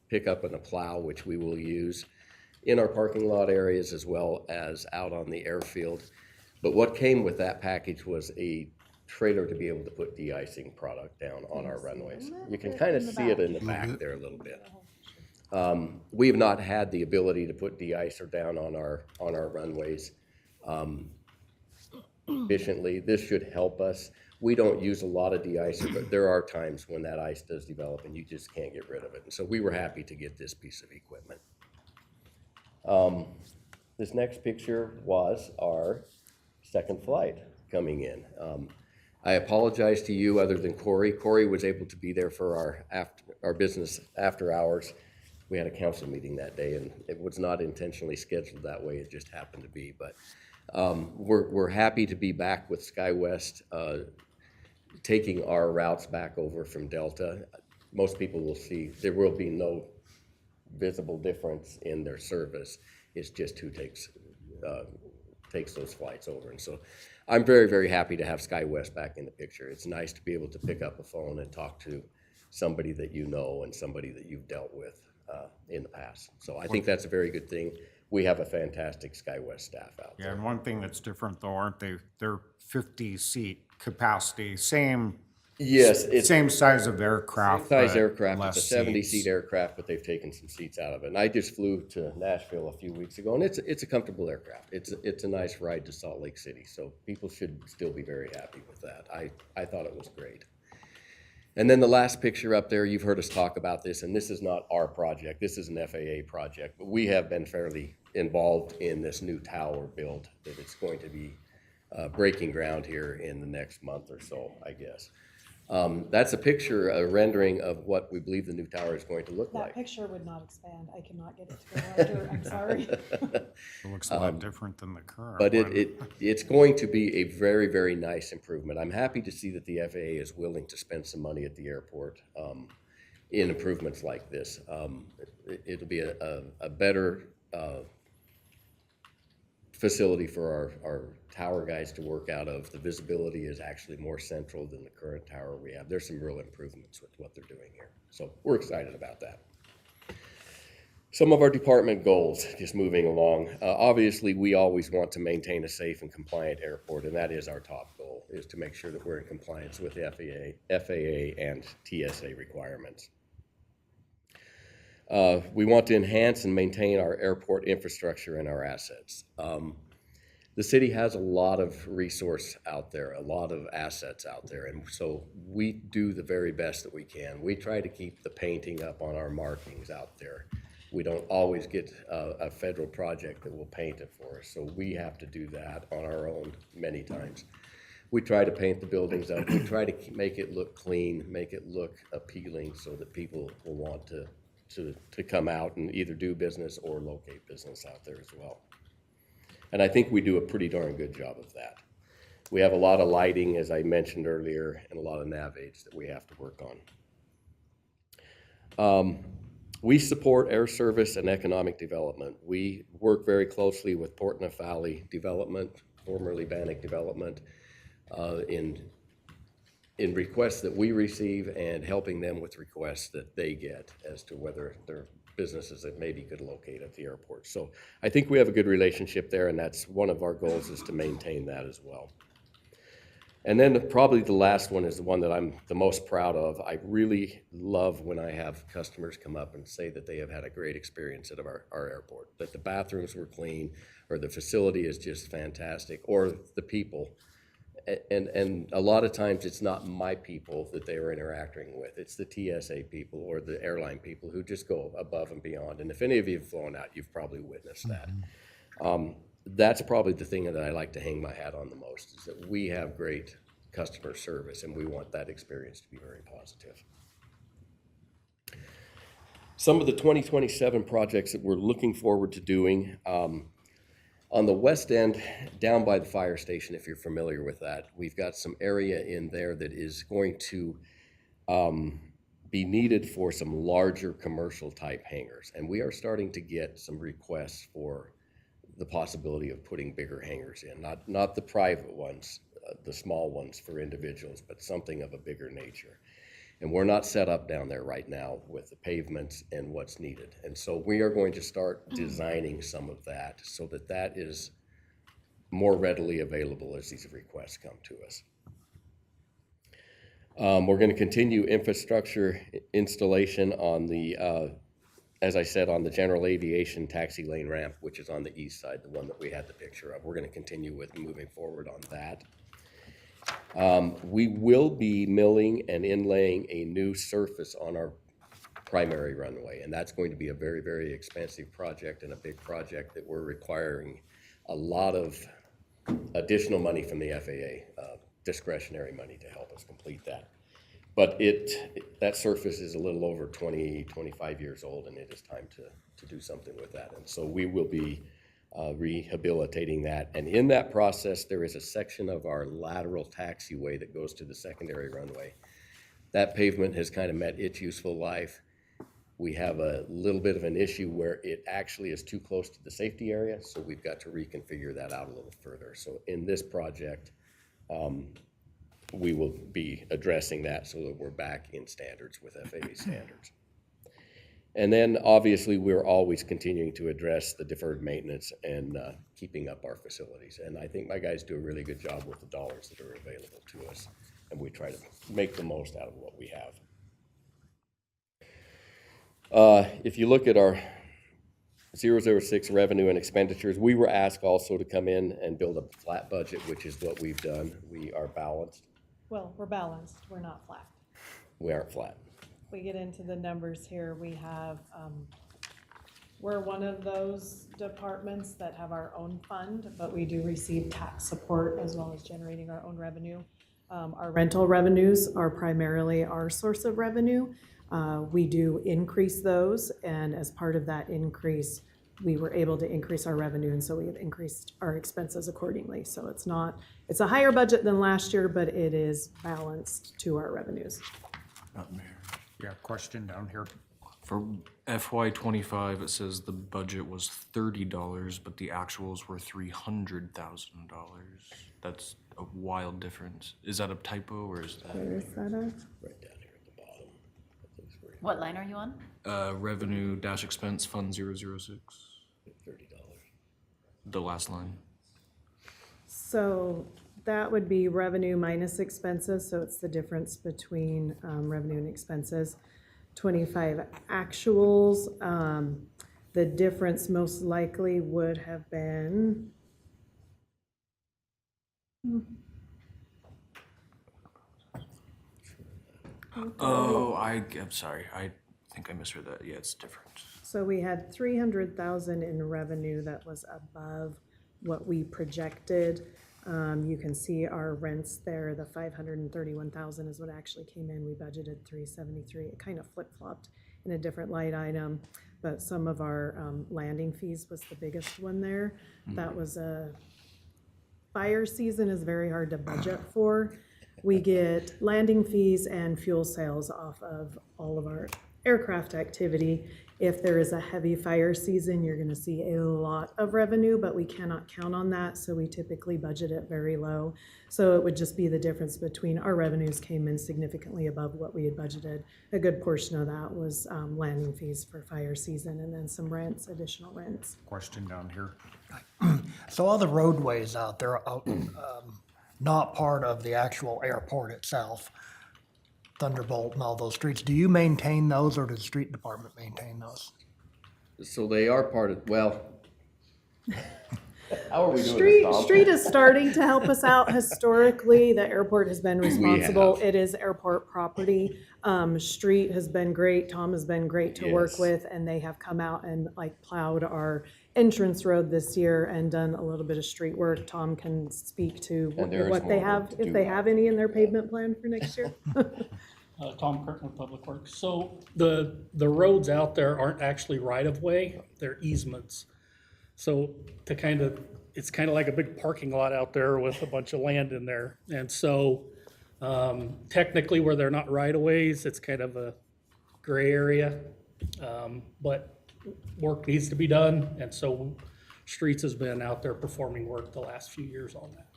pickup and a plow, which we will use in our parking lot areas as well as out on the airfield. But what came with that package was a trailer to be able to put de-icing product down on our runways. You can kind of see it in the back there a little bit. We have not had the ability to put de-icer down on our runways efficiently. This should help us. We don't use a lot of de-icer, but there are times when that ice does develop and you just can't get rid of it. And so we were happy to get this piece of equipment. This next picture was our second flight coming in. I apologize to you other than Corey. Corey was able to be there for our business after hours. We had a council meeting that day and it was not intentionally scheduled that way. It just happened to be. But we're happy to be back with SkyWest, taking our routes back over from Delta. Most people will see there will be no visible difference in their service. It's just who takes those flights over. And so I'm very, very happy to have SkyWest back in the picture. It's nice to be able to pick up a phone and talk to somebody that you know and somebody that you've dealt with in the past. So I think that's a very good thing. We have a fantastic SkyWest staff out there. Yeah, and one thing that's different though, aren't they? They're 50-seat capacity, same. Yes, it's same size of aircraft. size but aircraft. less It's a 70-seat seats. aircraft, but they've taken some seats out of it. And I just flew to Nashville a few weeks ago, and it's a comfortable aircraft. It's a nice ride to Salt Lake City, so people should still be very happy with that. I thought it was great. And then the last picture up there, you've heard us talk about this, and this is not our project. This is an FAA project, but we have been fairly involved in this new tower build that it's going to be breaking ground here in the next month or so, I guess. That's a picture, a rendering of what we believe the new tower is going to look That like. picture would not expand. I cannot get it to go under. I'm sorry. It looks a lot different than the current But one. it's going to be a very, very nice improvement. I'm happy to see that the FAA is willing to spend some money at the airport in improvements like this. It'll be a better facility for our tower guys to work out of. The visibility is actually more central than the current tower we have. There's some real improvements with what they're doing here. So we're excited about that. Some of our department goals, just moving along. Obviously, we always want to maintain a safe and compliant airport, and that is our top goal, is to make sure that we're in compliance with the FAA and TSA requirements. We want to enhance and maintain our airport infrastructure and our assets. The city has a lot of resource out there, a lot of assets out there, and so we do the very best that we can. We try to keep the painting up on our markings out there. We don't always get a federal project that will paint it for us, so we have to do that on our own many times. We try to paint the buildings up. We try to make it look clean, make it look appealing so that people will want to come out and either do business or locate business out there as well. And I think we do a pretty darn good job of that. We have a lot of lighting, as I mentioned earlier, and a lot of nav aids that we have to work on. We support air service and economic development. We work very closely with Portneuf Valley Development, formerly Bannock Development, in requests that we receive and helping them with requests that they get as to whether their businesses that maybe could locate at the airport. So I think we have a good relationship there, and that's one of our goals, is to maintain that as well. And then probably the last one is the one that I'm the most proud of. I really love when I have customers come up and say that they have had a great experience at our airport, that the bathrooms were clean, or the facility is just fantastic, or the people. And a lot of times it's not my people that they are interacting with. It's the TSA people or the airline people who just go above and beyond. And if any of you have flown out, you've probably witnessed that. That's probably the thing that I like to hang my hat on the most, is that we have great customer service, and we want that experience to be very positive. Some of the 2027 projects that we're looking forward to doing, on the west end, down by the fire station, if you're familiar with that, we've got some area in there that is going to be needed for some larger commercial type hangars. And we are starting to get some requests for the possibility of putting bigger hangars in, not the private ones, the small ones for individuals, but something of a bigger nature. And we're not set up down there right now with the pavements and what's needed. And so we are going to start designing some of that so that that is more readily available as these requests come to us. We're going to continue infrastructure installation on the, as I said, on the general aviation taxi lane ramp, which is on the east side, the one that we had the picture of. We're going to continue with moving forward on that. We will be milling and inlaying a new surface on our primary runway, and that's going to be a very, very expensive project and a big project that we're requiring a lot of additional money from the FAA, discretionary money to help us complete that. But that surface is a little over 25 years old, and it is time to do something with that. And so we will be rehabilitating that. And in that process, there is a section of our lateral taxiway that goes to the secondary runway. That pavement has kind of met its useful life. We have a little bit of an issue where it actually is too close to the safety area, so we've got to reconfigure that out a little further. So in this project, we will be addressing that so that we're back in standards with FAA standards. And then obviously we're always continuing to address the deferred maintenance and keeping up our facilities. And I think my guys do a really good job with the dollars that are available to us, and we try to make the most out of what we have. If you look at our 006 revenue and expenditures, we were asked also to come in and build a flat budget, which is what we've done. We are balanced. Well, we're balanced, we're not flat. We aren't flat. We get into the numbers here, we have, we're one of those departments that have our own fund, but we do receive tax support as well as generating our own revenue. Our rental revenues are primarily our source of revenue. We do increase those, and as part of that increase, we were able to increase our revenue, and so we have increased our expenses accordingly. So it's a higher budget than last year, but it is balanced to our revenues. Yeah, question down here. For FY '25, it says the budget was $30, but the actuals were $300,000. That's a wild difference. Is that a typo, or is that? Where is that at? Right down here at the bottom. What line are you on? Revenue dash expense fund 006. $30. The last line. So that would be revenue minus expenses, so it's the difference between revenue and expenses. 25 actuals, the difference most likely would have been, Oh, I'm sorry. I think I misread that. Yeah, it's different. so we had 300,000 in revenue that was above what we projected. You can see our rents there, the 531,000 is what actually came in. We budgeted 373. It kind of flip-flopped in a different line item, but some of our landing fees was the biggest one there. That was a fire season is very hard to budget for. We get landing fees and fuel sales off of all of our aircraft activity. If there is a heavy fire season, you're going to see a lot of revenue, but we cannot count on that, so we typically budget it very low. So it would just be the difference between our revenues came in significantly above what we had budgeted. A good portion of that was landing fees for fire season, and then some rents, additional rents. Question down here. So all the roadways out there are not part of the actual airport itself, Thunderbolt and all those streets. Do you maintain those, or does the street department maintain those? So they are part of, well, how are we doing this, Tom? Street is starting to help us out. Historically, the airport has been responsible. It is airport property. Street has been great. Tom has been great to work Yes. with, and they have come out and like plowed our entrance road this year and done a little bit of street work. Tom can speak to And there is what they more have, work to if do they out have any in their pavement plan for next year. Tom Kirkland, Public Works. So the roads out there aren't actually right-of-way, they're easements. So it's kind of like a big parking lot out there with a bunch of land in there. And so technically where they're not right-of-ways, it's kind of a gray area. But work needs to be done, and so Streets has been out there performing work the last few years on that.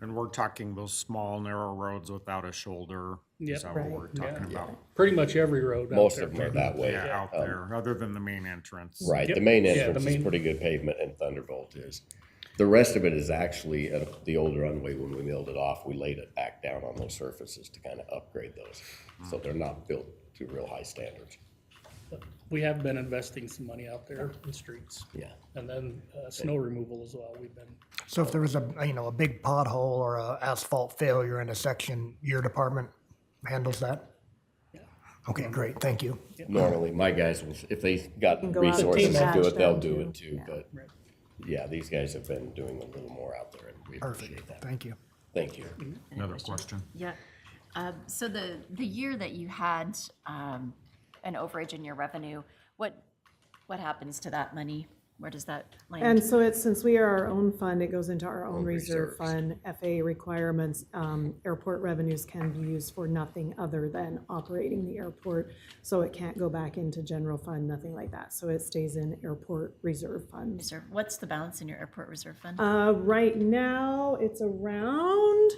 And we're talking those small, narrow roads without a shoulder. Yep. Is that what we're talking Yeah. about? Pretty much every road out Most there. of them are that way. Yeah, out there, other than the main entrance. Right, Yep. the main Yeah, the entrance is main- pretty good pavement, and Thunderbolt is. The rest of it is actually the older runway. When we milled it off, we laid it back down on those surfaces to kind of upgrade those. So they're not built to real high standards. We have been investing some money out there in streets. Yeah. And then snow removal as well. We've been, So if there was a big pothole or a asphalt failure in a section, your department handles that? Yeah. Okay, great, thank you. Normally, my guys will, if they got Can go out and resources to patch do it, they'll down do too. it too. Yeah. But Right. yeah, these guys have been doing a little more out there, and we appreciate Perfect, that. thank you. Thank you. Another question? Yeah. So the year that you had an overage in your revenue, what happens to that money? Where does that land? And so since we are our own fund, it goes into our own reserve reserves. fund. FAA requirements, airport revenues can be used for nothing other than operating the airport. So it can't go back into general fund, nothing like that. So it stays in airport reserve funds. Reserve. What's the balance in your airport reserve fund? Right now, it's around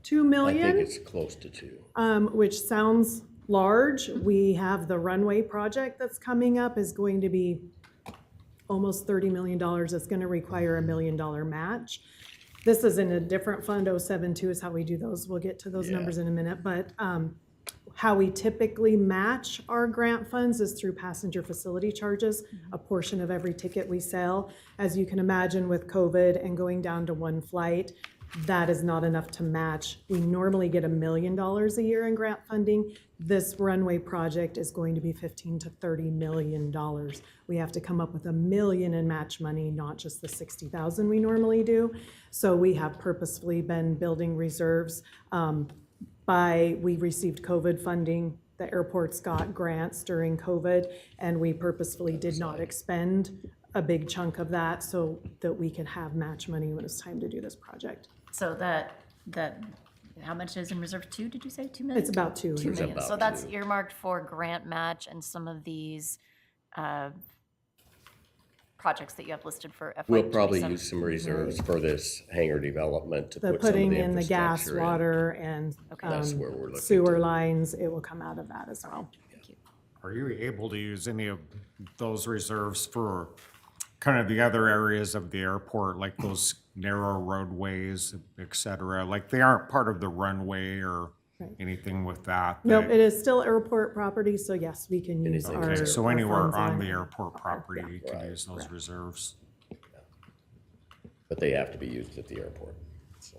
2 I million. think it's close to 2. Which sounds large. We have the runway project that's coming up is going to be almost $30 million. It's going to require $1 million match. This is in a different fund. 072 is how we do those. We'll get to those Yeah. numbers in a minute. But how we typically match our grant funds is through passenger facility charges, a portion of every ticket we sell. As you can imagine, with COVID and going down to one flight, that is not enough to match. We normally get $1 million a year in grant funding. This runway project is going to be $15 to $30 million. We have to come up with $1 million in match money, not just the $60,000 we normally do. So we have purposefully been building reserves. We received COVID funding. The airports got grants during COVID, and we purposefully did not expend a big chunk of that so that we could have match money when it's time to do this project. So how much is in reserve? 2, did you say? 2 million? It's about 2. 2 million. about So that's 2. earmarked for grant match and some of these projects that you have listed for FY We'll probably 27. use some reserves for this hangar development to The put some of putting the in the gas, infrastructure in. water, and That's where we're looking sewer to- lines, it will come out of that as well. Are you able to use any of those reserves for kind of the other areas of the airport, like those narrow roadways, et cetera? Like they aren't part of the runway or anything with that? Nope, it is still airport property, so yes, we can use Anything. our. Okay, so our anywhere funds on in the it. airport property, you can Right. use those reserves. But they have to be used at the airport. So.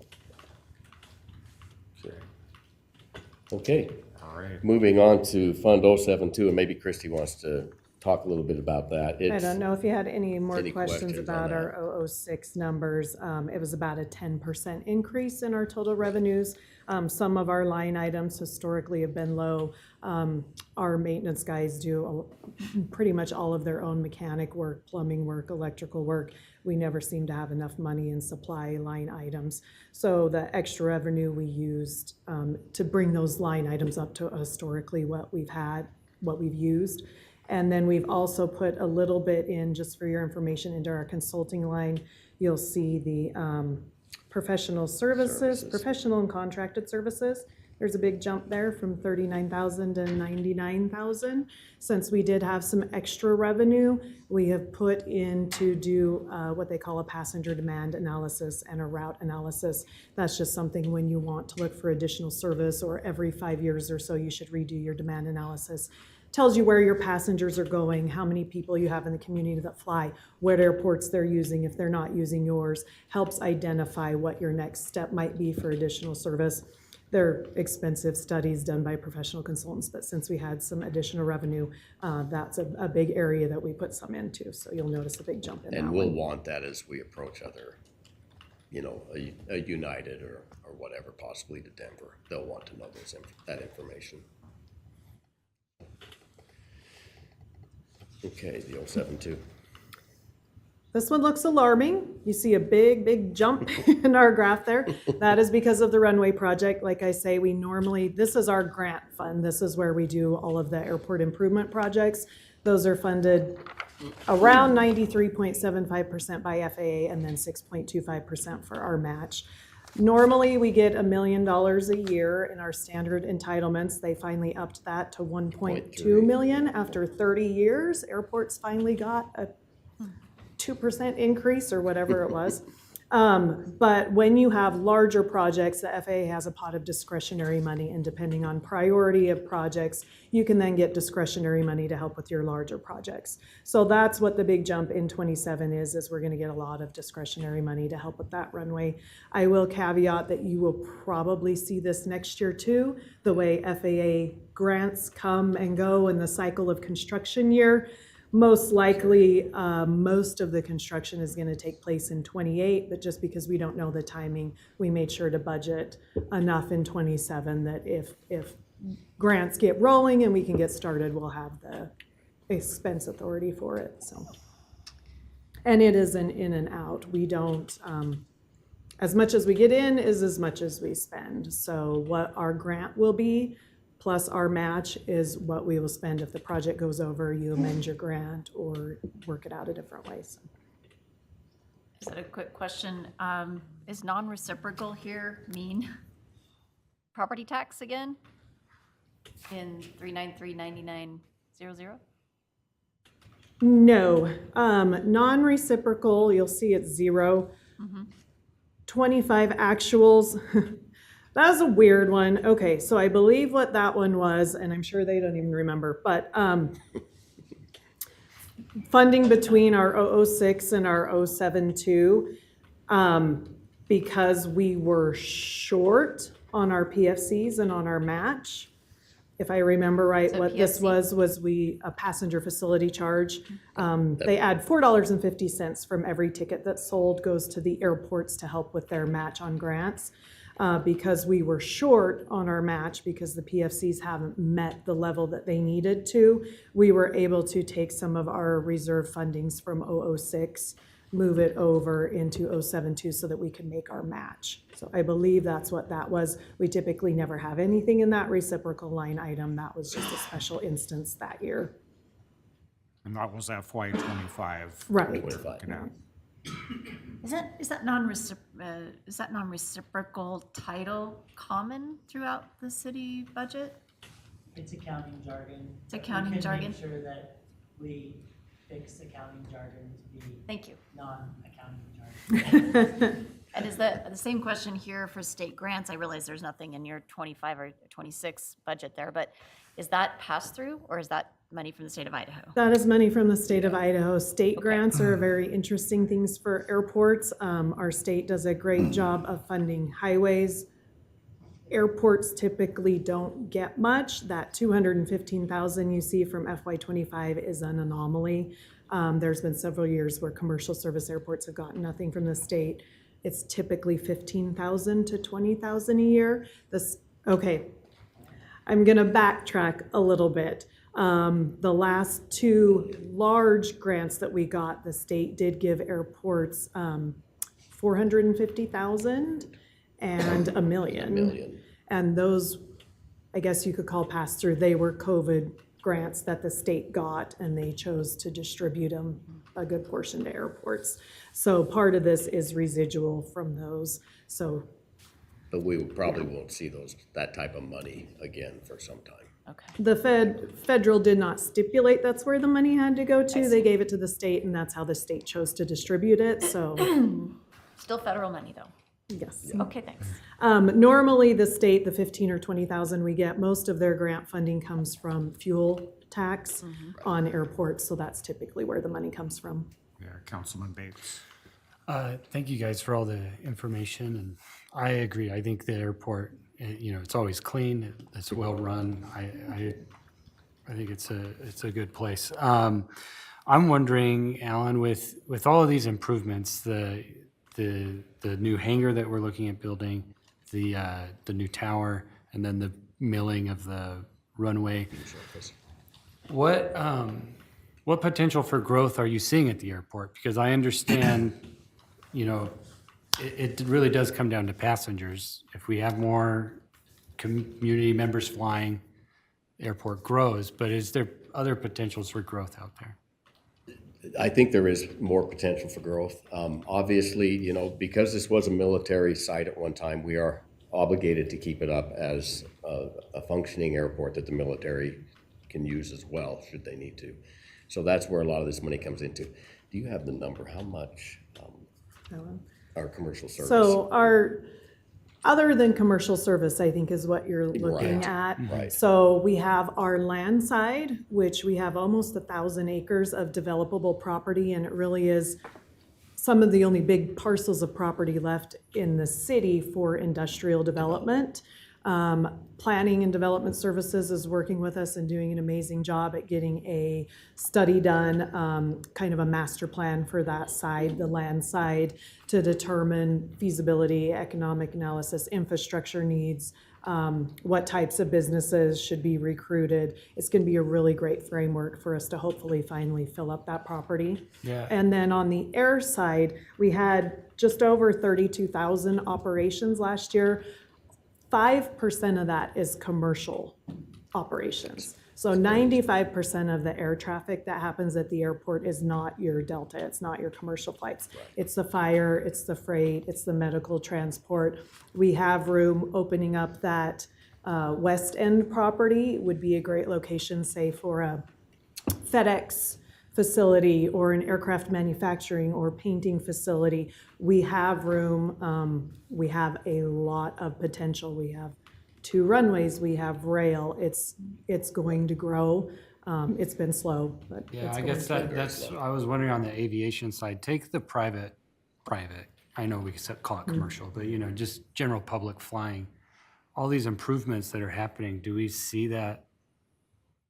Sure. Okay, All right. moving on to Fund 072, and maybe Christie wants to talk a little bit about that. I don't know if you had any more Any questions questions on about that? our 006 numbers. It was about a 10% increase in our total revenues. Some of our line items historically have been low. Our maintenance guys do pretty much all of their own mechanic work, plumbing work, electrical work. We never seem to have enough money in supply line items. So the extra revenue we used to bring those line items up to historically what we've used. And then we've also put a little bit in, just for your information, into our consulting line. You'll see the professional services, professional and contracted services. There's a big jump there from 39,000 to 99,000. Since we did have some extra revenue, we have put in to do what they call a passenger demand analysis and a route analysis. That's just something when you want to look for additional service, or every 5 years or so, you should redo your demand analysis. Tells you where your passengers are going, how many people you have in the community that fly, what airports they're using if they're not using yours, helps identify what your next step might be for additional service. They're expensive studies done by professional consultants, but since we had some additional revenue, that's a big area that we put some into. So you'll notice a big jump in that And one. we'll want that as we approach other, a United or whatever, possibly to Denver. They'll want to know that information. Okay, the 072. This one looks alarming. You see a big jump in our graph there. That is because of the runway project. Like I say, this is our grant fund. This is where we do all of the airport improvement projects. Those are funded around 93.75% by FAA and then 6.25% for our match. Normally, we get $1 million a year in our standard entitlements. They finally upped that to 1.2 million after 30 years. Airports finally got a 2% increase or whatever it was. But when you have larger projects, the FAA has a pot of discretionary money, and depending on priority of projects, you can then get discretionary money to help with your larger projects. So that's what the big jump in 27 is we're gonna get a lot of discretionary money to help with that runway. I will caveat that you will probably see this next year too, the way FAA grants come and go in the cycle of construction year. Most likely, most of the construction is going to take place in 28, but just because we don't know the timing, we made sure to budget enough in 27 that if grants get rolling and we can get started, we'll have the expense authority for it. So, and it is an in and out. We don't, as much as we get in is as much as we spend. So what our grant will be, plus our match, is what we will spend if the project goes over, you amend your grant or work it out a different way. So. Is that a quick question? Is non-reciprocal here mean property tax again in 3939900? No, non-reciprocal, you'll see it's 0. 25 actuals. That was a weird one. Okay, so I believe what that one was, and I'm sure they don't even remember, but funding between our 006 and our 072, because we were short on our PFCs and on our match. If I remember right, what this was a passenger facility charge. They add $4.50 from every ticket that's sold goes to the airports to help with their match on grants. Because we were short on our match because the PFCs haven't met the level that they needed to, we were able to take some of our reserve fundings from 006, move it over into 072 so that we could make our match. So I believe that's what that was. We typically never have anything in that reciprocal line item. That was just a special instance that year. And that was FY 25. Right. Is that non-reciprocal title common throughout the city budget? It's accounting jargon. It's accounting We can jargon? make sure that we fix accounting jargon to be Thank you. non-accounting jargon. And is the same question here for state grants? I realize there's nothing in your 25 or 26 budget there, but is that pass through or is that money from the state of Idaho? That is money from the state of Idaho. State grants are very interesting things for airports. Our state does a great job of funding highways, Airports typically don't get much. That 215,000 you see from FY25 is an anomaly. There's been several years where commercial service airports have gotten nothing from the state. It's typically 15,000 to 20,000 a year. Okay, I'm gonna backtrack a little bit. The last two large grants that we got, the state did give airports 450,000 and $1 million. And those, I guess you could call pass-through, they were COVID grants that the state got, and they chose to distribute them, a good portion to airports. So part of this is residual from those, so. But we probably won't see that type of money again for some time. Okay. The federal did not stipulate that's where the money had to go to. They gave it to the state, and that's how the state chose to distribute it, so. Still federal money, though. Yes. Okay, thanks. Normally, the state, the 15 or 20,000 we get, most of their grant funding comes from fuel tax on airports, so that's typically where the money comes from. Yeah, Councilman Bates. Thank you guys for all the information, and I agree. I think the airport, it's always clean, it's well run. I think it's a good place. I'm wondering, Alan, with all of these improvements, the new hangar that we're looking at building, the new tower, and then the milling of the runway, what potential for growth are you seeing at the airport? Because I understand, it really does come down to passengers. If we have more community members flying, the airport grows, but is there other potentials for growth out there? I think there is more potential for growth. Obviously, because this was a military site at one time, we are obligated to keep it up as a functioning airport that the military can use as well, should they need to. So that's where a lot of this money comes into. Do you have the number? How much our commercial service? So other than commercial service, I think is what you're looking at. Right. So we have our land side, which we have almost 1,000 acres of developable property, and it really is some of the only big parcels of property left in the city for industrial development. Planning and Development Services is working with us and doing an amazing job at getting a study done, kind of a master plan for that side, the land side, to determine feasibility, economic analysis, infrastructure needs, what types of businesses should be recruited. It's going to be a really great framework for us to hopefully finally fill up that property. Yeah. And then on the air side, we had just over 32,000 operations last year. 5% of that is commercial operations. So 95% of the air traffic that happens at the airport is not your Delta, it's not your commercial flights. It's the fire, it's the freight, it's the medical transport. We have room opening up that West End property, would be a great location, say for a FedEx facility or an aircraft manufacturing or painting facility. We have room, we have a lot of potential. We have 2 runways, we have rail. It's going to grow. It's been slow, but Yeah, it's I going guess to. that's, I was wondering on the aviation side, take the private, I know we call it commercial, but just general public flying. All these improvements that are happening, do we see that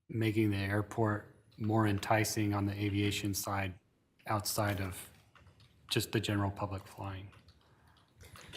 making the airport more enticing on the aviation side outside of just the general public flying?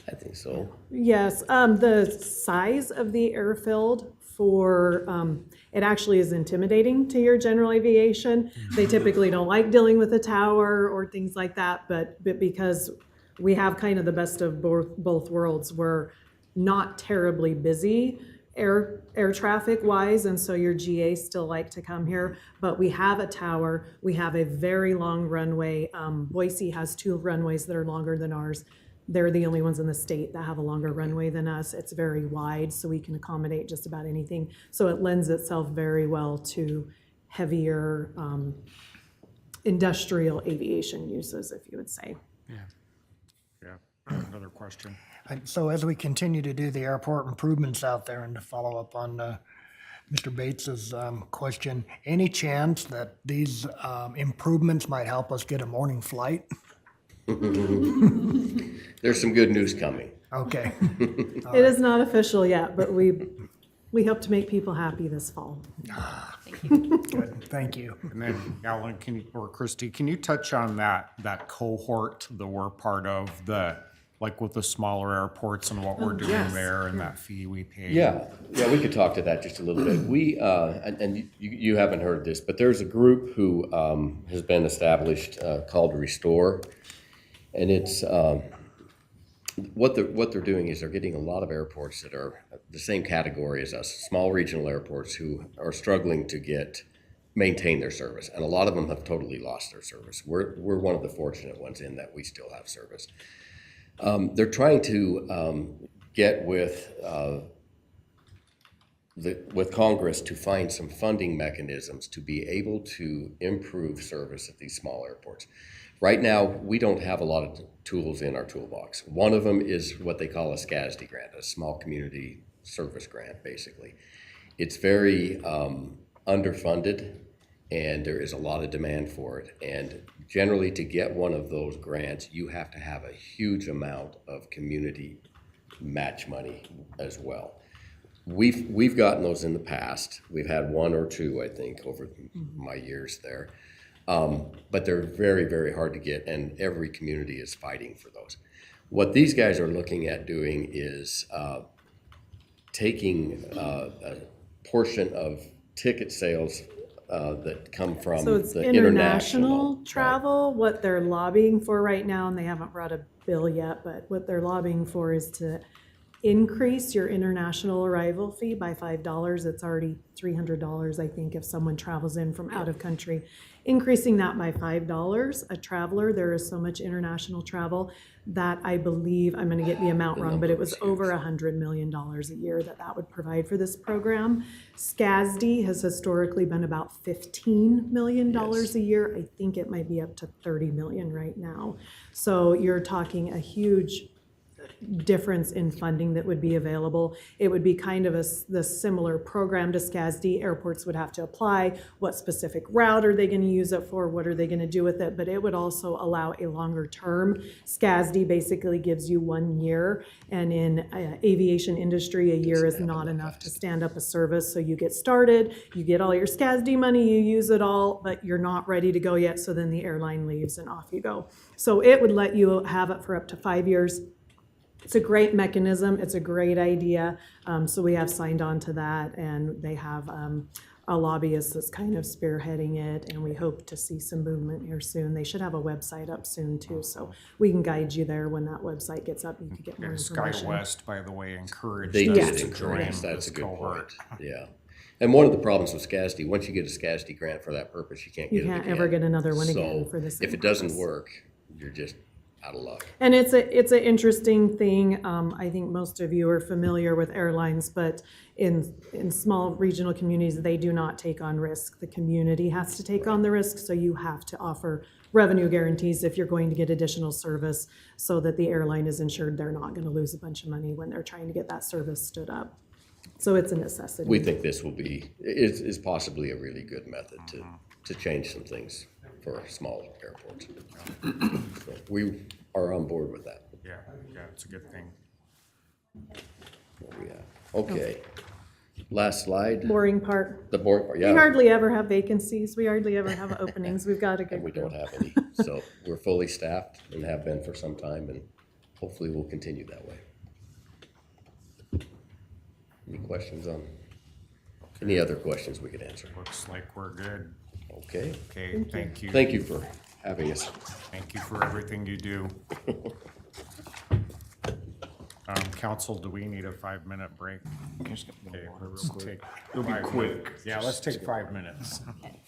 I think so. Yes, the size of the airfield for, it actually is intimidating to your general aviation. They typically don't like dealing with a tower or things like that, but because we have kind of the best of both worlds, we're not terribly busy air traffic wise, and so your GA still like to come here, but we have a tower, we have a very long runway. Boise has 2 runways that are longer than ours. They're the only ones in the state that have a longer runway than us. It's very wide, so we can accommodate just about anything. So it lends itself very well to heavier industrial aviation uses, if you would say. Yeah, another question. And so as we continue to do the airport improvements out there, and to follow up on Mr. Bates's question, any chance that these improvements might help us get a morning flight? There's some good news coming. Okay. It is not official yet, but we hope to make people happy this fall. Good, thank you. And then Alan, or Christie, can you touch on that cohort that we're part of, like with the smaller airports and what we're doing yes. there and that fee we pay? Yeah, we could talk to that just a little bit. We, and you haven't heard this, but there's a group who has been established called Restore. And it's, what they're doing is they're getting a lot of airports that are the same category as us, small regional airports who are struggling to maintain their service. And a lot of them have totally lost their service. We're one of the fortunate ones in that we still have service. They're trying to get with Congress to find some funding mechanisms to be able to improve service at these small airports. Right now, we don't have a lot of tools in our toolbox. One of them is what they call a SCASD grant, a small community service grant, basically. It's very underfunded, and there is a lot of demand for it. And generally, to get one of those grants, you have to have a huge amount of community match money as well. We've gotten those in the past. We've had one or two, I think, over my years there. But they're very, very hard to get, and every community is fighting for those. What these guys are looking at doing is taking a portion of ticket sales that come from So it's the international travel, what they're lobbying for right now, and they haven't brought a bill yet, but what they're lobbying for is to increase your international arrival fee by $5. It's already $300, I think, if someone travels in from out of country. Increasing that by $5 a traveler. There is so much international travel that I believe, I'm gonna get the amount wrong, but it was over $100 million a year that would provide for this program. SCASD has historically been about $15 million a year. I think it might be up to 30 million right now. So you're talking a huge difference in funding that would be available. It would be kind of the similar program to SCASD. Airports would have to apply. What specific route are they going to use it for? What are they going to do with it? But it would also allow a longer term. SCASD basically gives you 1 year, and in aviation industry, a year is not enough to stand up a service. So you get started, you get all your SCASD money, you use it all, but you're not ready to go yet. So then the airline leaves and off you go. So it would let you have it for up to 5 years. It's a great mechanism. It's a great idea. So we have signed on to that, and they have a lobbyist that's kind of spearheading it, and we hope to see some movement here soon. They should have a website up soon too, so we can guide you there when that website gets up. You can get more information. SkyWest, by the way, encouraged They us did to encourage us. join That's a this good cohort. point. Yeah. And one of the problems with SCASD, once you get a SCASD grant for that purpose, you can't get it again. You can't ever get another one again So for the same if it doesn't purpose. work, you're just out of luck. And it's an interesting thing. I think most of you are familiar with airlines, but in small regional communities, they do not take on risk. The community has to take on the risk, so you have to offer revenue guarantees if you're going to get additional service so that the airline is insured they're not going to lose a bunch of money when they're trying to get that service stood up. So it's a necessity. We think this will is possibly a really good method to change some things for small airports. So we are on board with that. Yeah, it's a good thing. Where we at? Okay. Last slide. Boring part. The boring part, We yeah. hardly ever have vacancies. We hardly ever have openings. We've got a good And we crew. don't have any. So we're fully staffed and have been for some time, and hopefully we'll continue that way. Any questions on, any other questions we could answer? Looks like we're good. Okay. Okay, thank you. Thank you for having us. Thank you for everything you do. Council, do we need a 5-minute break? Okay, let's take. It'll be 5 quick. minutes. Yeah, let's take 5 minutes. Okay.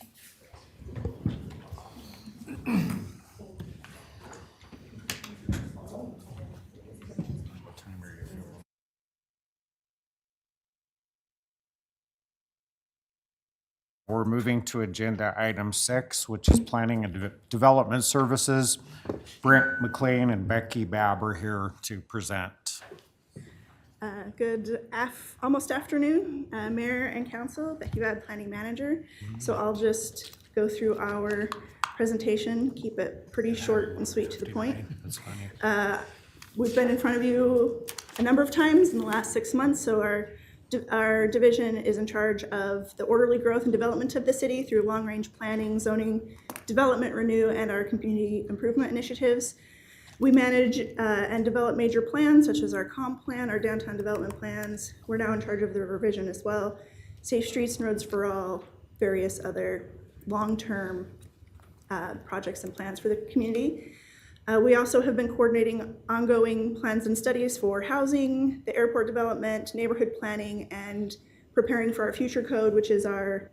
We're moving to agenda item 6, which is planning and development services. Brent McLean and Becky Babb are here to present. Good almost afternoon, Mayor and Council. Becky Babb, Planning Manager. So I'll just go through our presentation, keep it pretty short and sweet to the point. That's funny. We've been in front of you a number of times in the last 6 months, so our division is in charge of the orderly growth and development of the city through long-range planning, zoning, development, renew, and our community improvement initiatives. We manage and develop major plans such as our comp plan, our downtown development plans. We're now in charge of the revision as well. Safe streets and roads for all, various other long-term projects and plans for the community. We also have been coordinating ongoing plans and studies for housing, the airport development, neighborhood planning, and preparing for our future code, which is our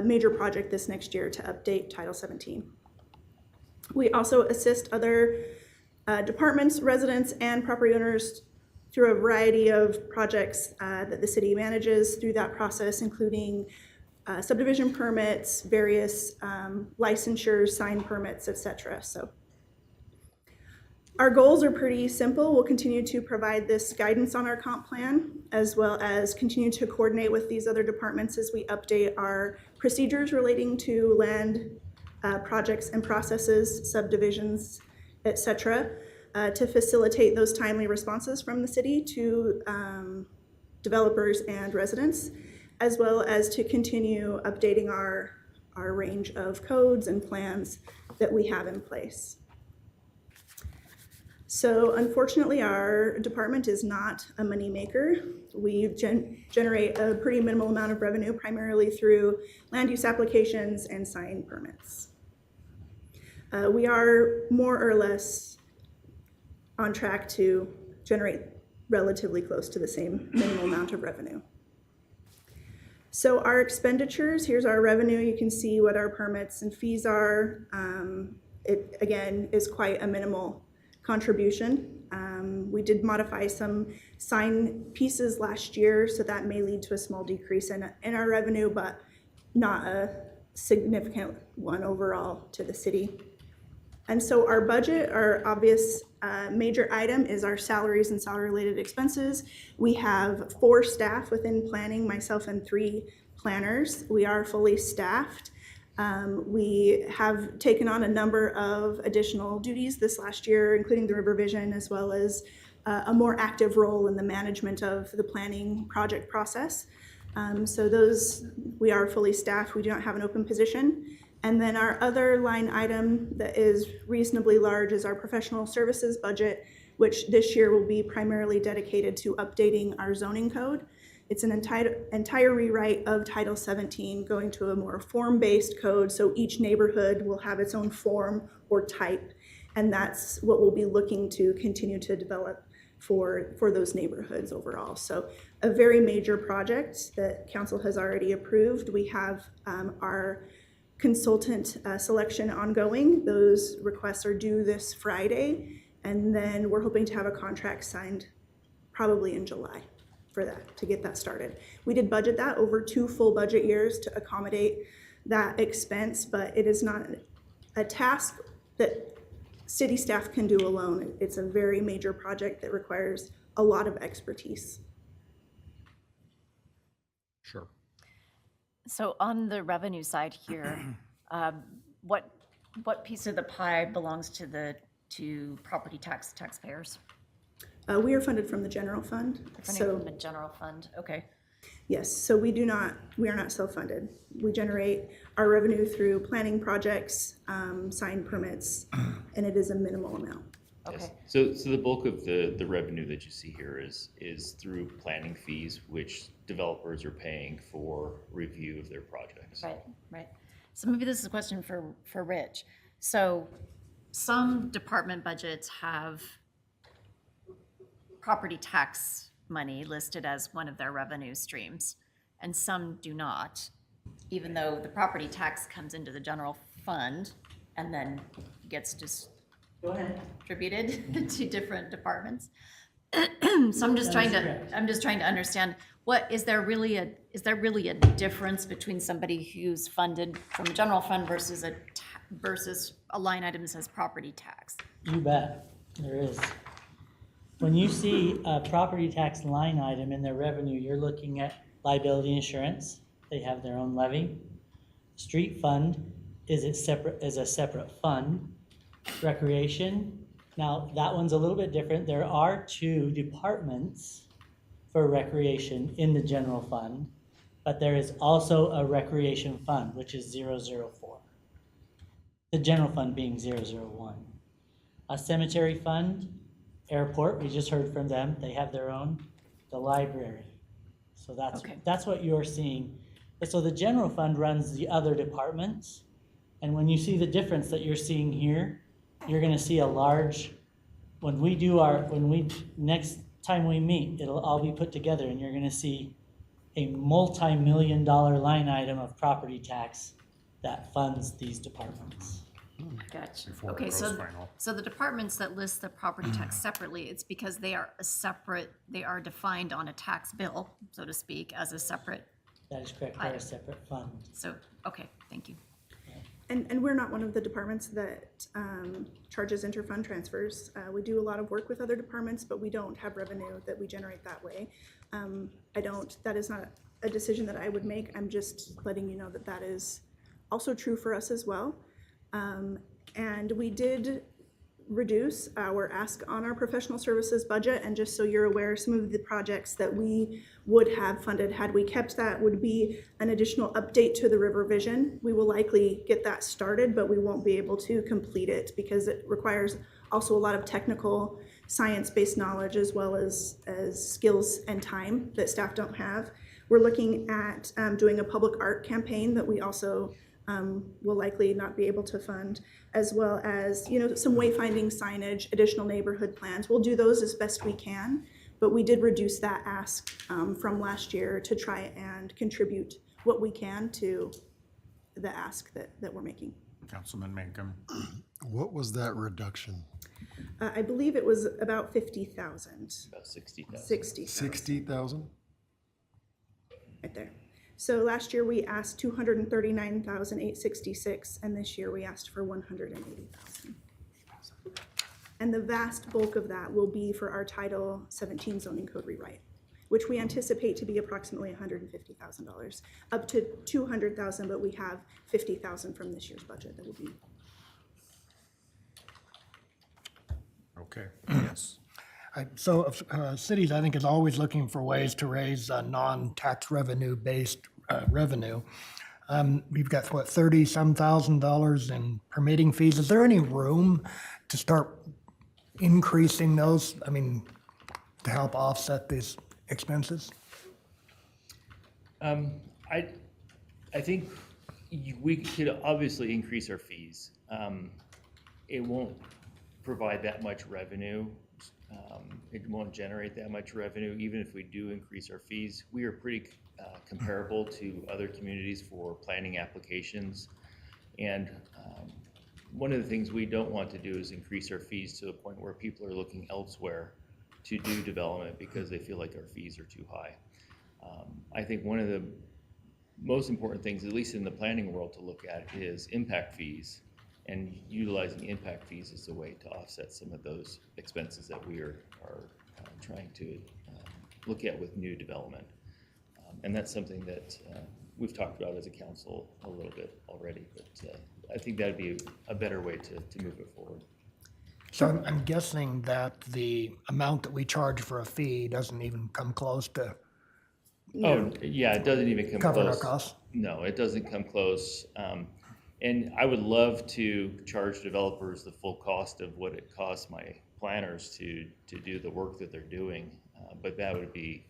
major project this next year to update Title 17. We also assist other departments, residents, and property owners through a variety of projects that the city manages through that process, including subdivision permits, various licensures, sign permits, etc. So our goals are pretty simple. We'll continue to provide this guidance on our comp plan, as well as continue to coordinate with these other departments as we update our procedures relating to land projects and processes, subdivisions, etc., to facilitate those timely responses from the city to developers and residents, as well as to continue updating our range of codes and plans that we have in place. So unfortunately, our department is not a moneymaker. We generate a pretty minimal amount of revenue, primarily through land use applications and sign permits. We are more or less on track to generate relatively close to the same minimal amount of revenue. So our expenditures, here's our revenue. You can see what our permits and fees are. It, again, is quite a minimal contribution. We did modify some sign pieces last year, so that may lead to a small decrease in our revenue, but not a significant one overall to the city. And so our budget, our obvious major item is our salaries and salary-related expenses. We have 4 staff within planning, myself and 3 planners. We are fully staffed. We have taken on a number of additional duties this last year, including the revision, as well as a more active role in the management of the planning project process. So those, we are fully staffed. We do not have an open position. And then our other line item that is reasonably large is our professional services budget, which this year will be primarily dedicated to updating our zoning code. It's an entire rewrite of Title 17, going to a more form-based code, so each neighborhood will have its own form or type, and that's what we'll be looking to continue to develop for those neighborhoods overall. So a very major project that council has already approved. We have our consultant selection ongoing. Those requests are due this Friday, and then we're hoping to have a contract signed probably in July for that, to get that started. We did budget that over 2 full budget years to accommodate that expense, but it is not a task that city staff can do alone. It's a very major project that requires a lot of expertise. Sure. So on the revenue side here, what piece of the pie belongs to property taxpayers? We are funded from the general fund. From the general fund, okay. Yes, so we are not self-funded. We generate our revenue through planning projects, sign permits, and it is a minimal amount. Okay. So the bulk of the revenue that you see here is through planning fees, which developers are paying for review of their projects. Right. So maybe this is a question for Rich. So some department budgets have property tax money listed as one of their revenue streams, and some do not, even though the property tax comes into the general fund and then gets distributed to different departments. So I'm just trying to understand, what is there really a difference between somebody who's funded from the general fund versus a line item that says property tax? You bet, there is. When you see a property tax line item in their revenue, you're looking at liability insurance. They have their own levy. Street fund is a separate fund. Recreation Now, that one's a little bit different. There are 2 departments for recreation in the general fund, but there is also a recreation fund, which is 004. The general fund being 001. A cemetery fund, airport, we just heard from them, they have their own, the library. So that's what you're seeing. So the general fund runs the other departments, and when you see the difference that you're seeing here, you're gonna see a large, next time we meet, it'll all be put together, and you're gonna see a multi-million-dollar line item of property tax that funds these departments. Gotcha. Before it Okay, goes final. so the departments that list the property tax separately, it's because they are they are defined on a tax bill, so to speak, as a separate. That is correct, they're a separate fund. So, okay, thank you. And we're not one of the departments that charges interfund transfers. We do a lot of work with other departments, but we don't have revenue that we generate that way. That is not a decision that I would make. I'm just letting you know that that is also true for us as well. And we did reduce our ask on our professional services budget, and just so you're aware, some of the projects that we would have funded had we kept that would be an additional update to the river vision. We will likely get that started, but we won't be able to complete it because it requires also a lot of technical science-based knowledge as well as skills and time that staff don't have. We're looking at doing a public art campaign that we also will likely not be able to fund, as well as, some wayfinding signage, additional neighborhood plans. We'll do those as best we can, but we did reduce that ask from last year to try and contribute what we can to the ask that we're making. Councilman Mankum. What was that reduction? I believe it was about 50,000. About 60,000. 60,000? Right there. So last year we asked 239,866, and this year we asked for 180,000. And the vast bulk of that will be for our Title 17 zoning code rewrite, which we anticipate to be approximately $150,000, up to 200,000, but we have 50,000 from this year's budget that will be. Okay, yes. Cities, I think, is always looking for ways to raise non-tax revenue-based revenue. We've got, $30-some thousand in permitting fees. Is there any room to start increasing those, to help offset these expenses? I think we could obviously increase our fees. It won't provide that much revenue. It won't generate that much revenue. Even if we do increase our fees, we are pretty comparable to other communities for planning applications. And one of the things we don't want to do is increase our fees to the point where people are looking elsewhere to do development because they feel like our fees are too high. I think one of the most important things, at least in the planning world, to look at is impact fees, and utilizing impact fees as a way to offset some of those expenses that we are trying to look at with new development. And that's something that we've talked about as a council a little bit already, but I think that'd be a better way to move it forward. So I'm guessing that the amount that we charge for a fee doesn't even come close to. Oh, yeah, it doesn't even come close. Covering our costs? No, it doesn't come close. And I would love to charge developers the full cost of what it costs my planners to do the work that they're doing, but that would be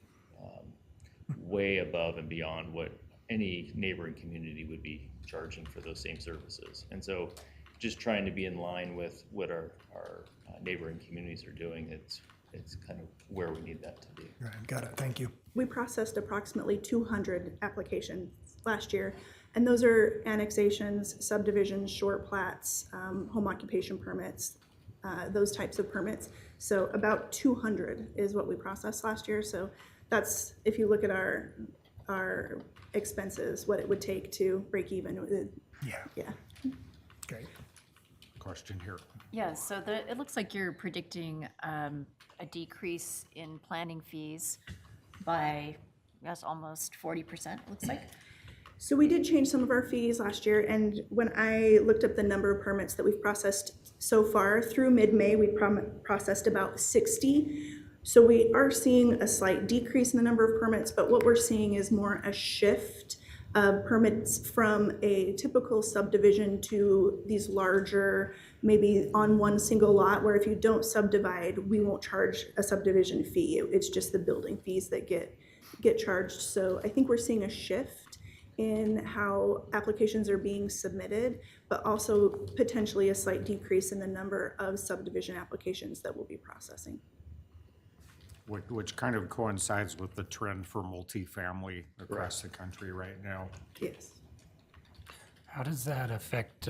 way above and beyond what any neighboring community would be charging for those same services. And so just trying to be in line with what our neighboring communities are doing, it's kind of where we need that to be. Right, got it, thank you. We processed approximately 200 applications last year, and those are annexations, subdivisions, short plats, home occupation permits, those types of permits. So about 200 is what we processed last year. So that's, if you look at our expenses, what it would take to break even. Yeah. Okay. Question here. Yeah, so it looks like you're predicting a decrease in planning fees by, I guess, almost 40%, it looks like. So we did change some of our fees last year, and when I looked up the number of permits that we've processed so far, through mid-May, we processed about 60. So we are seeing a slight decrease in the number of permits, but what we're seeing is more a shift of permits from a typical subdivision to these larger, maybe on one single lot, where if you don't subdivide, we won't charge a subdivision fee. It's just the building fees that get charged. So I think we're seeing a shift in how applications are being submitted, but also potentially a slight decrease in the number of subdivision applications that we'll be processing. Which kind of coincides with the trend for multifamily across the country right now. Yes. How does that affect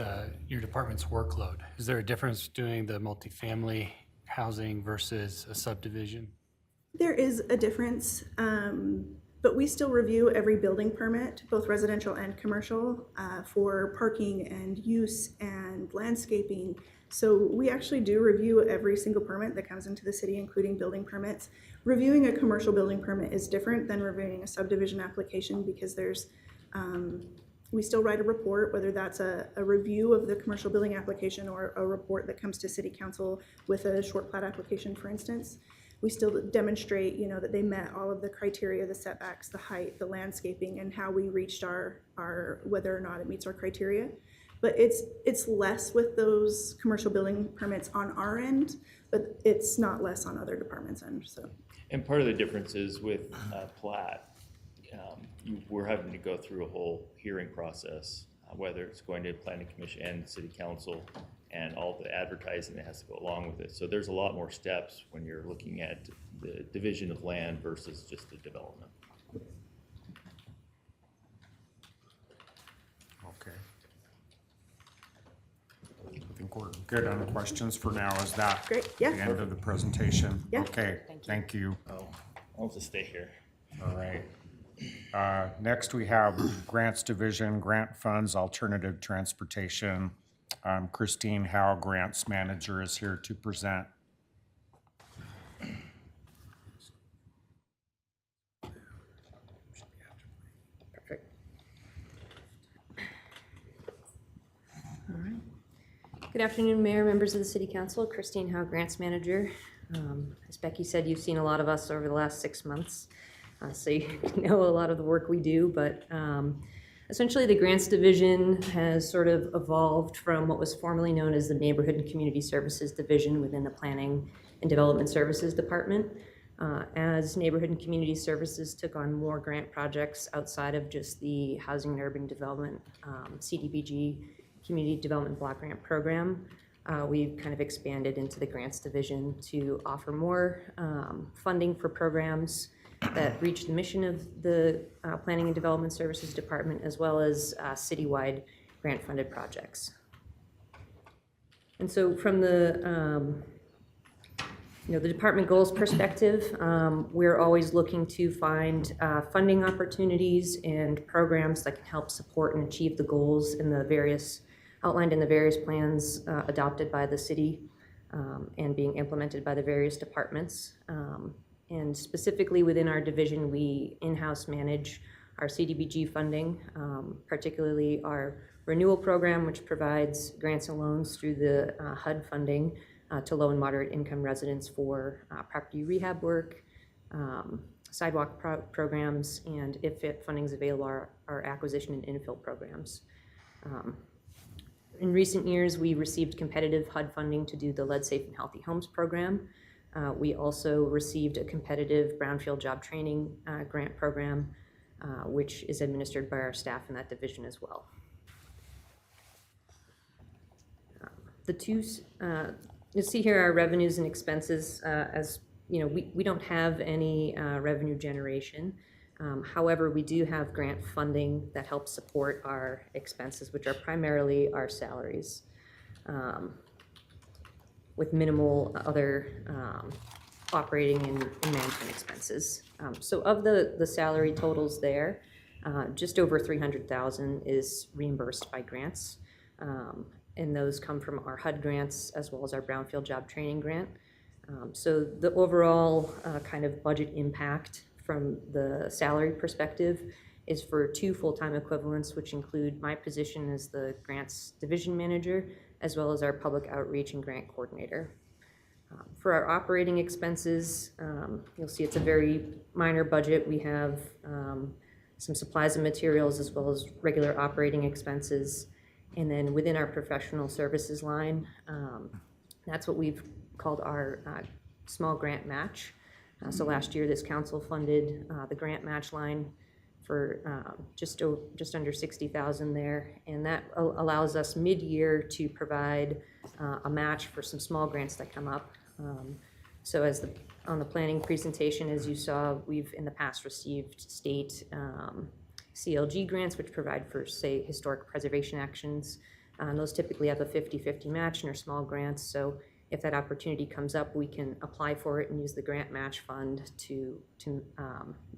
your department's workload? Is there a difference doing the multifamily housing versus a subdivision? There is a difference, but we still review every building permit, both residential and commercial, for parking and use and landscaping. So we actually do review every single permit that comes into the city, including building permits. Reviewing a commercial building permit is different than reviewing a subdivision application because there's, we still write a report, whether that's a review of the commercial building application or a report that comes to city council with a short plat application, for instance. We still demonstrate, that they met all of the criteria, the setbacks, the height, the landscaping, and how we reached our whether or not it meets our criteria. But it's less with those commercial building permits on our end, but it's not less on other departments' end. So. And part of the difference is with plat, we're having to go through a whole hearing process, whether it's going to planning commission and city council, and all the advertising that has to go along with it. So there's a lot more steps when you're looking at the division of land versus just the development. Okay. I think we're good on questions for now. Is that great? Yeah. the end of the presentation? Yeah. Okay, thank you. Oh, I'll just stay here. All right. Next, we have Grants Division, Grant Funds, Alternative Transportation. Christine Howe, Grants Manager, is here to present. Perfect. All right. Good afternoon, Mayor, members of the City Council. Christine Howe, Grants Manager. As Becky said, you've seen a lot of us over the last 6 months, so you know a lot of the work we do, but essentially the Grants Division has sort of evolved from what was formerly known as the Neighborhood and Community Services Division within the Planning and Development Services Department. As Neighborhood and Community Services took on more grant projects outside of just the Housing and Urban Development, CDBG, Community Development Block Grant Program, we've kind of expanded into the Grants Division to offer more funding for programs that reach the mission of the Planning and Development Services Department, as well as citywide grant-funded projects. And so from the the department goals perspective, we're always looking to find funding opportunities and programs that can help support and achieve the goals in the various outlined in the various plans adopted by the city and being implemented by the various departments. And specifically within our division, we in-house manage our CDBG funding, particularly our renewal program, which provides grants and loans through the HUD funding to low and moderate income residents for property rehab work, sidewalk programs, and if funding is available, our acquisition and infill programs. In recent years, we received competitive HUD funding to do the Lead Safe and Healthy Homes program. We also received a competitive brownfield job training grant program, which is administered by our staff in that division as well. You'll see here our revenues and expenses. As you know, we don't have any revenue generation. However, we do have grant funding that helps support our expenses, which are primarily our salaries, with minimal other operating and management expenses. So of the salary totals there, just over $300,000 is reimbursed by grants, and those come from our HUD grants as well as our brownfield job training grant. So the overall kind of budget impact from the salary perspective is for 2 full-time equivalents, which include my position as the grants division manager, as well as our public outreach and grant coordinator. For our operating expenses, you'll see it's a very minor budget. We have some supplies and materials as well as regular operating expenses. And then within our professional services line, that's what we've called our small grant match. So last year, this council funded the grant match line for just under $60,000 there, and that allows us mid-year to provide a match for some small grants that come up. So on the planning presentation, as you saw, we've in the past received state CLG grants, which provide for, say, historic preservation actions. Those typically have a 50-50 match and are small grants. So if that opportunity comes up, we can apply for it and use the grant match fund to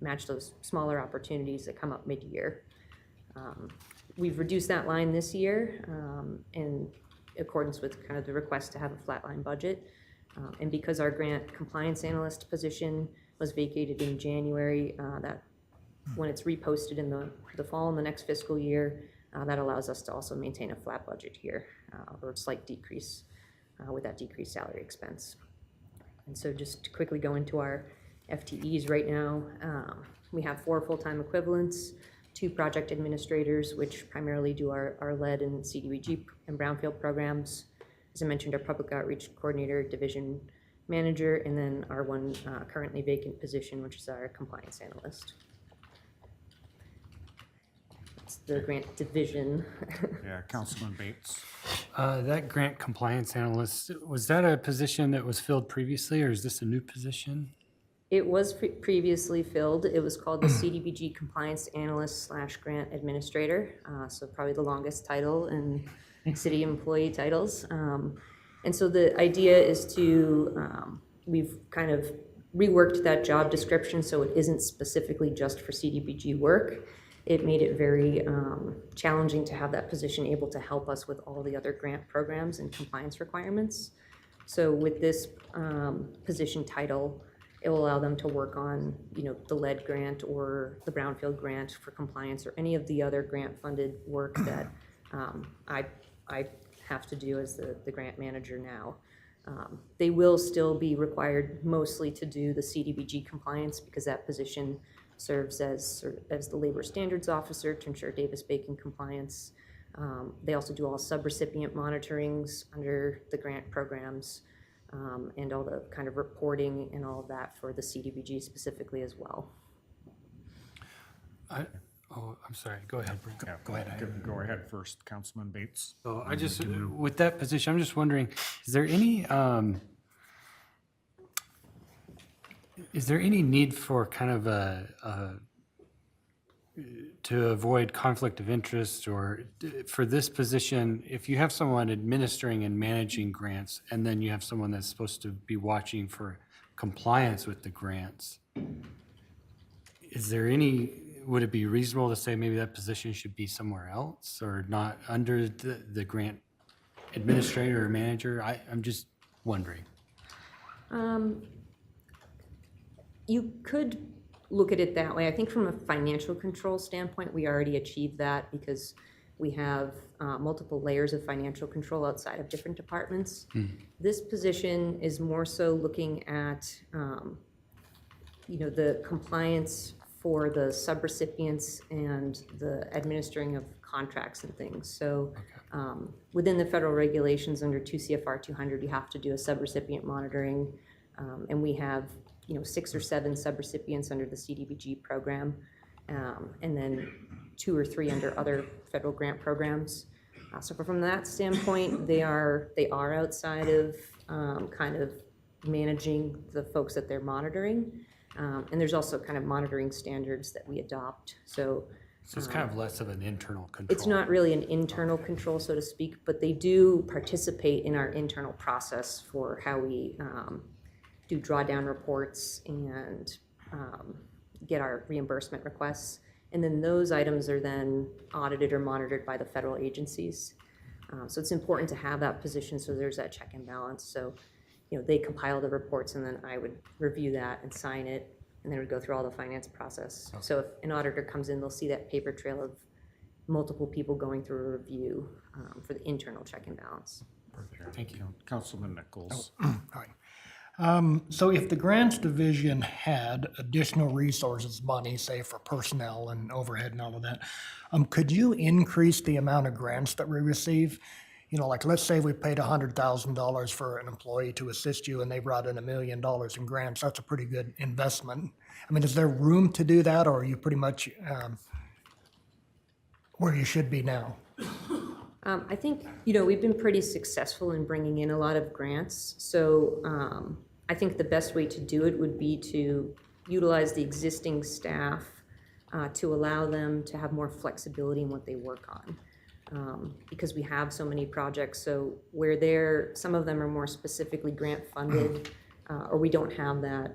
match those smaller opportunities that come up mid-year. We've reduced that line this year in accordance with kind of the request to have a flatline budget. And because our grant compliance analyst position was vacated in January, that when it's reposted in the fall in the next fiscal year, that allows us to also maintain a flat budget here, or a slight decrease with that decreased salary expense. And so just to quickly go into our FTEs right now, we have 4 full-time equivalents, 2 project administrators, which primarily do our lead and CDBG and brownfield programs. As I mentioned, our public outreach coordinator, division manager, and then our one currently vacant position, which is our compliance analyst. It's the grant division. Yeah, Councilman Bates. That grant compliance analyst, was that a position that was filled previously, or is this a new position? It was previously filled. It was called the CDBG compliance analyst / grant administrator. So probably the longest title in city employee titles. And so the idea is to, we've kind of reworked that job description so it isn't specifically just for CDBG work. It made it very challenging to have that position able to help us with all the other grant programs and compliance requirements. So with this position title, it will allow them to work on, the lead grant or the brownfield grant for compliance or any of the other grant-funded work that I have to do as the grant manager now. They will still be required mostly to do the CDBG compliance because that position serves as the labor standards officer to ensure Davis-Bacon compliance. They also do all subrecipient monitorings under the grant programs and all the kind of reporting and all of that for the CDBG specifically as well. I'm sorry, go ahead, Brent. Yeah, go ahead first, Councilman Bates. So I just, with that position, I'm just wondering, is there any need for kind of to avoid conflict of interest, or for this position, if you have someone administering and managing grants, and then you have someone that's supposed to be watching for compliance with the grants, would it be reasonable to say maybe that position should be somewhere else or not under the grant administrator or manager? I'm just wondering. You could look at it that way. I think from a financial control standpoint, we already achieved that because we have multiple layers of financial control outside of different departments. This position is more so looking at, the compliance for the subrecipients and the administering of contracts and things. So within the federal regulations under 2 CFR 200, you have to do a subrecipient monitoring, and we have 6 or 7 subrecipients under the CDBG program, and then 2 or 3 under other federal grant programs. So from that standpoint, they are outside of kind of managing the folks that they're monitoring. And there's also kind of monitoring standards that we adopt. So it's kind of less of an internal control. It's not really an internal control, so to speak, but they do participate in our internal process for how we do drawdown reports and get our reimbursement requests. And then those items are then audited or monitored by the federal agencies. So it's important to have that position so there's that check and balance. So, they compile the reports and then I would review that and sign it. and then we go through all the finance process. So if an auditor comes in, they'll see that paper trail of multiple people going through a review for the internal check and balance. Perfect, thank you. Councilman Nichols. So if the grants division had additional resources, money, say for personnel and overhead and all of that, could you increase the amount of grants that we receive? You know, like let's say we paid $100,000 for an employee to assist you and they brought in $1 million in grants. That's a pretty good investment. I mean, is there room to do that, or are you pretty much where you should be now? I think, we've been pretty successful in bringing in a lot of grants. So I think the best way to do it would be to utilize the existing staff to allow them to have more flexibility in what they work on. Because we have so many projects, so where some of them are more specifically grant funded, or we don't have that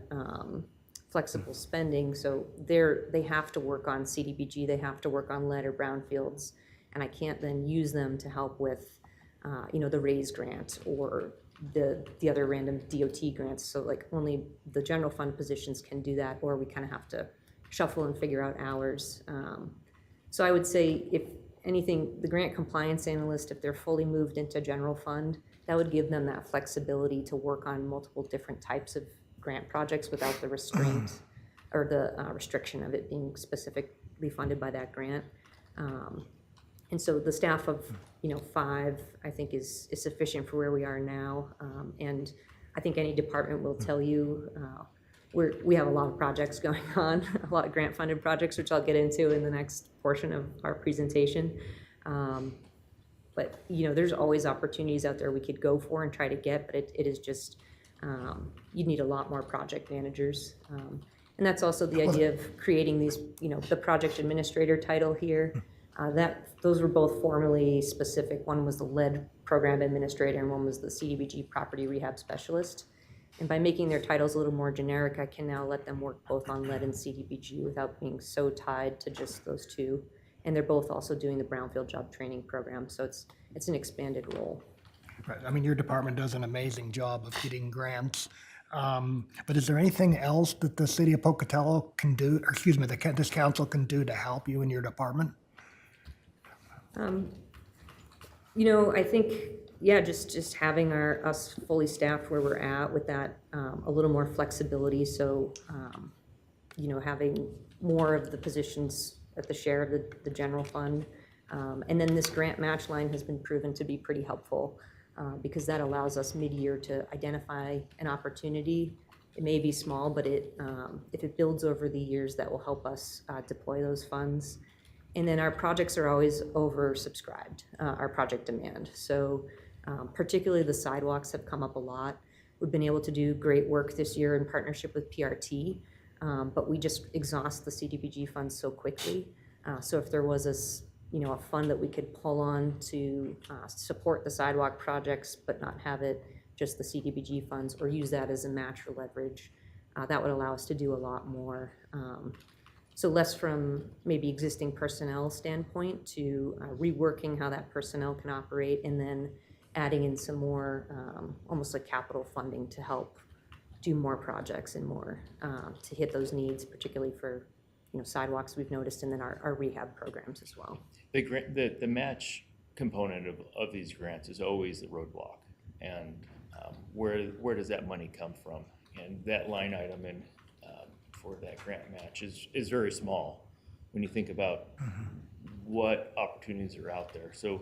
flexible spending, so they have to work on CDBG, they have to work on lead or brownfields, and I can't then use them to help with, the RAISE grant or the other random DOT grants. So like only the general fund positions can do that, or we kind of have to shuffle and figure out hours. So I would say if anything, the grant compliance analyst, if they're fully moved into general fund, that would give them that flexibility to work on multiple different types of grant projects without the restraint or the restriction of it being specifically funded by that grant. And so the staff of 5, I think is sufficient for where we are now. And I think any department will tell you we have a lot of projects going on, a lot of grant funded projects, which I'll get into in the next portion of our presentation. But there's always opportunities out there we could go for and try to get, but it is just, you need a lot more project managers. And that's also the idea of creating these, the project administrator title here. Those were both formally specific. One was the lead program administrator and one was the CDBG property rehab specialist. And by making their titles a little more generic, I can now let them work both on lead and CDBG without being so tied to just those two. And they're both also doing the brownfield job training program, so it's an expanded role. Right. I mean, your department does an amazing job of getting grants. But is there anything else that the city of Pocatello can do, or excuse me, this council can do to help you in your department? I think, just having us fully staffed where we're at with that, a little more flexibility. So, having more of the positions at the share of the general fund. And then this grant match line has been proven to be pretty helpful because that allows us mid-year to identify an opportunity. It may be small, but if it builds over the years, that will help us deploy those funds. And then our projects are always oversubscribed, our project demand. So particularly the sidewalks have come up a lot. We've been able to do great work this year in partnership with PRT, but we just exhaust the CDBG funds so quickly. So if there was a fund that we could pull on to support the sidewalk projects, but not have it just the CDBG funds, or use that as a match for leverage, that would allow us to do a lot more. So less from maybe existing personnel standpoint to reworking how that personnel can operate, and then adding in some more almost like capital funding to help do more projects and more to hit those needs, particularly for sidewalks we've noticed, and then our rehab programs as well. The match component of these grants is always the roadblock, and where does that money come from? And that line item for that grant match is very small when you think about what opportunities are out there. So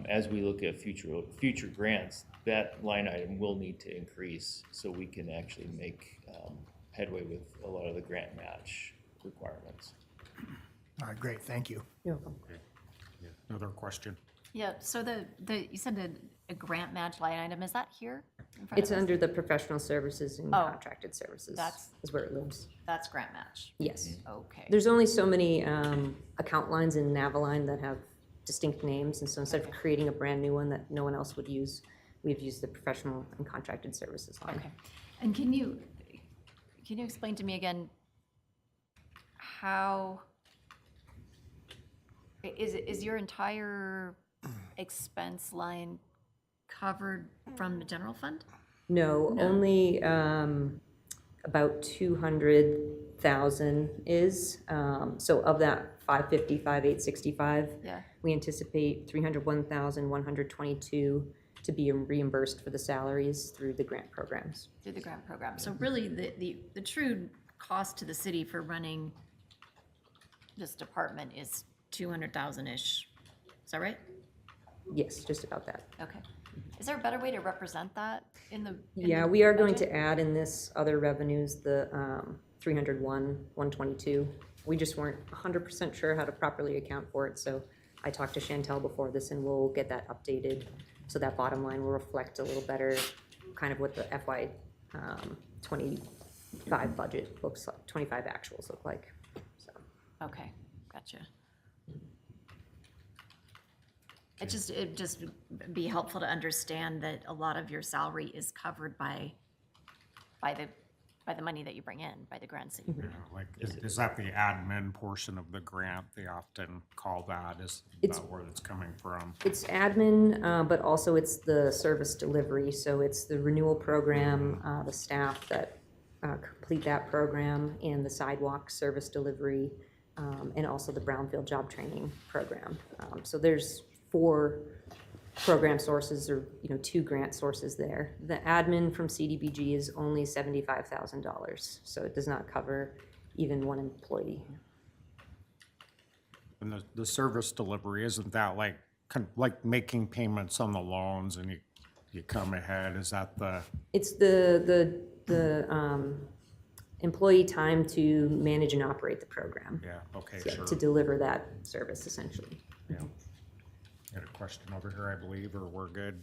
as we look at future grants, that line item will need to increase so we can actually make headway with a lot of the grant match requirements. All right, great, thank you. You're welcome. Another question? Yeah, so you said a grant match line item, is that here in front It's of us? under the professional services and Oh, contracted services. that's- is where it lives. That's grant match? Yes. Okay. There's only so many account lines in Navaline that have distinct names, and so instead of creating a brand new one that no one else would use, we've used the professional and contracted services line. Okay. And can you explain to me again how is your entire expense line covered from the general fund? No, only a about 200,000 is. So of that 555, 865, Yeah. we anticipate 301,122 to be reimbursed for the salaries through the grant programs. Through the grant program. So really, the true cost to the city for running this department is 200,000-ish. Is that right? Yes, just about that. Okay. Is there a better way to represent that in the? Yeah, we are going to add in this other revenues, the 301, 122. We just weren't 100% sure how to properly account for it, so I talked to Chantel before this, and we'll get that updated, so that bottom line will reflect a little better kind of what the FY 25 budget looks like, 25 actuals look like, so. Okay, gotcha. It'd just be helpful to understand that a lot of your salary is covered by the money that you bring in, by the grants that you bring in. Like, is that the admin portion of the grant? They often call that. Is that where it's coming from? It's admin, but also it's the service delivery, so it's the renewal program, the staff that complete that program, and the sidewalk service delivery, and also the brownfield job training program. So there's 4 program sources, or 2 grant sources there. The admin from CDBG is only $75,000, so it does not cover even one employee. And the service delivery, isn't that like making payments on the loans and you come ahead? Is that the? It's the employee time to manage and operate the program. Yeah, okay, So, sure. to deliver that service, essentially. Yeah. Got a question over here, I believe, or we're good?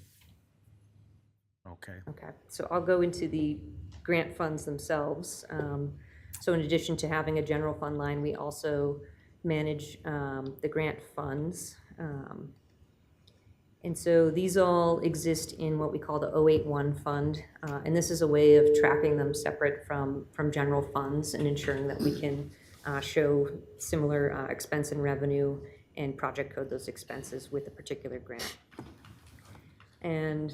Okay. Okay, so I'll go into the grant funds themselves. So in addition to having a general fund line, we also manage the grant funds. And so these all exist in what we call the 081 fund. And this is a way of tracking them separate from general funds and ensuring that we can show similar expense and revenue and project code those expenses with a particular grant. And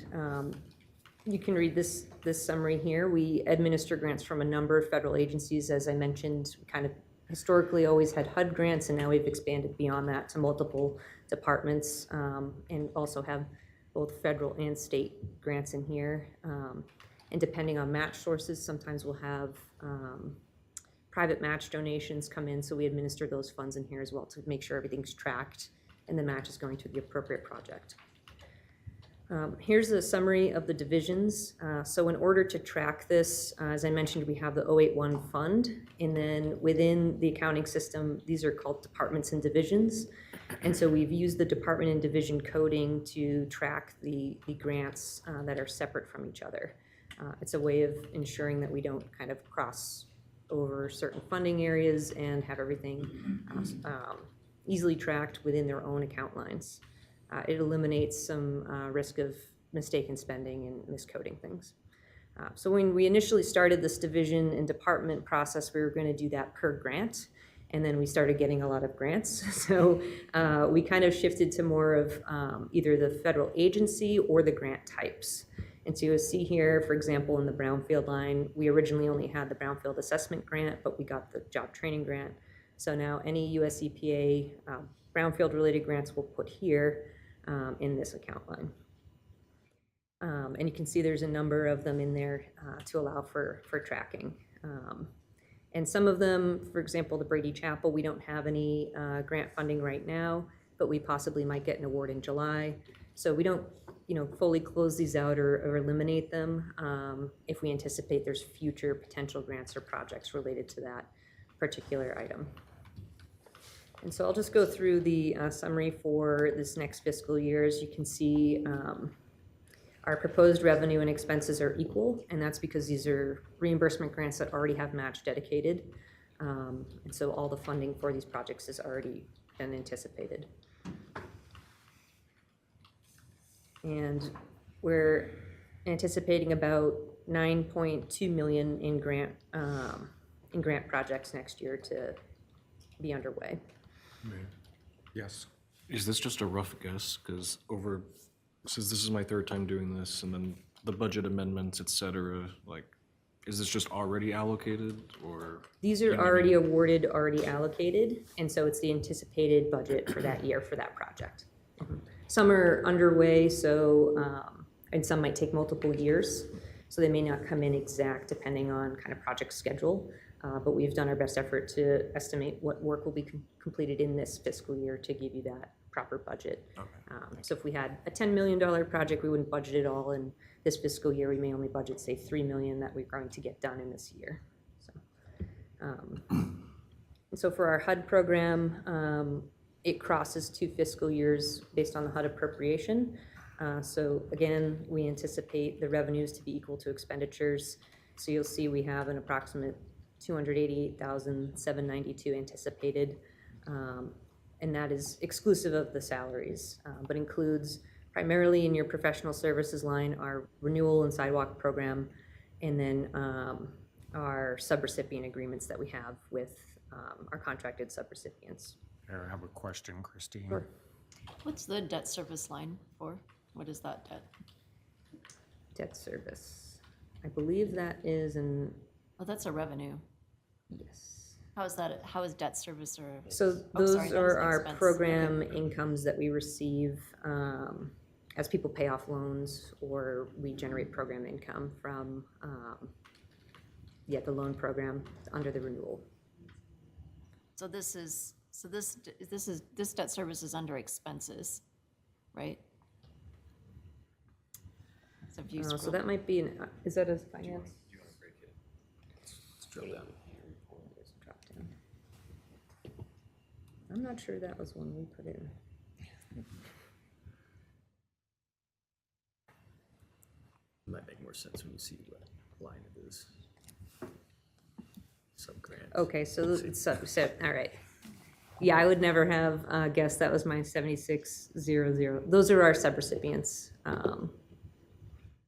you can read this summary here. We administer grants from a number of federal agencies. As I mentioned, we kind of historically always had HUD grants, and now we've expanded beyond that to multiple departments, and also have both federal and state grants in here. And depending on match sources, sometimes we'll have private match donations come in, so we administer those funds in here as well to make sure everything's tracked and the match is going to the appropriate project. Here's a summary of the divisions. So in order to track this, as I mentioned, we have the 081 fund, and then within the accounting system, these are called departments and divisions. And so we've used the department and division coding to track the grants that are separate from each other. It's a way of ensuring that we don't kind of cross over certain funding areas and have everything easily tracked within their own account lines. It eliminates some risk of mistaken spending and miscoding things. So when we initially started this division and department process, we were going to do that per grant, and then we started getting a lot of grants. So we kind of shifted to more of either the federal agency or the grant types. And so you'll see here, for example, in the brownfield line, we originally only had the brownfield assessment grant, but we got the job training grant. So now any US EPA brownfield related grants we'll put here in this account line. And you can see there's a number of them in there to allow for tracking. And some of them, for example, the Brady Chapel, we don't have any grant funding right now, but we possibly might get an award in July. So we don't fully close these out or eliminate them if we anticipate there's future potential grants or projects related to that particular item. And so I'll just go through the summary for this next fiscal year. As you can see, our proposed revenue and expenses are equal, and that's because these are reimbursement grants that already have match dedicated. And so all the funding for these projects has already been anticipated. And we're anticipating about $9.2 million in grant projects next year to be underway. Yes. Is this just a rough guess? Because since this is my 3rd time doing this, and then the budget amendments, et cetera, like, is this just already allocated or? These are already awarded, already allocated, and so it's the anticipated budget for that year for that project. Some are underway, so, and some might take multiple years, so they may not come in exact depending on kind of project schedule. But we've done our best effort to estimate what work will be completed in this fiscal year to give you that proper budget. So if we had a $10 million project, we wouldn't budget it all in this fiscal year. We may only budget, say, $3 million that we're going to get done in this year. So for our HUD program, it crosses 2 fiscal years based on the HUD appropriation. So again, we anticipate the revenues to be equal to expenditures. So you'll see we have an approximate $288,792 anticipated, and that is exclusive of the salaries, but includes primarily in your professional services line our renewal and sidewalk program, and then our subrecipient agreements that we have with our contracted subrecipients. I have a question, Christine. Sure. What's the debt service line for? What is that debt? Debt service. I believe that is an. Oh, that's a revenue. Yes. How is that, how is debt service or? So those are our program incomes that we receive as people pay off loans, or we generate program income from the loan program under the renewal. So this debt service is under expenses, right? So if you So scroll- that might be is that a finance? Do you want to break it? Scroll down. Drop down. I'm not sure that was one we put in. Might make more sense when you see what line it is. Sub-grants. Okay, so it's so all right. Yeah, I would never have guessed that was my 7600. Those are our subrecipients.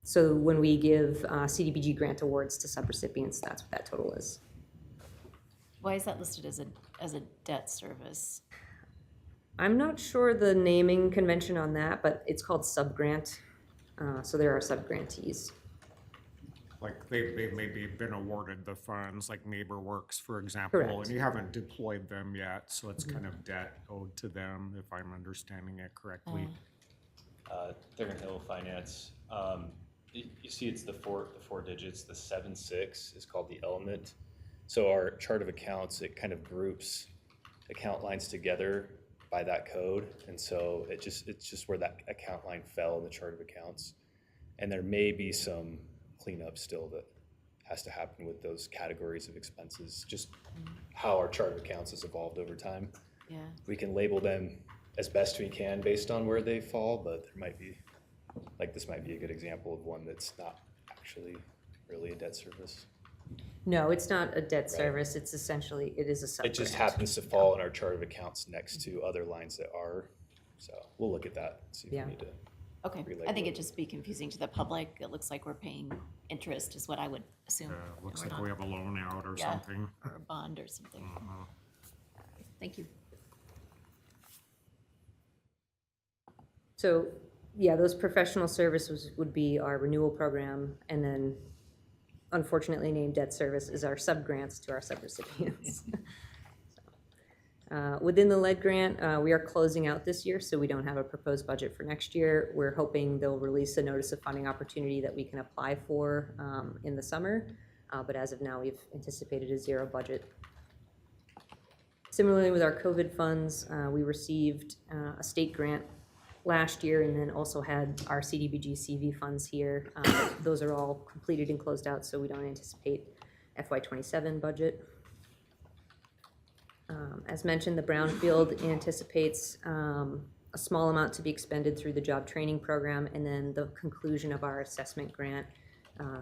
So when we give CDBG grant awards to subrecipients, that's what that total is. Why is that listed as a debt service? I'm not sure the naming convention on that, but it's called subgrant. So there are subgrantees. Like they've maybe been awarded the funds, like NeighborWorks, for example, Correct. and you haven't deployed them yet, so it's kind of debt owed to them, if I'm understanding it correctly. Thurman Hill Finance. You see it's the four digits. The 76 is called the element. So our chart of accounts, it kind of groups account lines together by that code. And so it's just where that account line fell in the chart of accounts. And there may be some cleanup still that has to happen with those categories of expenses, just how our chart of accounts has evolved over time. Yeah. We can label them as best we can based on where they fall, but there might be, like this might be a good example of one that's not actually really a debt service. No, it's not a debt service. It's essentially, it is a subgrant. It just happens to fall in our chart of accounts next to other lines that are, so we'll look at that, see if Yeah. we need to. Okay, I think it'd just be confusing to the public. It looks like we're paying interest is what I would assume. Looks We're like not- we have a loan out or Yeah, something. or a bond or something. Thank you. So, yeah, those professional services would be our renewal program, and then unfortunately named debt service is our subgrants to our subrecipients. Within the lead grant, we are closing out this year, so we don't have a proposed budget for next year. We're hoping they'll release a notice of funding opportunity that we can apply for in the summer, but as of now, we've anticipated a zero budget. Similarly, with our COVID funds, we received a state grant last year and then also had our CDBG CV funds here. Those are all completed and closed out, so we don't anticipate FY27 budget. As mentioned, the Brownfield anticipates a small amount to be expended through the job training program and then the conclusion of our assessment grant.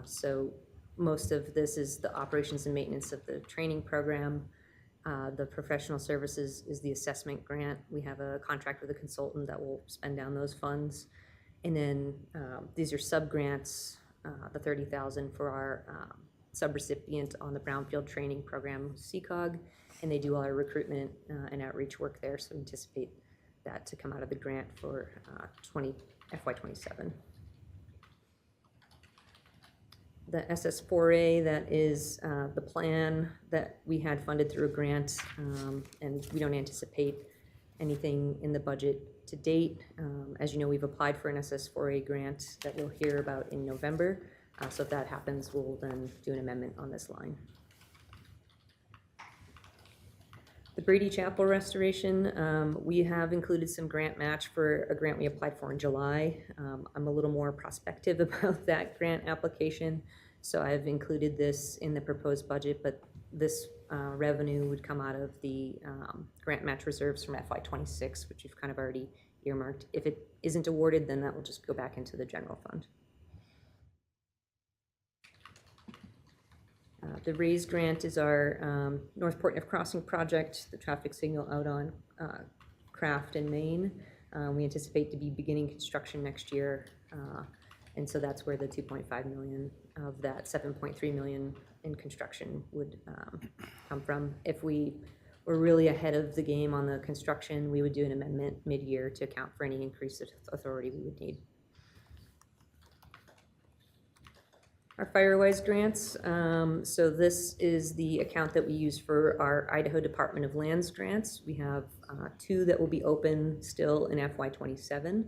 So most of this is the operations and maintenance of the training program. The professional services is the assessment grant. We have a contract with a consultant that will spend down those funds. And then these are sub-grants, the $30,000 for our subrecipient on the Brownfield training program, CCOG, and they do all our recruitment and outreach work there, so we anticipate that to come out of the grant for FY27. The SS4A, that is the plan that we had funded through a grant, and we don't anticipate anything in the budget to date. As you know, we've applied for an SS4A grant that we'll hear about in November. So if that happens, we'll then do an amendment on this line. The Brady Chapel restoration, we have included some grant match for a grant we applied for in July. I'm a little more prospective about that grant application, so I've included this in the proposed budget, but this revenue would come out of the grant match reserves from FY26, which you've kind of already earmarked. If it isn't awarded, then that will just go back into the general fund. The RAISE grant is our North Portneuf Crossing project, the traffic signal out on Craft and Main. We anticipate to be beginning construction next year, and so that's where the 2.5 million of that 7.3 million in construction would come from. If we were really ahead of the game on the construction, we would do an amendment mid-year to account for any increased authority we would need. Our Firewise grants, so this is the account that we use for our Idaho Department of Lands grants. We have 2 that will be open still in FY27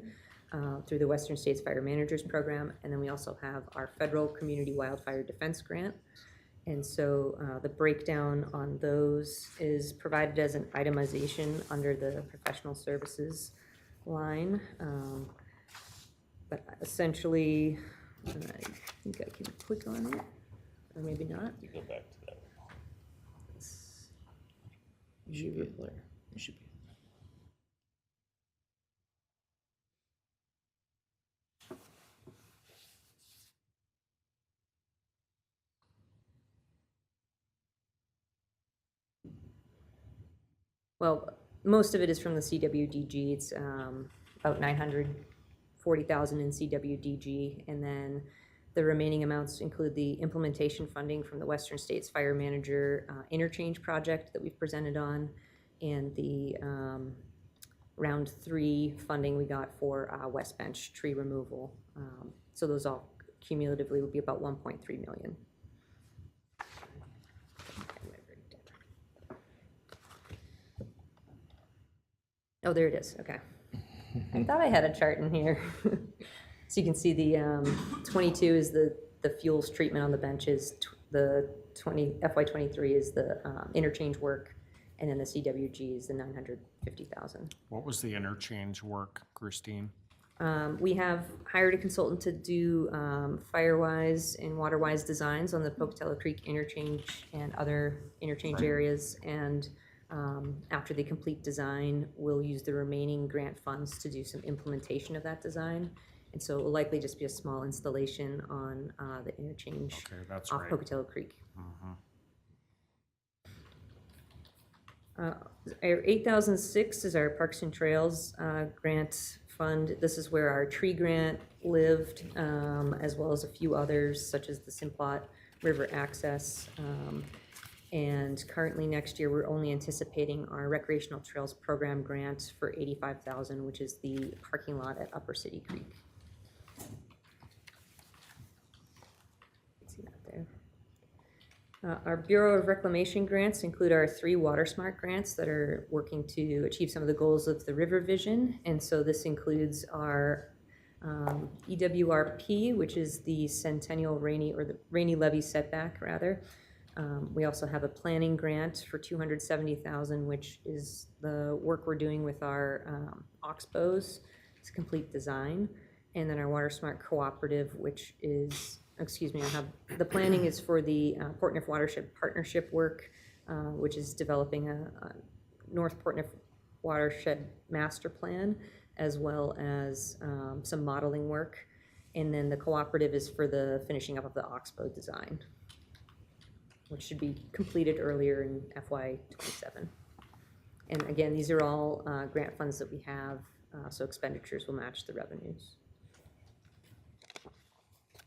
through the Western States Fire Managers Program, and then we also have our Federal Community Wildfire Defense Grant. And so the breakdown on those is provided as an itemization under the professional services line. But essentially, I think I can click on it, or maybe not. You go back to that. You should be there. You should be. Well, most of it is from the CWDG. It's about 940,000 in CWDG, and then the remaining amounts include the implementation funding from the Western States Fire Manager interchange project that we've presented on, and the round 3 funding we got for West Bench tree removal. So those all cumulatively would be about 1.3 million. Oh, there it is, okay. I thought I had a chart in here. So you can see the 22 is the fuels treatment on the benches, the FY23 is the interchange work, and then the CWG is the 950,000. What was the interchange work, Christine? We have hired a consultant to do Firewise and Waterwise designs on the Pocatello Creek interchange and other interchange areas, and after they complete design, we'll use the remaining grant funds to do some implementation of that design. And so it will likely just be a small installation on the interchange off right. Pocatello Creek. Our 8006 is our Parks and Trails grant fund. This is where our tree grant lived, as well as a few others, such as the Simplot River Access. And currently next year, we're only anticipating our Recreational Trails Program grant for $85,000, which is the parking lot at Upper City Creek. See that there. Our Bureau of Reclamation grants include our 3 WaterSmart grants that are working to achieve some of the goals of the River Vision. And so this includes our EWRP, which is the Centennial Rainy, or the Rainy Levee Setback, rather. We also have a planning grant for $270,000, which is the work we're doing with our oxbows. It's complete design. And then our WaterSmart Cooperative, which is, excuse me, I have, the planning is for the Portneuf Watershed Partnership work, which is developing a North Portneuf Watershed Master Plan, as well as some modeling work. And then the cooperative is for the finishing up of the oxbow design, which should be completed earlier in FY27. And again, these are all grant funds that we have, so expenditures will match the revenues.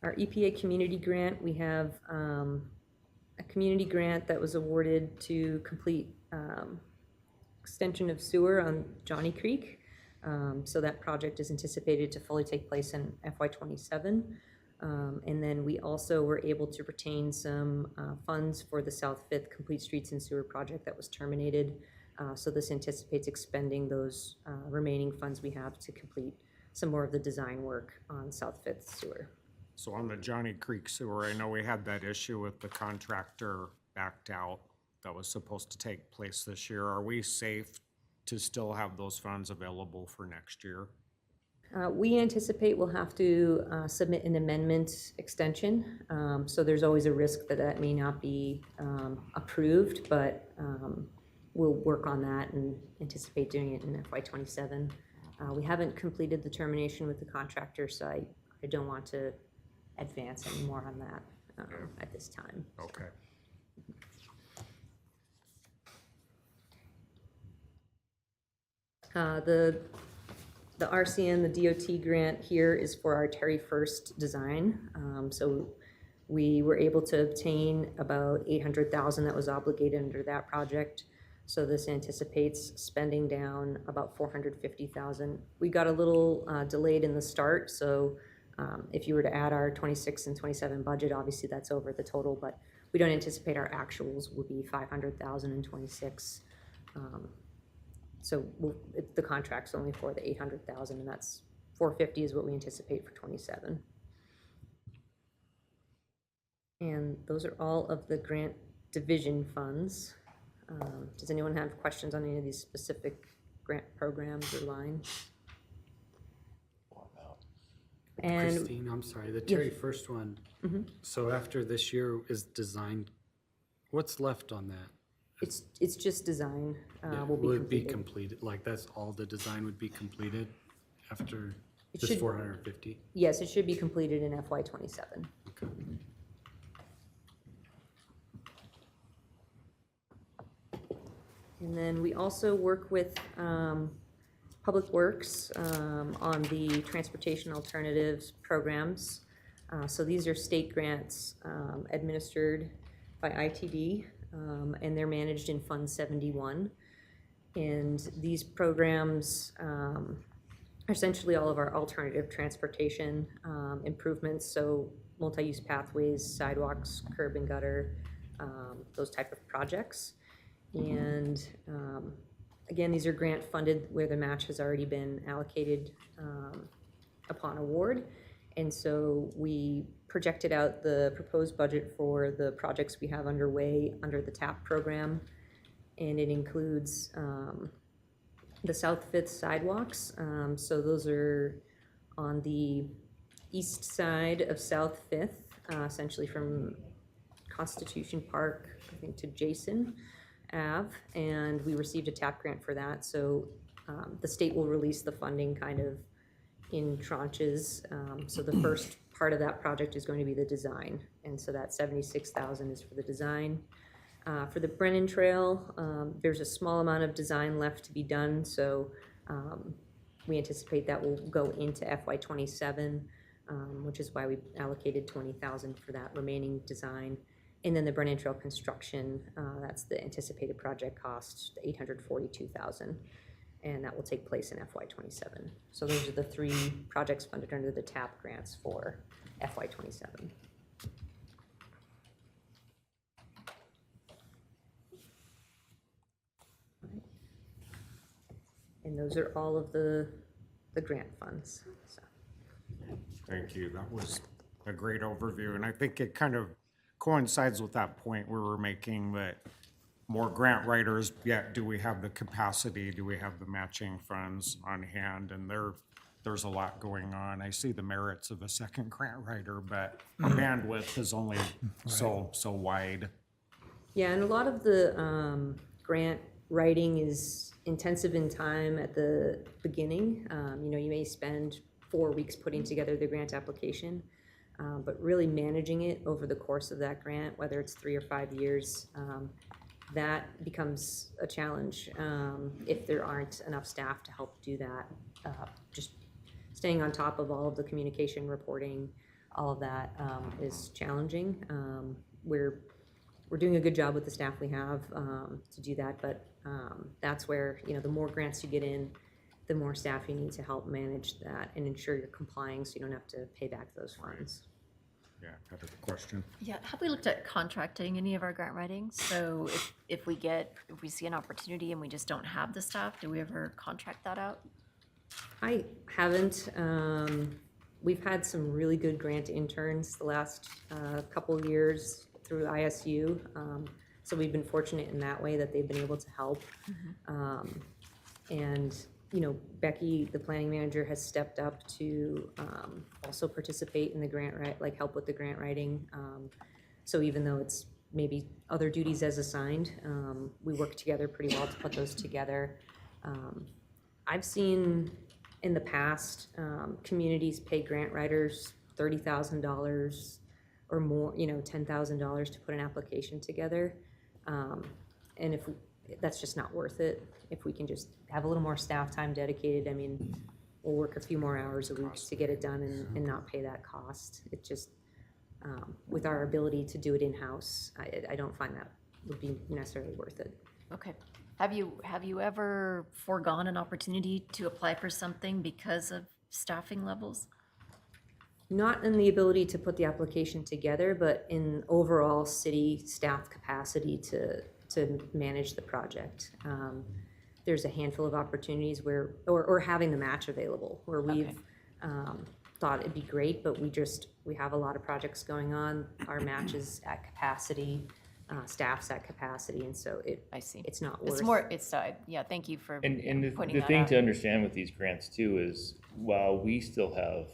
Our EPA community grant, we have a community grant that was awarded to complete extension of sewer on Johnny Creek. So that project is anticipated to fully take place in FY27. And then we also were able to retain some funds for the South Fifth Complete Streets and Sewer project that was terminated. So this anticipates expending those remaining funds we have to complete some more of the design work on South Fifth Sewer. So on the Johnny Creek sewer, I know we had that issue with the contractor backed out that was supposed to take place this year. Are we safe to still have those funds available for next year? We anticipate we'll have to submit an amendment extension. So there's always a risk that that may not be approved, but we'll work on that and anticipate doing it in FY27. We haven't completed the termination with the contractor, so I don't want to advance any more on that at this time. Okay. The RCN, the DOT grant here is for our Terry First design. So we were able to obtain about $800,000 that was obligated under that project. So this anticipates spending down about $450,000. We got a little delayed in the start, so if you were to add our 26 and 27 budget, obviously that's over the total, but we don't anticipate our actuals will be $500,000 in 26. So the contract's only for the $800,000, and that's $450 is what we anticipate for 27. And those are all of the grant division funds. Does anyone have questions on any of these specific grant programs or lines? And Christine, I'm sorry, the Terry First one. So after this year is designed, what's left on that? it's just design. Will Will it be completed. completed? Like that's all the design would be completed after It this should- 450? Yes, it should be completed in FY27. Okay. And then we also work with Public Works on the transportation alternatives programs. So these are state grants administered by ITD, and they're managed in Fund 71. And these programs are essentially all of our alternative transportation improvements, so multi-use pathways, sidewalks, curb and gutter, those type of projects. And again, these are grant funded where the match has already been allocated upon award. And so we projected out the proposed budget for the projects we have underway under the TAP program. And it includes the South Fifth sidewalks. So those are on the east side of South Fifth, essentially from Constitution Park, I think, to Jason Ave, and we received a TAP grant for that. So the state will release the funding kind of in tranches. So the first part of that project is going to be the design, and so that $76,000 is for the design. For the Brennan Trail, there's a small amount of design left to be done, so we anticipate that will go into FY27, which is why we allocated $20,000 for that remaining design. And then the Brennan Trail construction, that's the anticipated project cost, $842,000, and that will take place in FY27. So those are the three projects funded under the TAP grants for FY27. And those are all of the grant funds. So. Thank you. That was a great overview, and I think it kind of coincides with that point we were making, that more grant writers, yet do we have the capacity, do we have the matching funds on hand? And there's a lot going on. I see the merits of a second grant writer, but our bandwidth is only so wide. Yeah, and a lot of the grant writing is intensive in time at the beginning. You know, you may spend 4 weeks putting together the grant application, but really managing it over the course of that grant, whether it's 3 or 5 years, that becomes a challenge if there aren't enough staff to help do that. Just staying on top of all of the communication, reporting, all of that is challenging. We're doing a good job with the staff we have to do that, but that's where, you know, the more grants you get in, the more staff you need to help manage that and ensure you're complying so you don't have to pay back those funds. Yeah, had a question. Yeah, have we looked at contracting any of our grant writing? So if we see an opportunity and we just don't have the staff, do we ever contract that out? I haven't. We've had some really good grant interns the last couple of years through ISU. So we've been fortunate in that way that they've been able to help. And, you know, Becky, the planning manager, has stepped up to also participate in the grant, like help with the grant writing. So even though it's maybe other duties as assigned, we work together pretty well to put those together. I've seen in the past, communities pay grant writers $30,000 or more, you know, $10,000 to put an application together. And if that's just not worth it, if we can just have a little more staff time dedicated, I mean, we'll work a few more hours a week to get it done and not pay that cost. It just, with our ability to do it in-house, I don't find that would be necessarily worth it. Okay. Have you ever foregone an opportunity to apply for something because of staffing levels? Not in the ability to put the application together, but in overall city staff capacity to manage the project. There's a handful of opportunities where, or having the match available, where we've thought it'd be great, but we have a lot of projects going on. Our match is at capacity, staff's at capacity, and so it's not worth. Yeah, thank you for And the pointing that thing out. to understand with these grants too is while we still have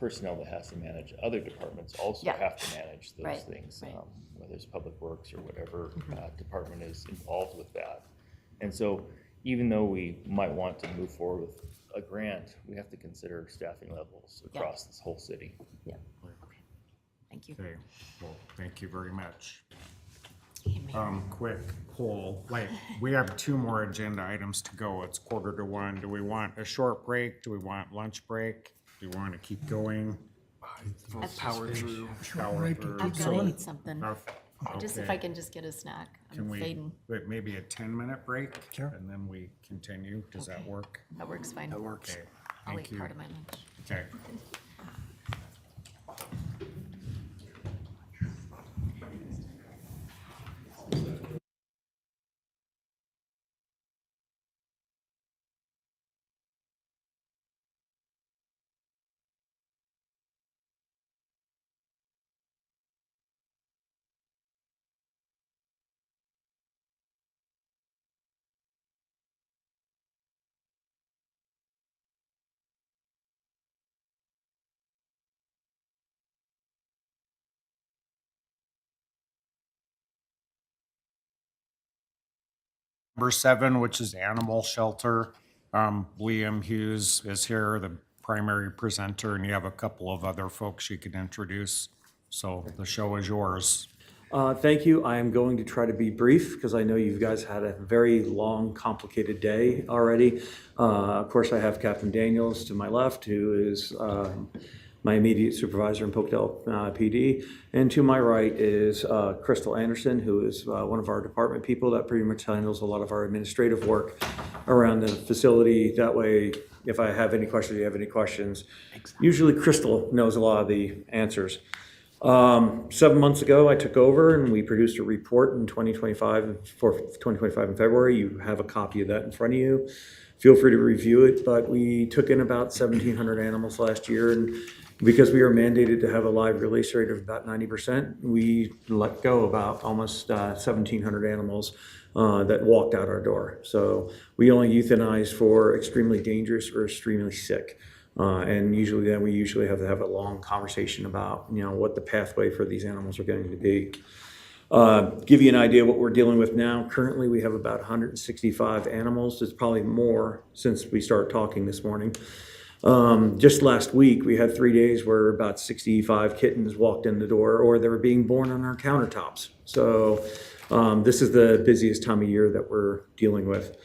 personnel that has to manage, other departments also Yeah. have to manage those Right, things, right. whether it's public works or whatever department is involved with that. And so even though we might want to move forward with a grant, we have to consider staffing levels Yeah. across this whole city. Yeah. Thank you. Okay, well, thank you very much. Quick poll, like, we have 2 more agenda items to go. It's 1:45. Do we want a short break? Do we want lunch break? Do we want to keep going? Power through. Power through. I've got to eat something. Just if Okay. I can just get a snack. Can I'm we, fading. wait, maybe a 10-minute break? Sure. And then we continue? Does that work? That works fine. That works. Okay, I'll thank eat you. part of my lunch. Okay. Number 7, which is animal shelter. Liam Hughes is here, the primary presenter, and you have a couple of other folks you can introduce. So the show is yours. Thank you. I am going to try to be brief because I know you guys had a very long, complicated day already. Of course, I have Captain Daniels to my left, who is my immediate supervisor in Pocatello PD. And to my right is Crystal Anderson, who is one of our department people that pretty much handles a lot of our administrative work around the facility. That way, if I have any questions, you have any questions. Usually Crystal knows a lot of the answers. 7 months ago, I took over and we produced a report in 2025 in February. You have a copy of that in front of you. Feel free to review it, but we took in about 1,700 animals last year, and because we are mandated to have a live release rate of about 90%, we let go about almost 1,700 animals that walked out our door. So we only euthanize for extremely dangerous or extremely sick. And usually then we have to have a long conversation about, what the pathway for these animals are going to be. Give you an idea of what we're dealing with now. Currently, we have about 165 animals. It's probably more since we started talking this morning. Just last week, we had 3 days where about 65 kittens walked in the door, or they were being born on our countertops. So this is the busiest time of year that we're dealing with.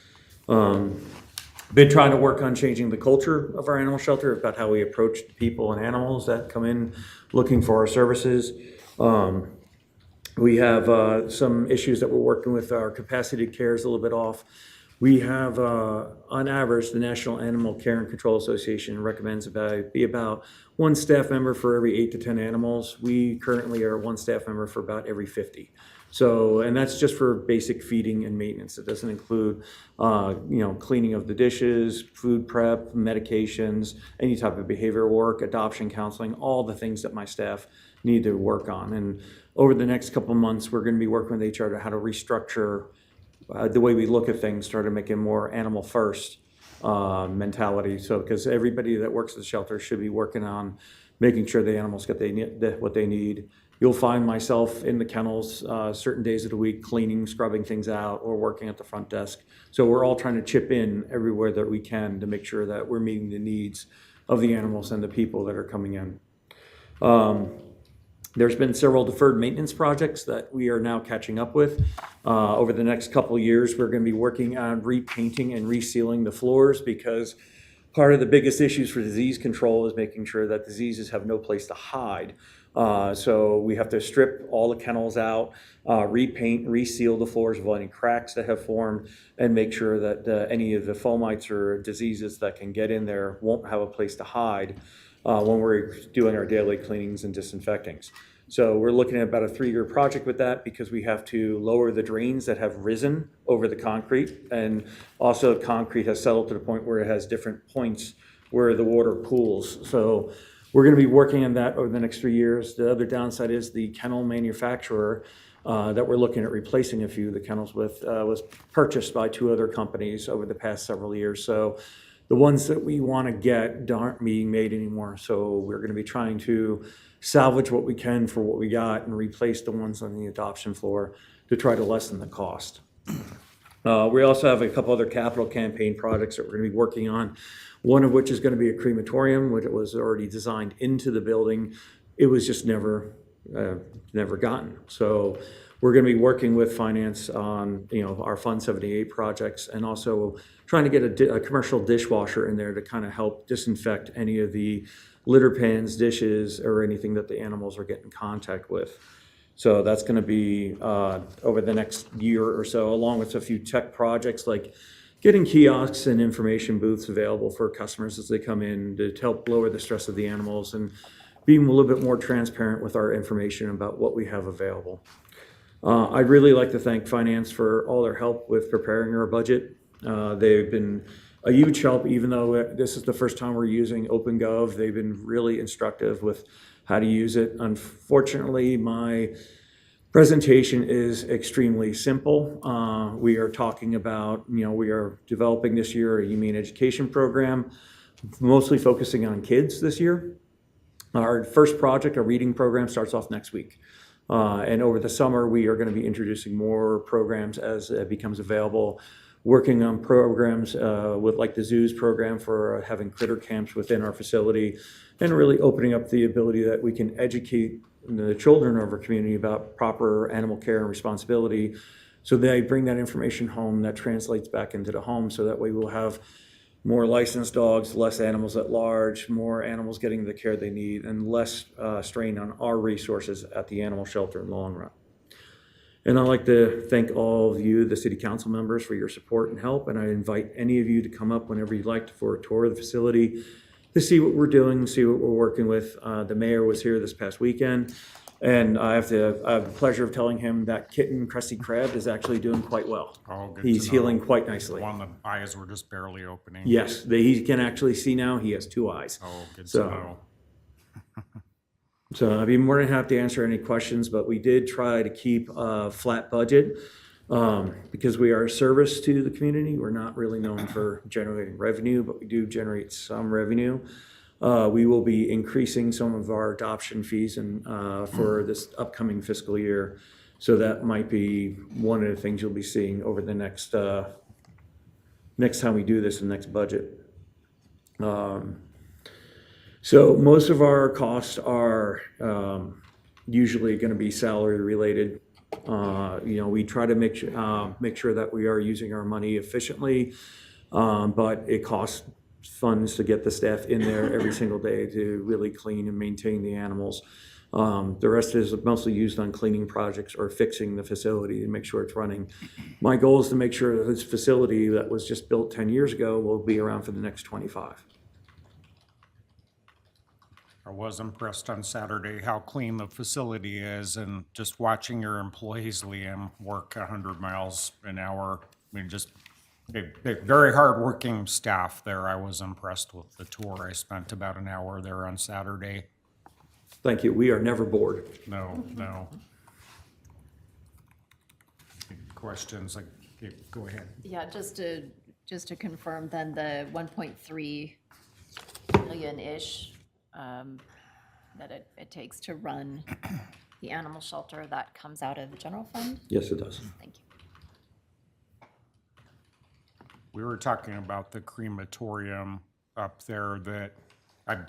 Been trying to work on changing the culture of our animal shelter, about how we approach people and animals that come in looking for our services. We have some issues that we're working with. Our capacity to care is a little bit off. We have, on average, the National Animal Care and Control Association recommends about one staff member for every 8 to 10 animals. We currently are one staff member for about every 50. So, and that's just for basic feeding and maintenance. It doesn't include, cleaning of the dishes, food prep, medications, any type of behavioral work, adoption counseling, all the things that my staff need to work on. And over the next couple of months, we're going to be working with HR to how to restructure the way we look at things, try to make it more animal first mentality. So, because everybody that works at the shelter should be working on making sure the animals get what they need. You'll find myself in the kennels certain days of the week, cleaning, scrubbing things out, or working at the front desk. So we're all trying to chip in everywhere that we can to make sure that we're meeting the needs of the animals and the people that are coming in. There's been several deferred maintenance projects that we are now catching up with. Over the next couple of years, we're going to be working on repainting and resealing the floors, because part of the biggest issues for disease control is making sure that diseases have no place to hide. So we have to strip all the kennels out, repaint, reseal the floors of any cracks that have formed, and make sure that any of the fomites or diseases that can get in there won't have a place to hide when we're doing our daily cleanings and disinfectings. So we're looking at about a 3-year project with that, because we have to lower the drains that have risen over the concrete, and also concrete has settled to the point where it has different points where the water pools. So we're going to be working on that over the next 3 years. The other downside is the kennel manufacturer that we're looking at replacing a few of the kennels with was purchased by 2 other companies over the past several years. So the ones that we want to get aren't being made anymore. So we're going to be trying to salvage what we can for what we got and replace the ones on the adoption floor to try to lessen the cost. We also have a couple other capital campaign projects that we're going to be working on, one of which is going to be a crematorium, which was already designed into the building. It was just never gotten. So we're going to be working with finance on our Fund 78 projects, and also trying to get a commercial dishwasher in there to kind of help disinfect any of the litter pans, dishes, or anything that the animals are getting in contact with. So that's going to be over the next year or so, along with a few tech projects like getting kiosks and information booths available for customers as they come in to help lower the stress of the animals, and being a little bit more transparent with our information about what we have available. I'd really like to thank Finance for all their help with preparing our budget. They've been a huge help, even though this is the first time we're using OpenGov. They've been really instructive with how to use it. Unfortunately, my presentation is extremely simple. We are talking about, we are developing this year a humane education program, mostly focusing on kids this year. Our first project, a reading program, starts off next week. And over the summer, we are going to be introducing more programs as it becomes available, working on programs with like the zoos program for having critter camps within our facility, and really opening up the ability that we can educate the children of our community about proper animal care and responsibility. So they bring that information home, that translates back into the home, so that way we'll have more licensed dogs, less animals at large, more animals getting the care they need, and less strain on our resources at the animal shelter in the long run. And I'd like to thank all of you, the city council members, for your support and help. And I invite any of you to come up whenever you'd like for a tour of the facility to see what we're doing, see what we're working with. The mayor was here this past weekend, and I have the pleasure of telling him that kitten, Krusty Krab, is actually doing quite well. Oh, good He's to know. healing quite nicely. One, the eyes were just barely opening. Yes, he can actually see now. He has 2 eyes. Oh, good So- to know. So I'd be more than happy to answer any questions, but we did try to keep a flat budget because we are a service to the community. We're not really known for generating revenue, but we do generate some revenue. We will be increasing some of our adoption fees for this upcoming fiscal year. So that might be one of the things you'll be seeing over the next time we do this, the next budget. So most of our costs are usually going to be salary related. We try to make sure that we are using our money efficiently, but it costs funds to get the staff in there every single day to really clean and maintain the animals. The rest is mostly used on cleaning projects or fixing the facility to make sure it's running. My goal is to make sure that this facility that was just built 10 years ago will be around for the next 25. I was impressed on Saturday how clean the facility is, and just watching your employees, Liam, work 100 miles an hour. I mean, just very hardworking staff there. I was impressed with the tour. I spent about an hour there on Saturday. Thank you. We are never bored. No. Questions? Go ahead. Yeah, just to confirm then, the 1.3 million-ish that it takes to run the animal shelter, that comes out of the general fund? Yes, it does. Thank you. We were talking about the crematorium up there that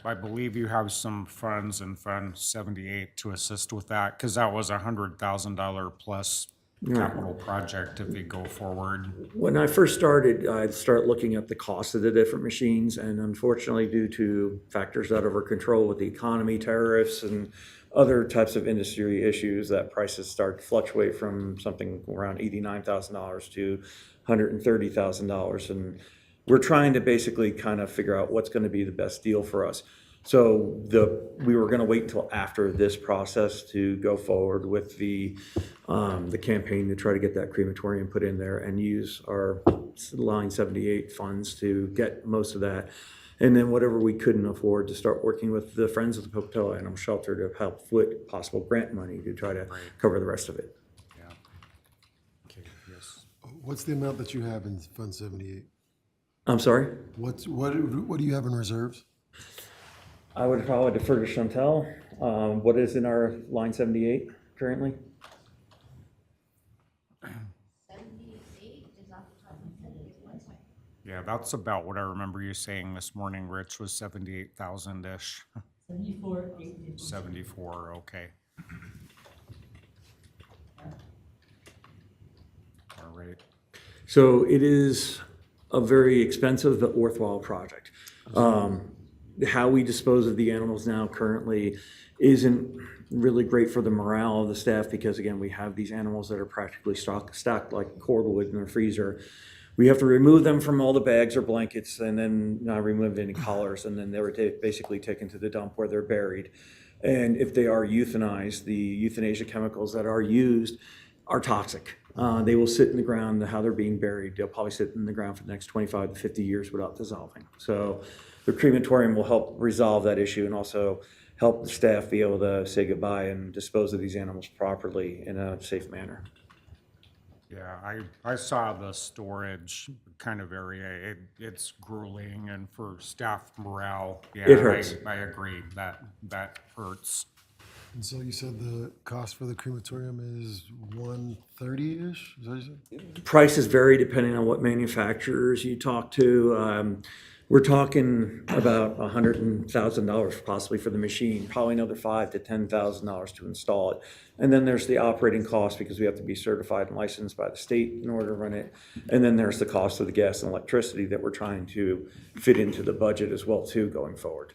I believe you have some funds in Fund 78 to assist with that, because that was $100,000 plus capital project if they go forward. When I first started, I started looking at the cost of the different machines, and unfortunately, due to factors out of our control with the economy, tariffs, and other types of industry issues, that prices start to fluctuate from something around $89,000 to $130,000. And we're trying to basically kind of figure out what's going to be the best deal for us. So we were going to wait until after this process to go forward with the campaign to try to get that crematorium put in there and use our Line 78 funds to get most of that. And then whatever we couldn't afford, to start working with the Friends of the Pocatello Animal Shelter to help with possible grant money to try to cover the rest of it. Yeah. Okay, yes. What's the amount that you have in Fund 78? I'm sorry? What do you have in reserves? I would probably defer to Chantel. What is in our Line 78 currently? 78 is off the top of my head. One second. Yeah, that's about what I remember you saying this morning, Rich, was 78,000-ish. 74, 74, okay. All right. So it is a very expensive but worthwhile project. How we dispose of the animals now currently isn't really great for the morale of the staff, because again, we have these animals that are practically stacked like cordwood in a freezer. We have to remove them from all the bags or blankets, and then not remove any collars, and then they were basically taken to the dump where they're buried. And if they are euthanized, the euthanasia chemicals that are used are toxic. They will sit in the ground. How they're being buried, they'll probably sit in the ground for the next 25 to 50 years without dissolving. So the crematorium will help resolve that issue and also help the staff be able to say goodbye and dispose of these animals properly in a safe manner. Yeah, I saw the storage kind of area. It's grueling, and for staff morale, yeah, It hurts. I agree. That hurts. And so you said the cost for the crematorium is 130-ish? Is that what you said? Prices vary depending on what manufacturers you talk to. We're talking about $100,000 possibly for the machine, probably another $5,000 to $10,000 to install it. And then there's the operating cost, because we have to be certified and licensed by the state in order to run it. And then there's the cost of the gas and electricity that we're trying to fit into the budget as well too going forward.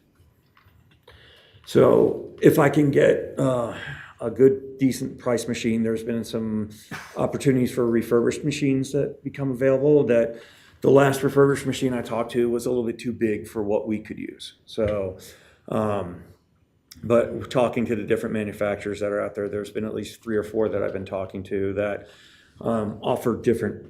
So if I can get a good, decent price machine, there's been some opportunities for refurbished machines that become available. That the last refurbished machine I talked to was a little bit too big for what we could use. So, but talking to the different manufacturers that are out there, there's been at least 3 or 4 that I've been talking to that offer different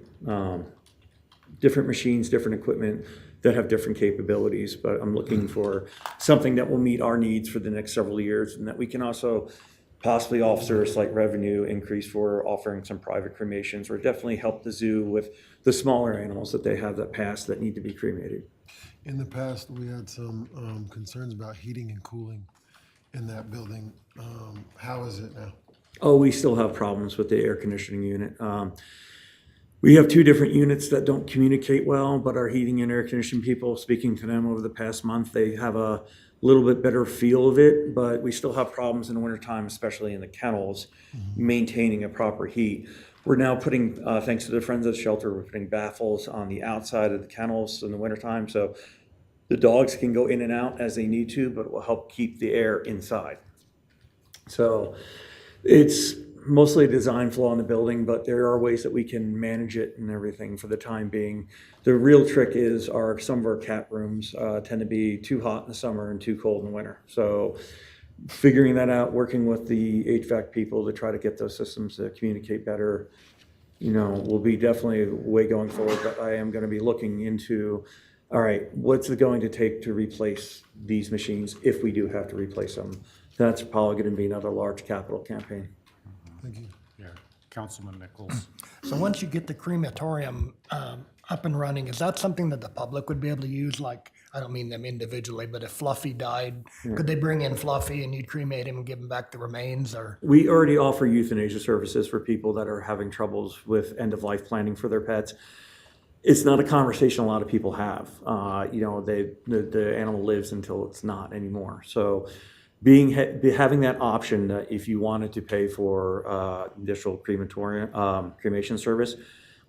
machines, different equipment that have different capabilities. But I'm looking for something that will meet our needs for the next several years, and that we can also possibly offer a slight revenue increase for offering some private cremations, or definitely help the zoo with the smaller animals that they have that pass that need to be cremated. In the past, we had some concerns about heating and cooling in that building. How is it now? Oh, we still have problems with the air conditioning unit. We have 2 different units that don't communicate well, but our heating and air conditioning people, speaking to them over the past month, they have a little bit better feel of it, but we still have problems in the wintertime, especially in the kennels, maintaining a proper heat. We're now putting, thanks to the Friends of the Shelter, we're putting baffles on the outside of the kennels in the wintertime, so the dogs can go in and out as they need to, but it will help keep the air inside. So it's mostly a design flaw in the building, but there are ways that we can manage it and everything for the time being. The real trick is some of our cat rooms tend to be too hot in the summer and too cold in the winter. So figuring that out, working with the HVAC people to try to get those systems to communicate better, will be definitely a way going forward. But I am going to be looking into, all right, what's it going to take to replace these machines if we do have to replace them? That's probably going to be another large capital campaign. Thank you. Yeah, Councilman Nichols. So once you get the crematorium up and running, is that something that the public would be able to use? Like, I don't mean them individually, but if Fluffy died, could they bring in Fluffy and you'd cremate him and give him back the remains, or? We already offer euthanasia services for people that are having troubles with end-of-life planning for their pets. It's not a conversation a lot of people have. The animal lives until it's not anymore. So having that option that if you wanted to pay for additional cremation service,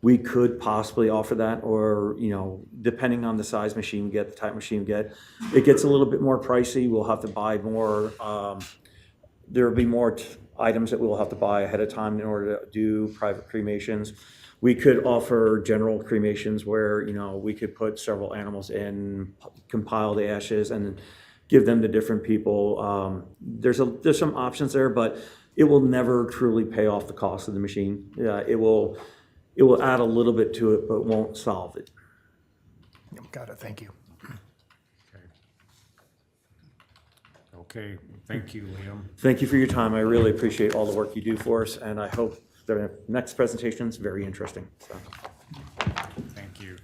we could possibly offer that, or, depending on the size machine we get, the type machine we get, it gets a little bit more pricey. We'll have to buy more, there'll be more items that we'll have to buy ahead of time in order to do private cremations. We could offer general cremations where, we could put several animals in, compile the ashes, and give them to different people. There's some options there, but it will never truly pay off the cost of the machine. It will add a little bit to it, but won't solve it. Got it, thank you. Okay, thank you, Liam. Thank you for your time. I really appreciate all the work you do for us, and I hope the next presentation is very interesting. So. Thank you.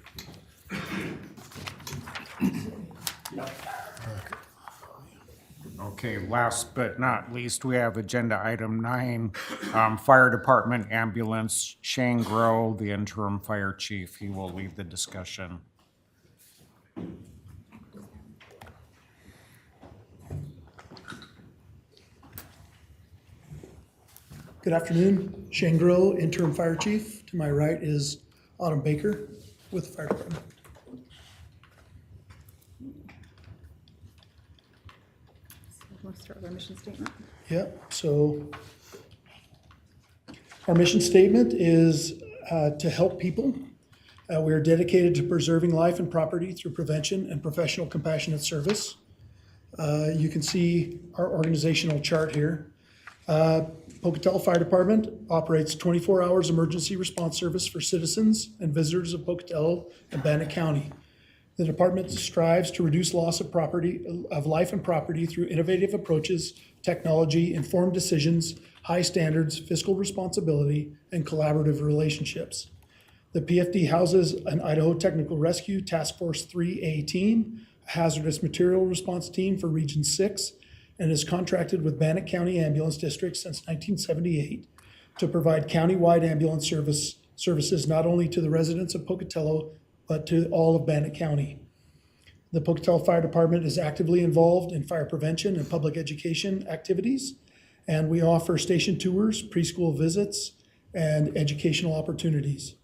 Okay, last but not least, we have agenda item 9, Fire Department Ambulance. Shane Grow, the interim fire chief, he will lead the discussion. Good afternoon, Shane Grow, interim fire chief. To my right is Autumn Baker with the fire department. Let's start with our mission statement. Yep, so our mission statement is to help people. We are dedicated to preserving life and property through prevention and professional compassionate service. You can see our organizational chart here. Pocatello Fire Department operates 24 hours emergency response service for citizens and visitors of Pocatello and Bannock County. The department strives to reduce loss of life and property through innovative approaches, technology, informed decisions, high standards, fiscal responsibility, and collaborative relationships. The PFD houses an Idaho Technical Rescue Task Force 3A team, a hazardous material response team for Region 6, and is contracted with Bannock County Ambulance District since 1978 to provide countywide ambulance services not only to the residents of Pocatello, but to all of Bannock County. The Pocatello Fire Department is actively involved in fire prevention and public education activities, and we offer station tours, preschool visits, and educational opportunities.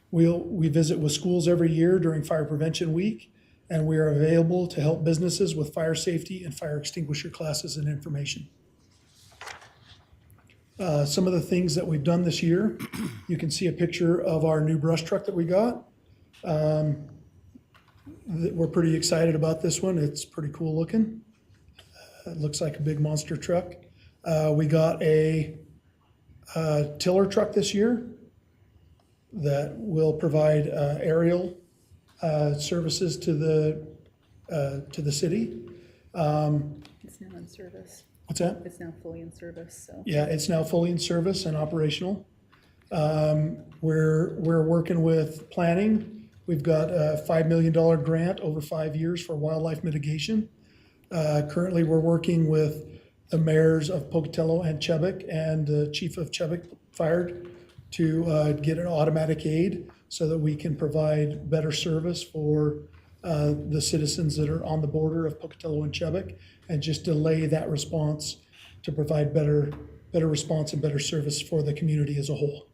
We visit with schools every year during Fire Prevention Week, and we are available to help businesses with fire safety and fire extinguisher classes and information. Some of the things that we've done this year, you can see a picture of our new brush truck that we got. We're pretty excited about this one. It's pretty cool looking. It looks like a big monster truck. We got a tiller truck this year that will provide aerial services to the city. It's now in service. What's that? It's now fully in service, so. Yeah, it's now fully in service and operational. We're working with planning. We've got a $5 million grant over 5 years for wildlife mitigation. Currently, we're working with the mayors of Pocatello and Chubbuck and the chief of Chubbuck fired to get an automatic aid so that we can provide better service for the citizens that are on the border of Pocatello and Chubbuck, and just delay that response to provide better response and better service for the community as a whole.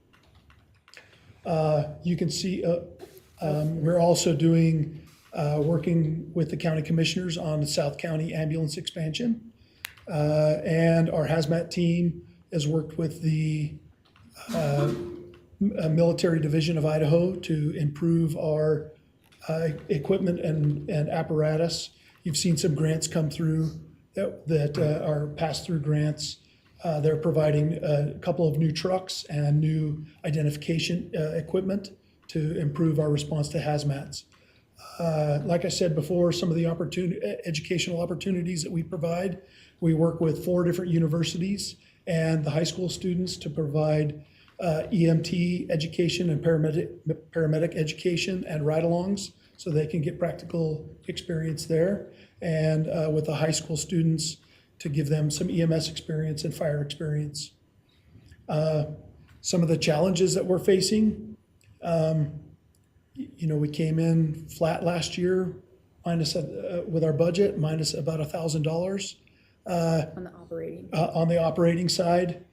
You can see we're also doing working with the county commissioners on the South County ambulance expansion. And our hazmat team has worked with the military division of Idaho to improve our equipment and apparatus. You've seen some grants come through that are pass-through grants. They're providing a couple of new trucks and new identification equipment to improve our response to hazmats. Like I said before, some of the educational opportunities that we provide, we work with 4 different universities and the high school students to provide EMT education and paramedic education and ride-alongs so they can get practical experience there. And with the high school students to give them some EMS experience and fire experience. Some of the challenges that we're facing, we came in flat last year, minus with our budget, minus about $1,000. On the operating. On the operating side.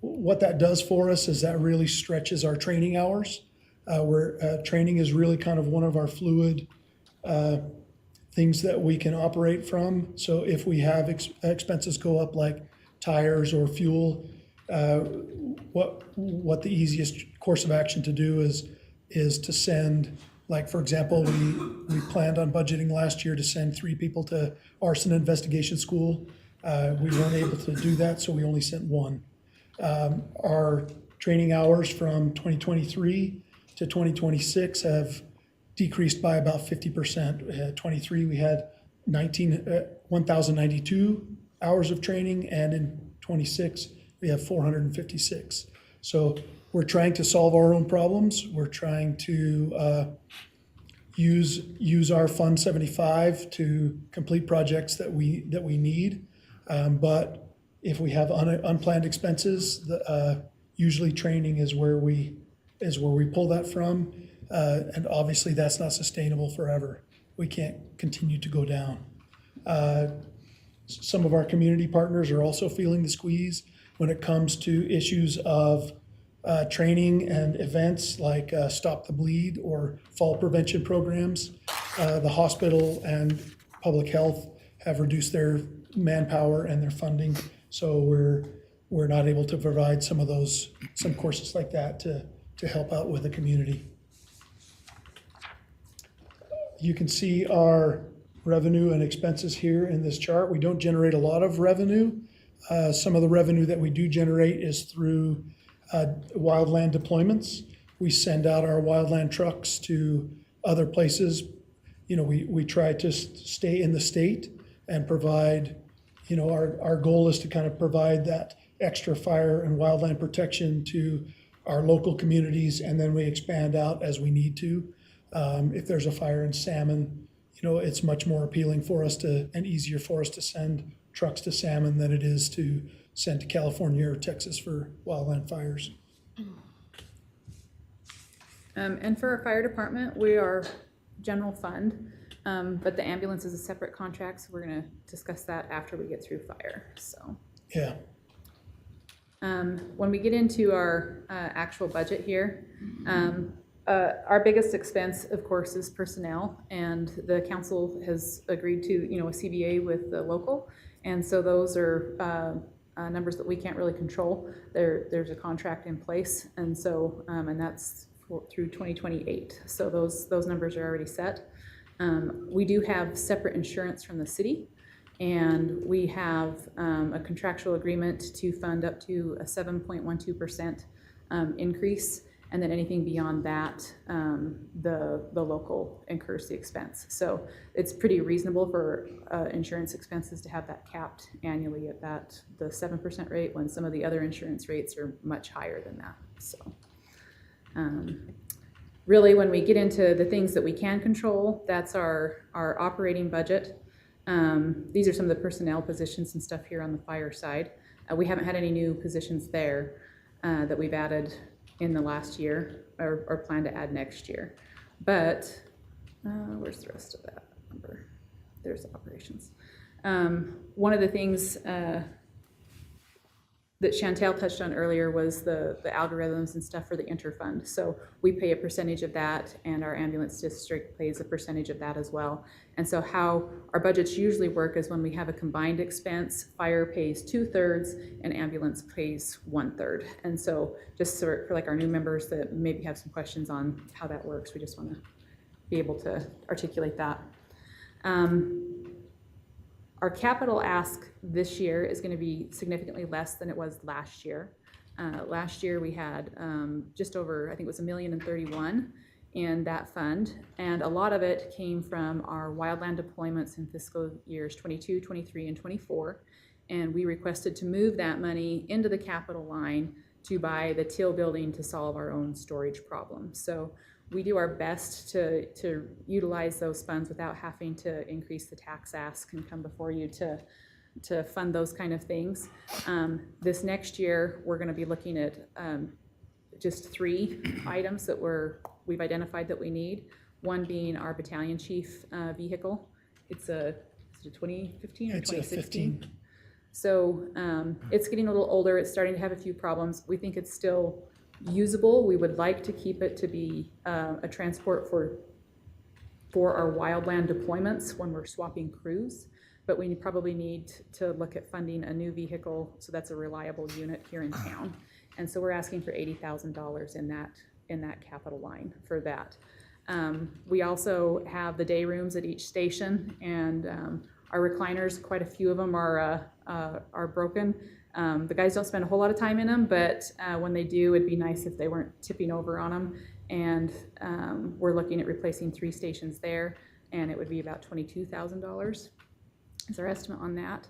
What that does for us is that really stretches our training hours. Where training is really kind of one of our fluid things that we can operate from. So if we have expenses go up like tires or fuel, what the easiest course of action to do is to send, like, for example, we planned on budgeting last year to send 3 people to arson investigation school. We weren't able to do that, so we only sent 1. Our training hours from 2023 to 2026 have decreased by about 50%. 23, we had 1,092 hours of training, and in 26, we have 456. So we're trying to solve our own problems. We're trying to use our Fund 75 to complete projects that we need. But if we have unplanned expenses, usually training is where we pull that from. And obviously that's not sustainable forever. We can't continue to go down. Some of our community partners are also feeling the squeeze when it comes to issues of training and events like Stop the Bleed or fall prevention programs. The hospital and public health have reduced their manpower and their funding, so we're not able to provide some courses like that to help out with the community. You can see our revenue and expenses here in this chart. We don't generate a lot of revenue. Some of the revenue that we do generate is through wildland deployments. We send out our wildland trucks to other places. We try to stay in the state and provide, our goal is to kind of provide that extra fire and wildland protection to our local communities, and then we expand out as we need to. If there's a fire in Salmon, it's much more appealing for us and easier for us to send trucks to Salmon than it is to send to California or Texas for wildland fires. And for our fire department, we are general fund, but the ambulance is a separate contract, so we're gonna discuss that after we get through fire, so. Yeah. When we get into our actual budget here, our biggest expense, of course, is personnel, and the council has agreed to, a CBA with the local, and so those are numbers that we can't really control. There's a contract in place, and so and that's through 2028. So those numbers are already set. We do have separate insurance from the city, and we have a contractual agreement to fund up to a 7.12% increase. And then anything beyond that, the local incurs the expense. So it's pretty reasonable for insurance expenses to have that capped annually at the 7% rate, when some of the other insurance rates are much higher than that. So really, when we get into the things that we can control, that's our operating budget. These are some of the personnel positions and stuff here on the fire side. We haven't had any new positions there that we've added in the last year or plan to add next year. But where's the rest of that number? There's operations. One of the things that Chantel touched on earlier was the algorithms and stuff for the interfund. So we pay a percentage of that, and our ambulance district pays a percentage of that as well. And so how our budgets usually work is when we have a combined expense, fire pays 2/3 and ambulance pays 1/3. And so just for like our new members that maybe have some questions on how that works, we just want to be able to articulate that. Our capital ask this year is going to be significantly less than it was last year. Last year we had just over, I think it was $1,031,000 in that fund, and a lot of it came from our wildland deployments in fiscal years 22, 23, and 24, and we requested to move that money into the capital line to buy the Teal building to solve our own storage problem. So we do our best to utilize those funds without having to increase the tax ask and come before you to fund those kind of things. This next year, we're going to be looking at just 3 items that we've identified that we need. One being our battalion chief vehicle. It's a 2015 or 2016? 15. So it's getting a little older. It's starting to have a few problems. We think it's still usable. We would like to keep it to be a transport for our wildland deployments when we're swapping crews, but we probably need to look at funding a new vehicle so that's a reliable unit here in town. And so we're asking for $80,000 in that capital line for that. We also have the day rooms at each station, and our recliners, quite a few of them are broken. The guys don't spend a whole lot of time in them, but when they do, it'd be nice if they weren't tipping over on them. And we're looking at replacing 3 stations there, and it would be about $22,000 is our estimate on that.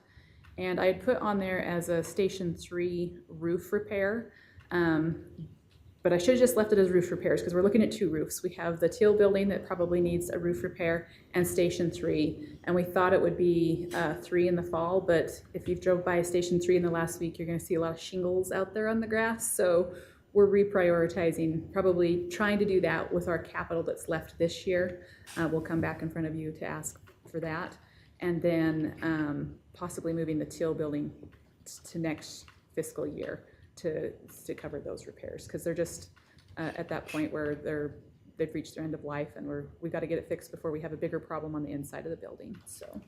And I had put on there as a Station 3 roof repair, but I should have just left it as roof repairs because we're looking at 2 roofs. We have the Teal building that probably needs a roof repair and Station 3. And we thought it would be 3 in the fall, but if you've drove by Station 3 in the last week, you're gonna see a lot of shingles out there on the grass. So we're reprioritizing, probably trying to do that with our capital that's left this year. We'll come back in front of you to ask for that. And then possibly moving the Teal building to next fiscal year to cover those repairs, because they're just at that point where they've reached their end of life, and we've got to get it fixed before we have a bigger problem on the inside of the building. So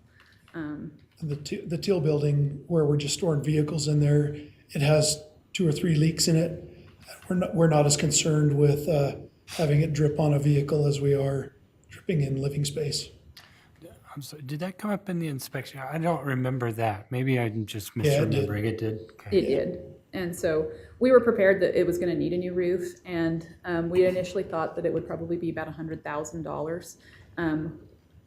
The Teal building, where we're just storing vehicles in there, it has 2 or 3 leaks in it. We're not as concerned with having it drip on a vehicle as we are dripping in living space. I'm sorry, did that come up in the inspection? I don't remember that. Maybe I'm just Yeah, it did. misremembering. It did? Okay. it did. And so we were prepared that it was going to need a new roof, and we initially thought that it would probably be about $100,000.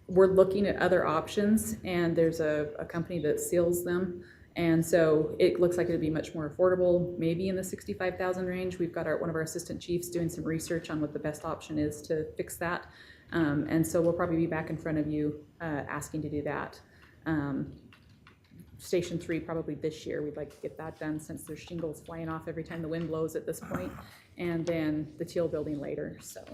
We're looking at other options, and there's a company that seals them, and so it looks like it'd be much more affordable, maybe in the $65,000 range. We've got one of our assistant chiefs doing some research on what the best option is to fix that, and so we'll probably be back in front of you asking to do that. Station 3 probably this year. We'd like to get that done since there's shingles flying off every time the wind blows at this point, and then the Teal building later. So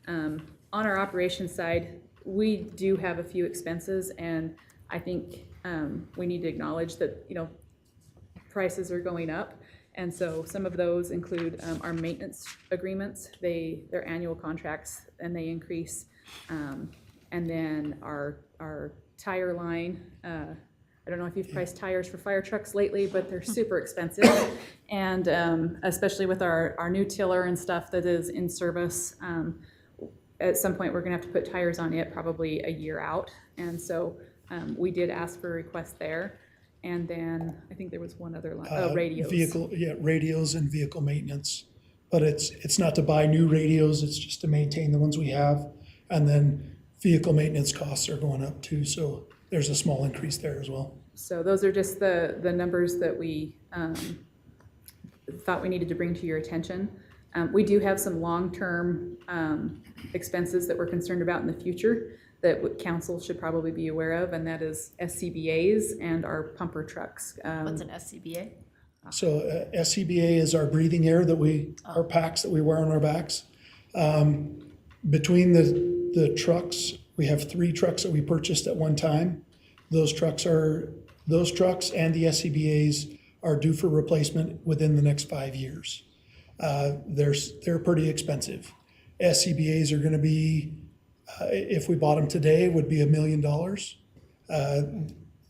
on our operations side, we do have a few expenses, and I think we need to acknowledge that, you know, prices are going up, and so some of those include our maintenance agreements. They're annual contracts, and they increase, and then our tire line. I don't know if you've priced tires for fire trucks lately, but they're super expensive. And especially with our new tiller and stuff that is in service, at some point we're gonna have to put tires on it probably a year out. And so we did ask for a request there. And then I think there was one other line, radios. Radios and vehicle maintenance. But it's not to buy new radios, it's just to maintain the ones we have. And then vehicle maintenance costs are going up too, so there's a small increase there as well. So those are just the numbers that we thought we needed to bring to your attention. We do have some long-term expenses that we're concerned about in the future that council should probably be aware of, and that is SCBAs and our pumper trucks. What's an SCBA? So SCBA is our breathing air our packs that we wear on our backs. Between the trucks, we have 3 trucks that we purchased at one time. Those trucks and the SCBAs are due for replacement within the next 5 years. They're pretty expensive. SCBA's are gonna be, if we bought them today, would be $1 million.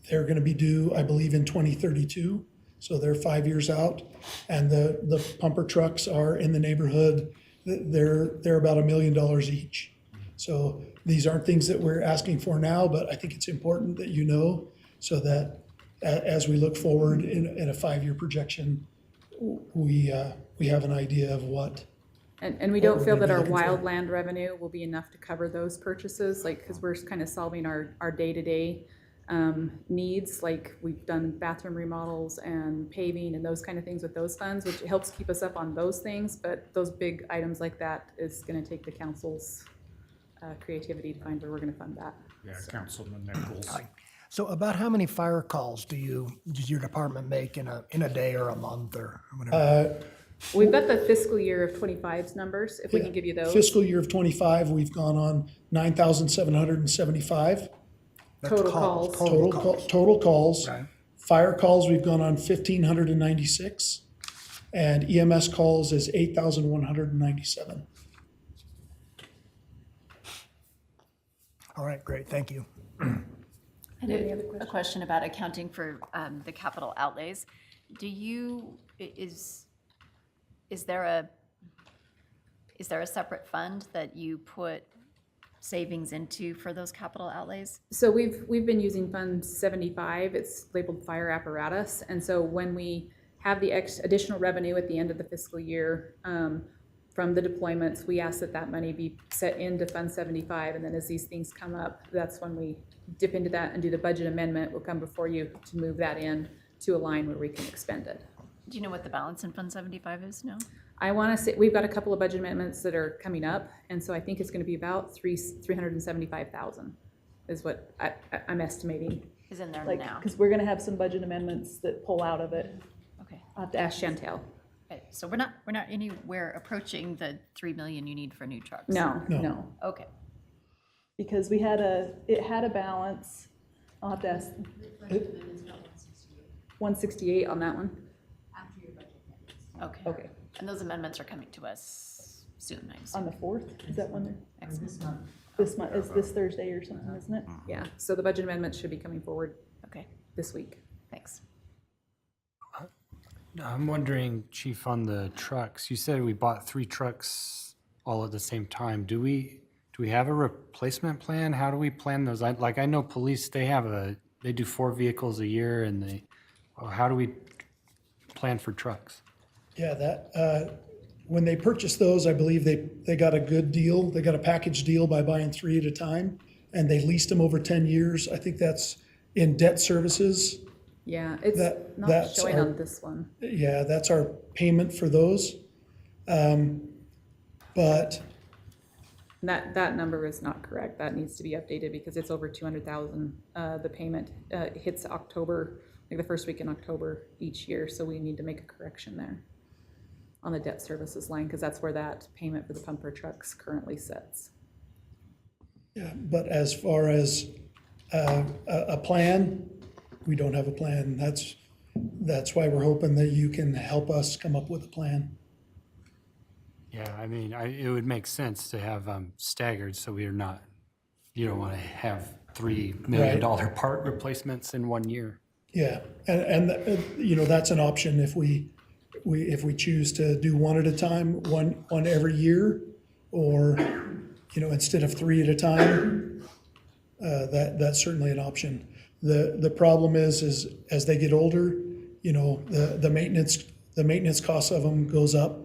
They're gonna be due, I believe, in 2032, so they're 5 years out. And the pumper trucks are in the neighborhood, they're about $1 million each. So these aren't things that we're asking for now, but I think it's important that you know, so that as we look forward in a 5-year projection, we have an idea of what. And we don't feel that our looking for. wildland revenue will be enough to cover those purchases, like, because we're kind of solving our day-to-day needs, like we've done bathroom remodels and paving and those kind of things with those funds, which helps keep us up on those things, but those big items like that is going to take the council's creativity to find where we're going to fund that. Yeah, Councilman Nichols. So about how many fire calls does your department make in a day or a month or whatever? We've got the fiscal year of 25's numbers, if we can give you those. Fiscal year of 25, we've gone on 9,775. Total calls. Total calls. Right. Fire calls, we've gone on 1,596. And EMS calls is 8,197. All right, great, thank you. I have a question about accounting for the capital outlays. Is there a separate fund that you put savings into for those capital outlays? So we've been using Fund 75, it's labeled fire apparatus, and so when we have the additional revenue at the end of the fiscal year from the deployments, we ask that money be set into Fund 75, and then as these things come up, that's when we dip into that and do the budget amendment. We'll come before you to move that in to a line where we can expend it. Do you know what the balance in Fund 75 is? No? I want to say, we've got a couple of budget amendments that are coming up, and so I think it's going to be about $375,000 is what I'm estimating. Is in there now? Because we're going to have some budget amendments that pull out of it. Okay. I'll have to ask Chantel. Okay, so we're not anywhere approaching the 3 million you need for new trucks? No. Okay. Because it had a balance, I'll have to ask. 168 on that one? Okay. And those amendments are coming to us soon, I assume. On the 4th, is that one? Next month. This month, is this Thursday or something, isn't it? Yeah, so the budget amendments should be coming forward Okay, this week. thanks. I'm wondering, Chief, on the trucks, you said we bought 3 trucks all at the same time. Do we have a replacement plan? How do we plan those? I know police, they do 4 vehicles a year, and how do we plan for trucks? Yeah, when they purchased those, I believe they got a good deal. They got a package deal by buying 3 at a time, and they leased them over 10 years. I think that's in debt services. Yeah, it's not that's showing our- on this one. Yeah, that's our payment for those. But That number is not correct. That needs to be updated because it's over 200,000. The payment hits October, like the first week in October each year, so we need to make a correction there on the debt services line, because that's where that payment for the pumper trucks currently sits. yeah, but as far as a plan, we don't have a plan. That's why we're hoping that you can help us come up with a plan. Yeah, I mean, it would make sense to have staggered, so you don't want to have $3 million part replacements in 1 year. Yeah, and that's an option if we choose to do one at a time, one every year, or instead of 3 at a time. That's certainly an option. The problem is as they get older, the maintenance cost of them goes up.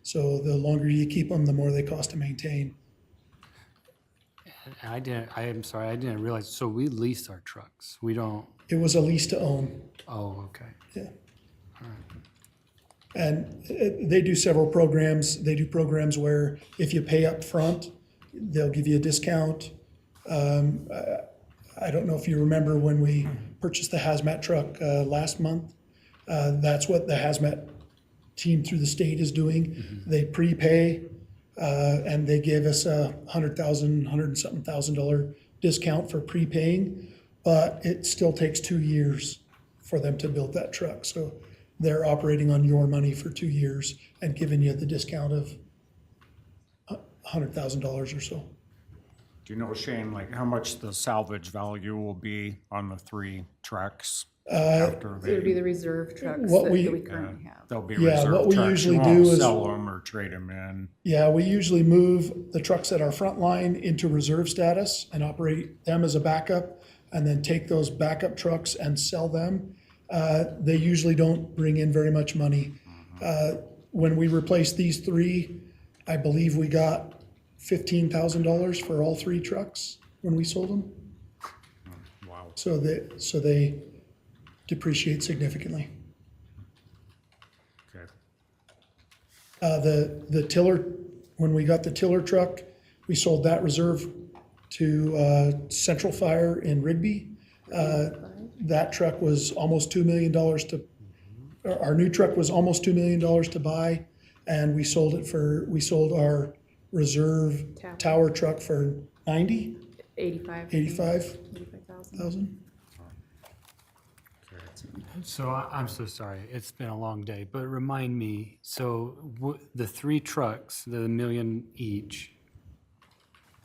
So the longer you keep them, the more they cost to maintain. I'm sorry, I didn't realize, so we lease our trucks. We don't. It was a lease to own. Oh, okay. Yeah. And they do several programs. They do programs where if you pay up front, they'll give you a discount. I don't know if you remember when we purchased the hazmat truck last month. That's what the hazmat team through the state is doing. Mm-hmm. They prepay, and they gave us a $100,000 discount for prepaying, but it still takes 2 years for them to build that truck. So they're operating on your money for 2 years and giving you the discount of $100,000 or so. Do you know, Shane, like how much the salvage value will be on the 3 trucks? After It would be the reserve trucks What that we- we currently have. They'll be Yeah, what reserve we trucks. usually You won't do is- sell them or trade them in. Yeah, we usually move the trucks at our front line into reserve status and operate them as a backup, and then take those backup trucks and sell them. They usually don't bring in very much money. When we replaced these 3, I believe we got $15,000 for all 3 trucks when we sold them. Wow. So they depreciate significantly. Okay. The tiller, when we got the tiller truck, we sold that reserve to Central Fire in Rigby. That truck was almost $2 million our new truck was almost $2 million to buy, and we sold our reserve tower truck for 85,000. So I'm so sorry, it's been a long day, but remind me, so the 3 trucks, the $1 million each,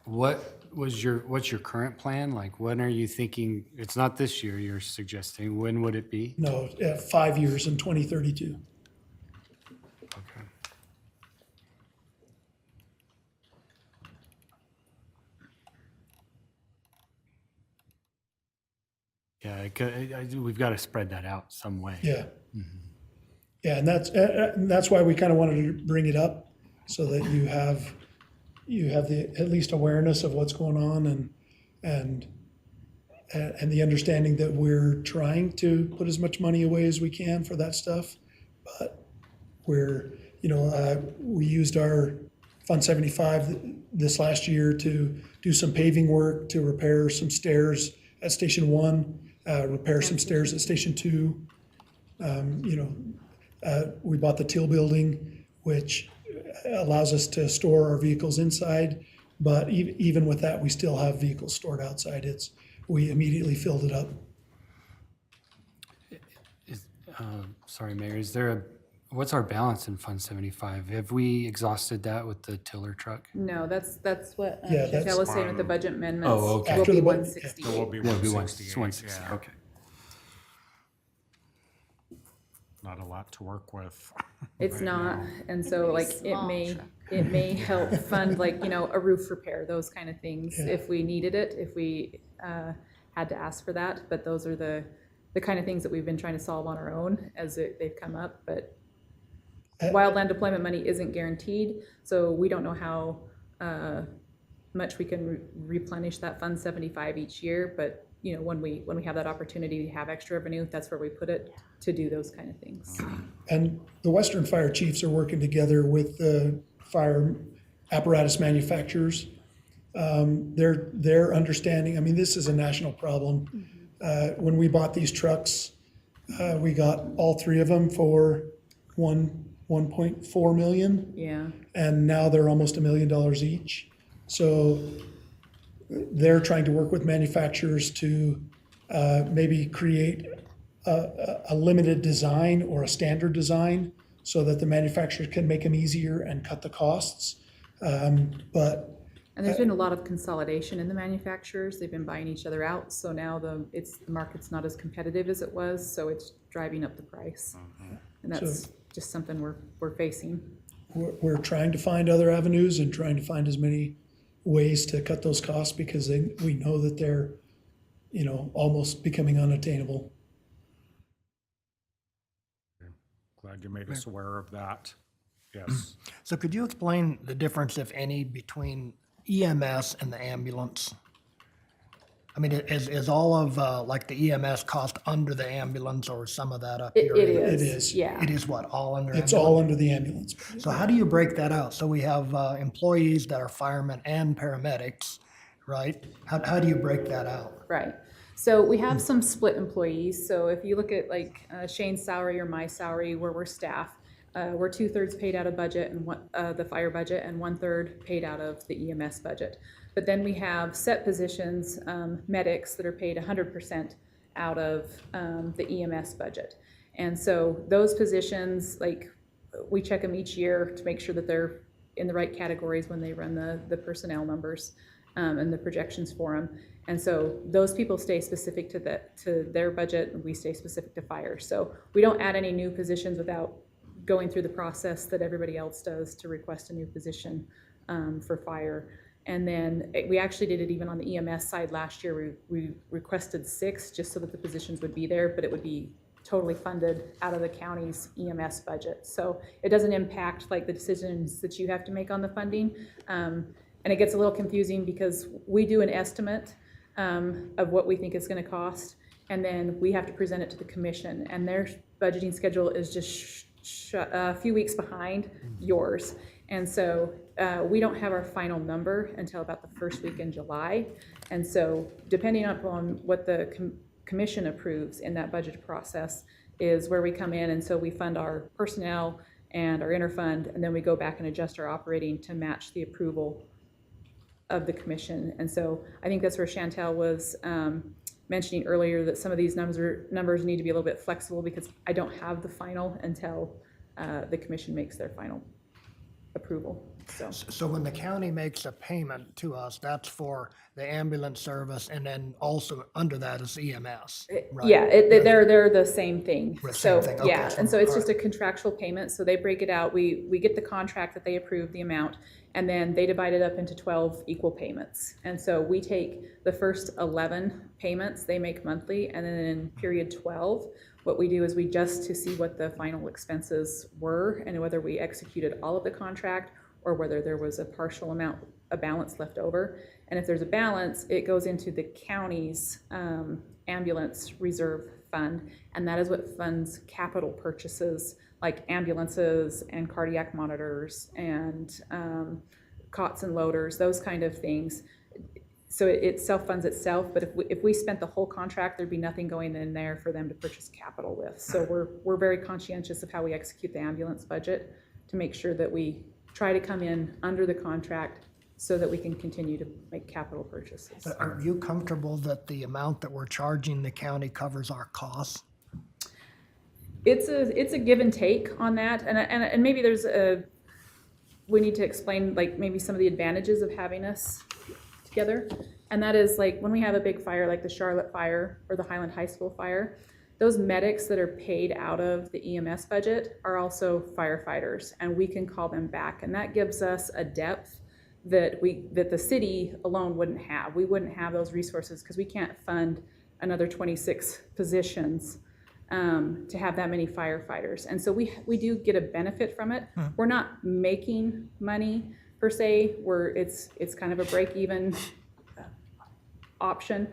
what's your current plan? Like, when are you thinking, it's not this year you're suggesting, when would it be? No, 5 years in 2032. Okay. Yeah, we've got to spread that out some way. Yeah. Yeah, and that's why we kind of wanted to bring it up, so that you have the at least awareness of what's going on, and the understanding that we're trying to put as much money away as we can for that stuff, but we used our Fund 75 this last year to do some paving work, to repair some stairs at Station 1, repair some stairs at Station 2. We bought the Teal building, which allows us to store our vehicles inside, but even with that, we still have vehicles stored outside. We immediately filled it up. Sorry, Mayor, what's our balance in Fund 75? Have we exhausted that with the tiller truck? No, that's what Yeah, that's- Chantel was saying with the budget amendments. Oh, okay. Will After be the bu- 160. It will be Will be 168, 160, yeah. okay. Not a lot to work with. It's right not, now. and so like small it may help fund like, a roof repair, those kind of things, Yeah. if we needed it, if we had to ask for that. But those are the kind of things that we've been trying to solve on our own as they've come up. But wildland deployment money isn't guaranteed, so we don't know how much we can replenish that Fund 75 each year. But when we have that opportunity to have extra revenue, that's where we put it to do those kind of things. And the Western Fire Chiefs are working together with the fire apparatus manufacturers. Their understanding, I mean, this is a national problem. When we bought these trucks, we got all 3 of them for 1.4 million, Yeah. and now they're almost $1 million each. So they're trying to work with manufacturers to maybe create a limited design or a standard design, so that the manufacturers can make them easier and cut the costs. But And there's been a lot of consolidation in the manufacturers. They've been buying each other out, so now the market's not as competitive as it was, so it's driving up the price. And that's just something we're facing. we're trying to find other avenues and trying to find as many ways to cut those costs, because we know that they're, almost becoming unattainable. Glad you made us aware of that. Yes. So could you explain the difference, if any, between EMS and the ambulance? I mean, is all of like the EMS cost under the ambulance, or some of that up here? It is. It is. Yeah. It is what, all under? It's ambulance? all under the ambulance. So how do you break that out? So we have employees that are firemen and paramedics, right? How do you break that out? Right. So we have some split employees. So if you look at like Shane's salary or my salary, where we're staff, we're 2/3 paid out of budget and the fire budget, and 1/3 paid out of the EMS budget. But then we have set positions, medics, that are paid 100% out of the EMS budget. And so those positions, like, we check them each year to make sure that they're in the right categories when they run the personnel numbers and the projections for them. And so those people stay specific to their budget, and we stay specific to fire. So we don't add any new positions without going through the process that everybody else does to request a new position for fire. And then we actually did it even on the EMS side last year. We requested 6 just so that the positions would be there, but it would be totally funded out of the county's EMS budget. So it doesn't impact like the decisions that you have to make on the funding. And it gets a little confusing because we do an estimate of what we think it's going to cost, and then we have to present it to the commission, and their budgeting schedule is just a few weeks behind yours. And so we don't have our final number until about the first week in July. And so depending upon what the commission approves in that budget process is where we come in. And so we fund our personnel and our interfund, and then we go back and adjust our operating to match the approval of the commission. And so I think that's where Chantel was mentioning earlier, that some of these numbers need to be a little bit flexible, because I don't have the final until the commission makes their final approval. So when the county makes a payment to us, that's for the ambulance service, and then also under that is EMS, right? Yeah, they're the same thing. So, Same thing. Okay, yeah, so- and so it's all just a contractual payment, so they break it out. We get the contract that they approve, the amount, and then they divide it up into 12 equal payments. And so we take the first 11 payments they make monthly, and then in period 12, what we do is we adjust to see what the final expenses were and whether we executed all of the contract or whether there was a partial amount, a balance left over. And if there's a balance, it goes into the county's ambulance reserve fund, and that is what funds capital purchases like ambulances and cardiac monitors and cots and loaders, those kind of things. So it self-funds itself, but if we spent the whole contract, there'd be nothing going in there for them to purchase capital with. So we're very conscientious of how we execute the ambulance budget to make sure that we try to come in under the contract so that we can continue to make capital purchases. But are you comfortable that the amount that we're charging the county covers our costs? It's a give and take on that, and maybe we need to explain like maybe some of the advantages of having us together. And that is like when we have a big fire like the Charlotte fire or the Highland High School fire, those medics that are paid out of the EMS budget are also firefighters, and we can call them back, and that gives us a depth that the city alone wouldn't have. We wouldn't have those resources because we can't fund another 26 positions to have that many firefighters. And so we do get a benefit from it. We're not making money per se. It's kind of a break-even option.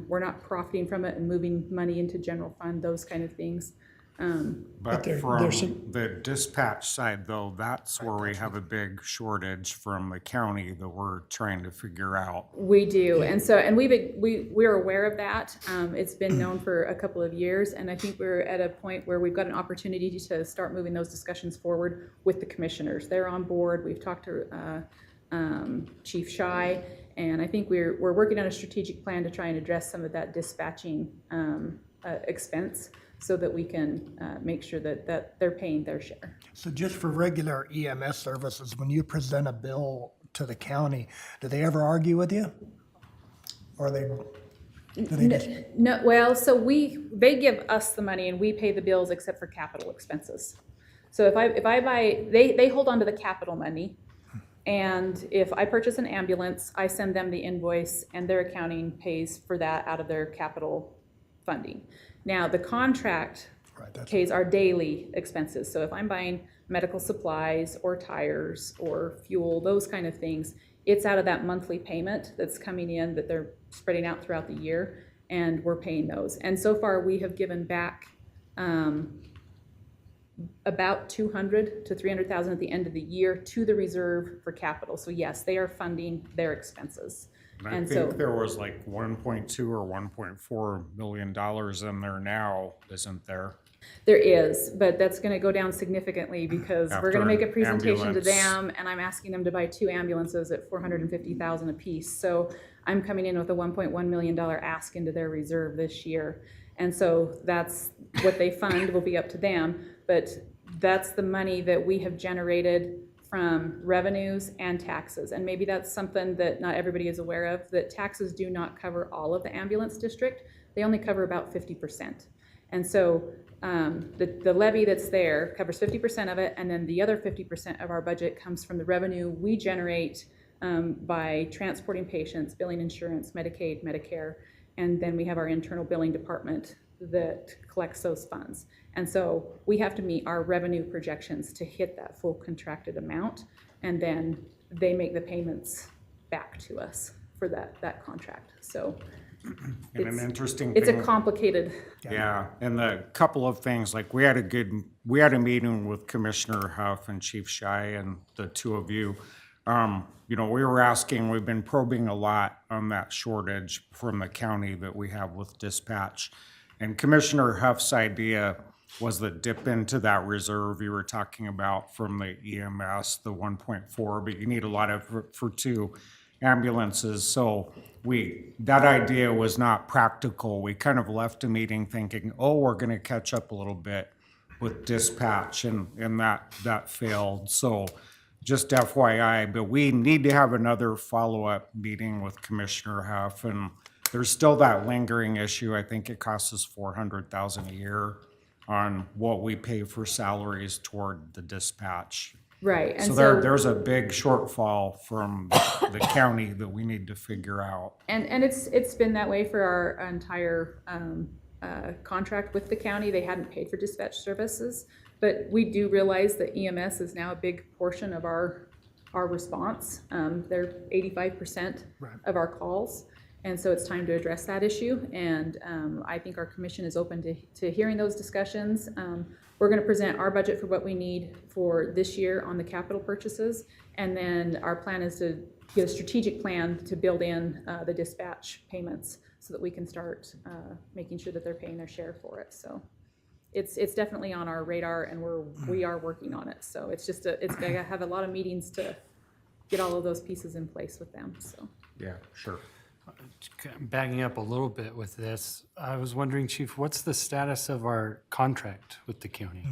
We're not profiting from it and moving money into general fund, those kind of things. But there's from some- the dispatch side, though, that's where we have a big shortage from the county that we're trying to figure out. We do, and we're aware of that. It's been known for a couple of years, and I think we're at a point where we've got an opportunity to start moving those discussions forward with the commissioners. They're on board. We've talked to Chief Shy, and I think we're working on a strategic plan to try and address some of that dispatching expense, so that we can make sure that they're paying their share. So just for regular EMS services, when you present a bill to the county, do they ever argue with you? Or do they just? No, well, so they give us the money and we pay the bills except for capital expenses. So if I buy, they hold on to the capital money, and if I purchase an ambulance, I send them the invoice and their accounting pays for that out of their capital funding. Now, the contract pays our daily expenses. So if I'm buying medical supplies or tires or fuel, those kind of things, it's out of that monthly payment that's coming in that they're spreading out throughout the year, and we're paying those. And so far, we have given back about $200,000 to $300,000 at the end of the year to the reserve for capital. So yes, they are funding their expenses. And I think there was like 1.2 or 1.4 million dollars in there now, isn't there? There is, but that's going to go down significantly because we're going to make a presentation to ambulance. them, and I'm asking them to buy 2 ambulances at $450,000 apiece. So I'm coming in with a $1.1 million ask into their reserve this year. And so that's what they fund will be up to them, but that's the money that we have generated from revenues and taxes. And maybe that's something that not everybody is aware of, that taxes do not cover all of the ambulance district. They only cover about 50%. And so the levy that's there covers 50% of it, and then the other 50% of our budget comes from the revenue we generate by transporting patients, billing insurance, Medicaid, Medicare, and then we have our internal billing department that collects those funds. And so we have to meet our revenue projections to hit that full contracted amount, and then they make the payments back to us for that contract. So And an interesting it's thing. a complicated. Yeah, and the couple of things, like we had a meeting with Commissioner Huff and Chief Shy and the two of you. You know, we were asking, we've been probing a lot on that shortage from the county that we have with dispatch. And Commissioner Huff's idea was that dip into that reserve you were talking about from the EMS, the 1.4, but you need a lot of for 2 ambulances. So that idea was not practical. We kind of left a meeting thinking, oh, we're gonna catch up a little bit with dispatch, and that failed. So just FYI, but we need to have another follow-up meeting with Commissioner Huff, and there's still that lingering issue. I think it costs us $400,000 a year on what we pay for salaries toward the dispatch. Right. And So there's a big shortfall from the county that we need to figure out. And it's been that way for our entire contract with the county. They hadn't paid for dispatch services, but we do realize that EMS is now a big portion of our response. They're 85% of our calls. And so it's time to address that issue. And I think our commission is open to hearing those discussions. We're going to present our budget for what we need for this year on the capital purchases. And then our plan is to get a strategic plan to build in the dispatch payments so that we can start making sure that they're paying their share for it. So it's definitely on our radar, and we are working on it. So it's going to have a lot of meetings to get all of those pieces in place with them. So yeah, sure. Backing up a little bit with this, I was wondering, Chief, what's the status of our contract with the county?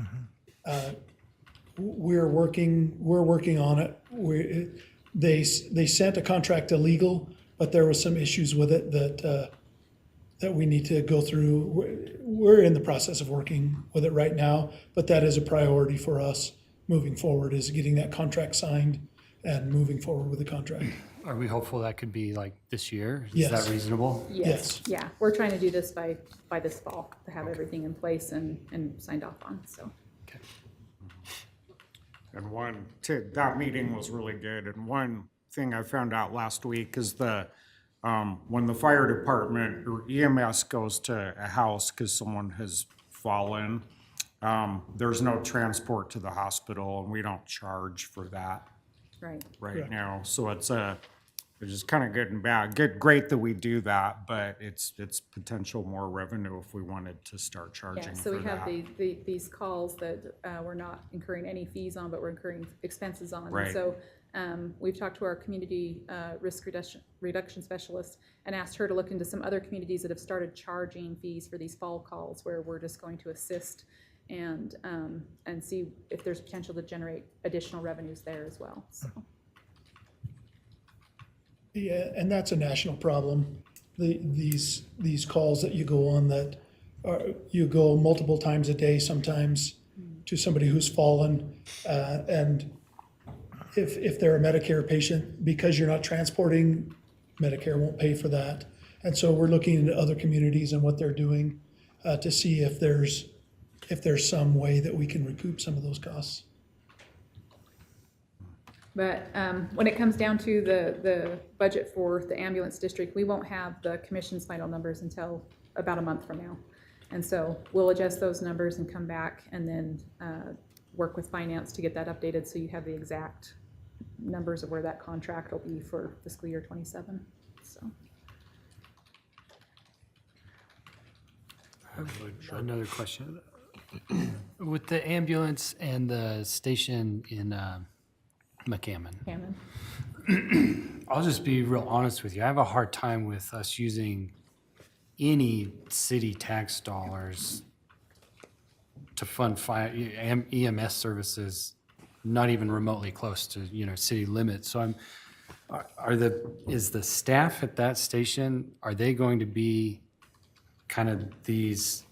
We're working on it. They sent a contract to legal, but there was some issues with it that we need to go through. We're in the process of working with it right now, but that is a priority for us moving forward, is getting that contract signed and moving forward with the contract. Are we hopeful that could be like this year? Is Yes. that reasonable? Yes. Yeah, we're trying to do this by this fall, to have everything in place and signed off on, so. And that meeting was really good. And one thing I found out last week is when the fire department or EMS goes to a house because someone has fallen, there's no transport to the hospital, and we don't charge for that Right. right now. So it's just kind of good and bad. Great that we do that, but it's potential more revenue if we wanted to start charging Yeah, for so we have that. these calls that we're not incurring any fees on, but we're incurring expenses on. And Right. so we've talked to our community risk reduction specialist and asked her to look into some other communities that have started charging fees for these fall calls, where we're just going to assist and see if there's potential to generate additional revenues there as well. So. Yeah, and that's a national problem. These calls that you go on that you go multiple times a day sometimes to somebody who's fallen, and if they're a Medicare patient, because you're not transporting, Medicare won't pay for that. And so we're looking into other communities and what they're doing to see if there's some way that we can recoup some of those costs. But when it comes down to the budget for the ambulance district, we won't have the commission's final numbers until about a month from now. And so we'll adjust those numbers and come back and then work with finance to get that updated so you have the exact numbers of where that contract will be for fiscal year 27. So. Another question. With the ambulance and the station in McCammon. I'll just be real honest with you. I have a hard time with us using any city tax dollars to fund EMS services, not even remotely close to, city limits. So is the staff at that station, are they going to be kind of these,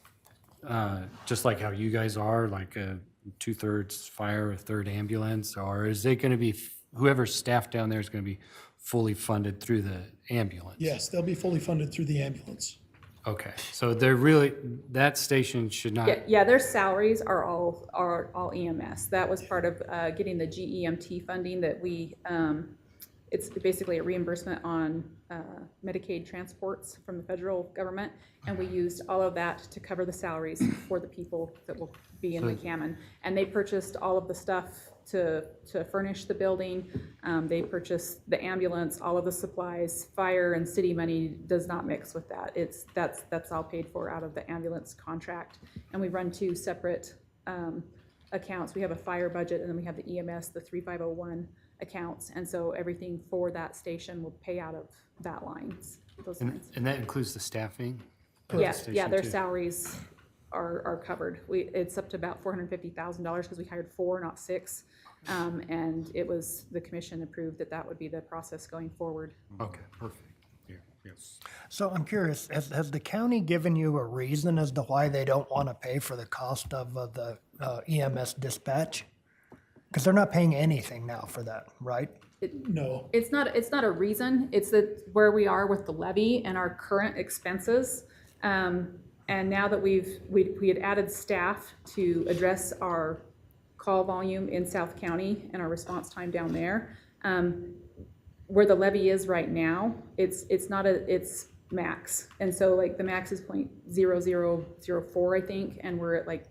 just like how you guys are, like a 2/3 fire, a third ambulance? Or is it going to be, whoever's staff down there is going to be fully funded through the ambulance? Yes, they'll be fully funded through the ambulance. Okay, so they're really, that station should not. Yeah, their salaries are all EMS. That was part of getting the GEMT funding that we, it's basically a reimbursement on Medicaid transports from the federal government. And we used all of that to cover the salaries for the people that will be in McCammon. And they purchased all of the stuff to furnish the building. They purchased the ambulance, all of the supplies. Fire and city money does not mix with that. That's all paid for out of the ambulance contract. And we run 2 separate accounts. We have a fire budget, and then we have the EMS, the 3501 accounts. And so everything for that station will pay out of that lines, those lines. And that includes the staffing? Yeah, their salaries are covered. It's up to about $450,000 because we hired 4, not 6. And it was, the commission approved that would be the process going forward. Okay, perfect. Yeah, yes. So I'm curious, has the county given you a reason as to why they don't want to pay for the cost of the EMS dispatch? Because they're not paying anything now for that, right? No. It's not a reason. It's that where we are with the levy and our current expenses. And now that we had added staff to address our call volume in South County and our response time down there, where the levy is right now, it's max. And so like the max is 0.0004, I think, and we're at like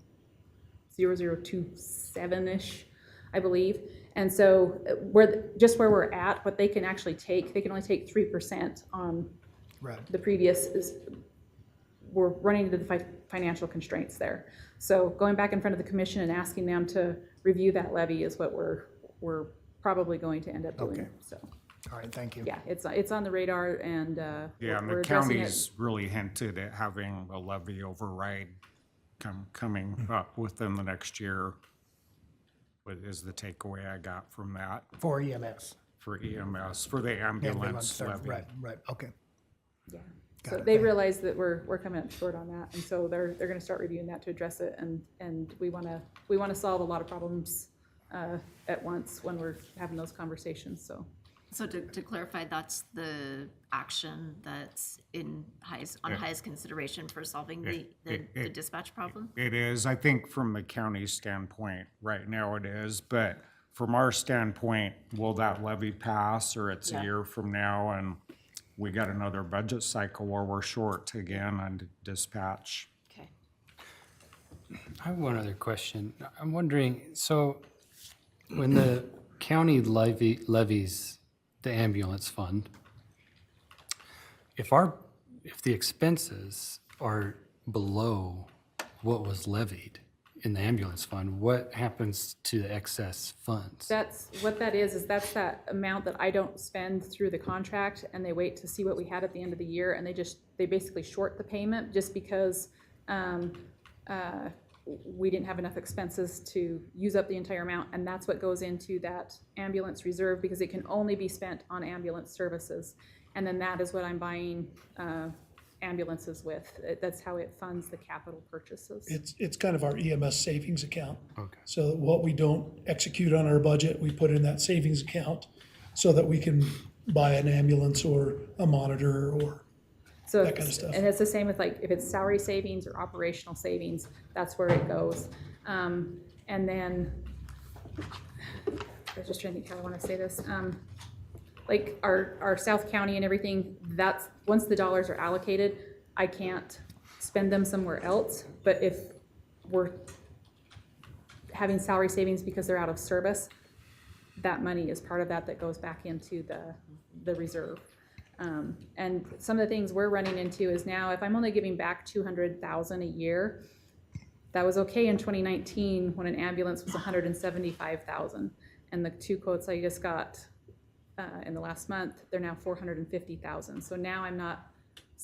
0.0027-ish, I believe. And so where we're at, what they can actually take, they can only take 3% on the previous. We're running into the financial constraints there. So going back in front of the commission and asking them to review that levy is what we're probably going to end up doing. Okay. So. All right, thank you. Yeah, it's on the radar, and Yeah, and we're the addressing county's really hinted at having a levy override coming up within the next year. What is the takeaway I got from that? For EMS. For EMS, for the ambulance levy. Right, okay. Yeah. Got So it, they thank you. realize that we're coming up short on that, and so they're going to start reviewing that to address it, and we want to solve a lot of problems at once when we're having those conversations. So to clarify, that's the action that's on highest consideration for solving the dispatch problem? It is. I think from the county's standpoint, right now it is, but from our standpoint, will that levy pass, or it's a year from now and we got another budget cycle where we're short again on dispatch? Okay. I have one other question. I'm wondering, so when the county levies the ambulance fund, if the expenses are below what was levied in the ambulance fund, what happens to the excess funds? That's what that is that's that amount that I don't spend through the contract, and they wait to see what we had at the end of the year, and they basically short the payment just because we didn't have enough expenses to use up the entire amount, and that's what goes into that ambulance reserve, because it can only be spent on ambulance services. And then that is what I'm buying ambulances with. That's how it funds the capital purchases. It's kind of our EMS savings account. Okay. So that what we don't execute on our budget, we put in that savings account so that we can buy an ambulance or a monitor or So that kind of stuff. And it's the same with like if it's salary savings or operational savings, that's where it goes. And then I was just trying to think how I want to say this. Like our South County and everything, that's once the dollars are allocated, I can't spend them somewhere else. But if we're having salary savings because they're out of service, that money is part of that goes back into the reserve. And some of the things we're running into is now, if I'm only giving back $200,000 a year, that was okay in 2019 when an ambulance was $175,000, and the 2 quotes I just got in the last month, they're now $450,000. So now I'm not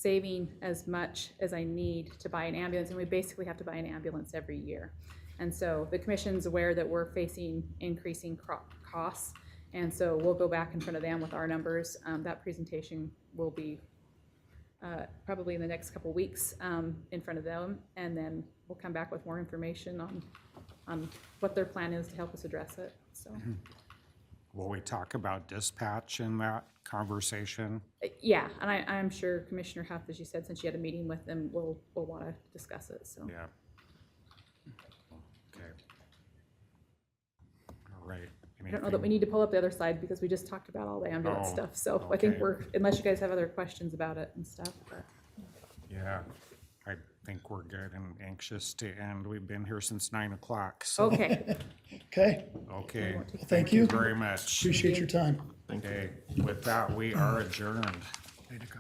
saving as much as I need to buy an ambulance, and we basically have to buy an ambulance every year. And so the commission's aware that we're facing increasing costs, and so we'll go back in front of them with our numbers. That presentation will be probably in the next couple weeks in front of them, and then we'll come back with more information on what their plan is to help us address it, so. Will we talk about dispatch in that conversation? Yeah, and I'm sure Commissioner Huff, as you said, since you had a meeting with them, will want to discuss it, so. Yeah. Okay. All right. I don't know that we need to pull up the other side because we just talked about all the ambulance Oh, stuff, so I think okay. unless you guys have other questions about it and stuff, but. Yeah, I think we're good and anxious to end. We've been here since 9 o'clock, so. Okay. Okay, Okay. well, thank you. Very much. Appreciate your time. Okay, with that, we are adjourned. Way to go.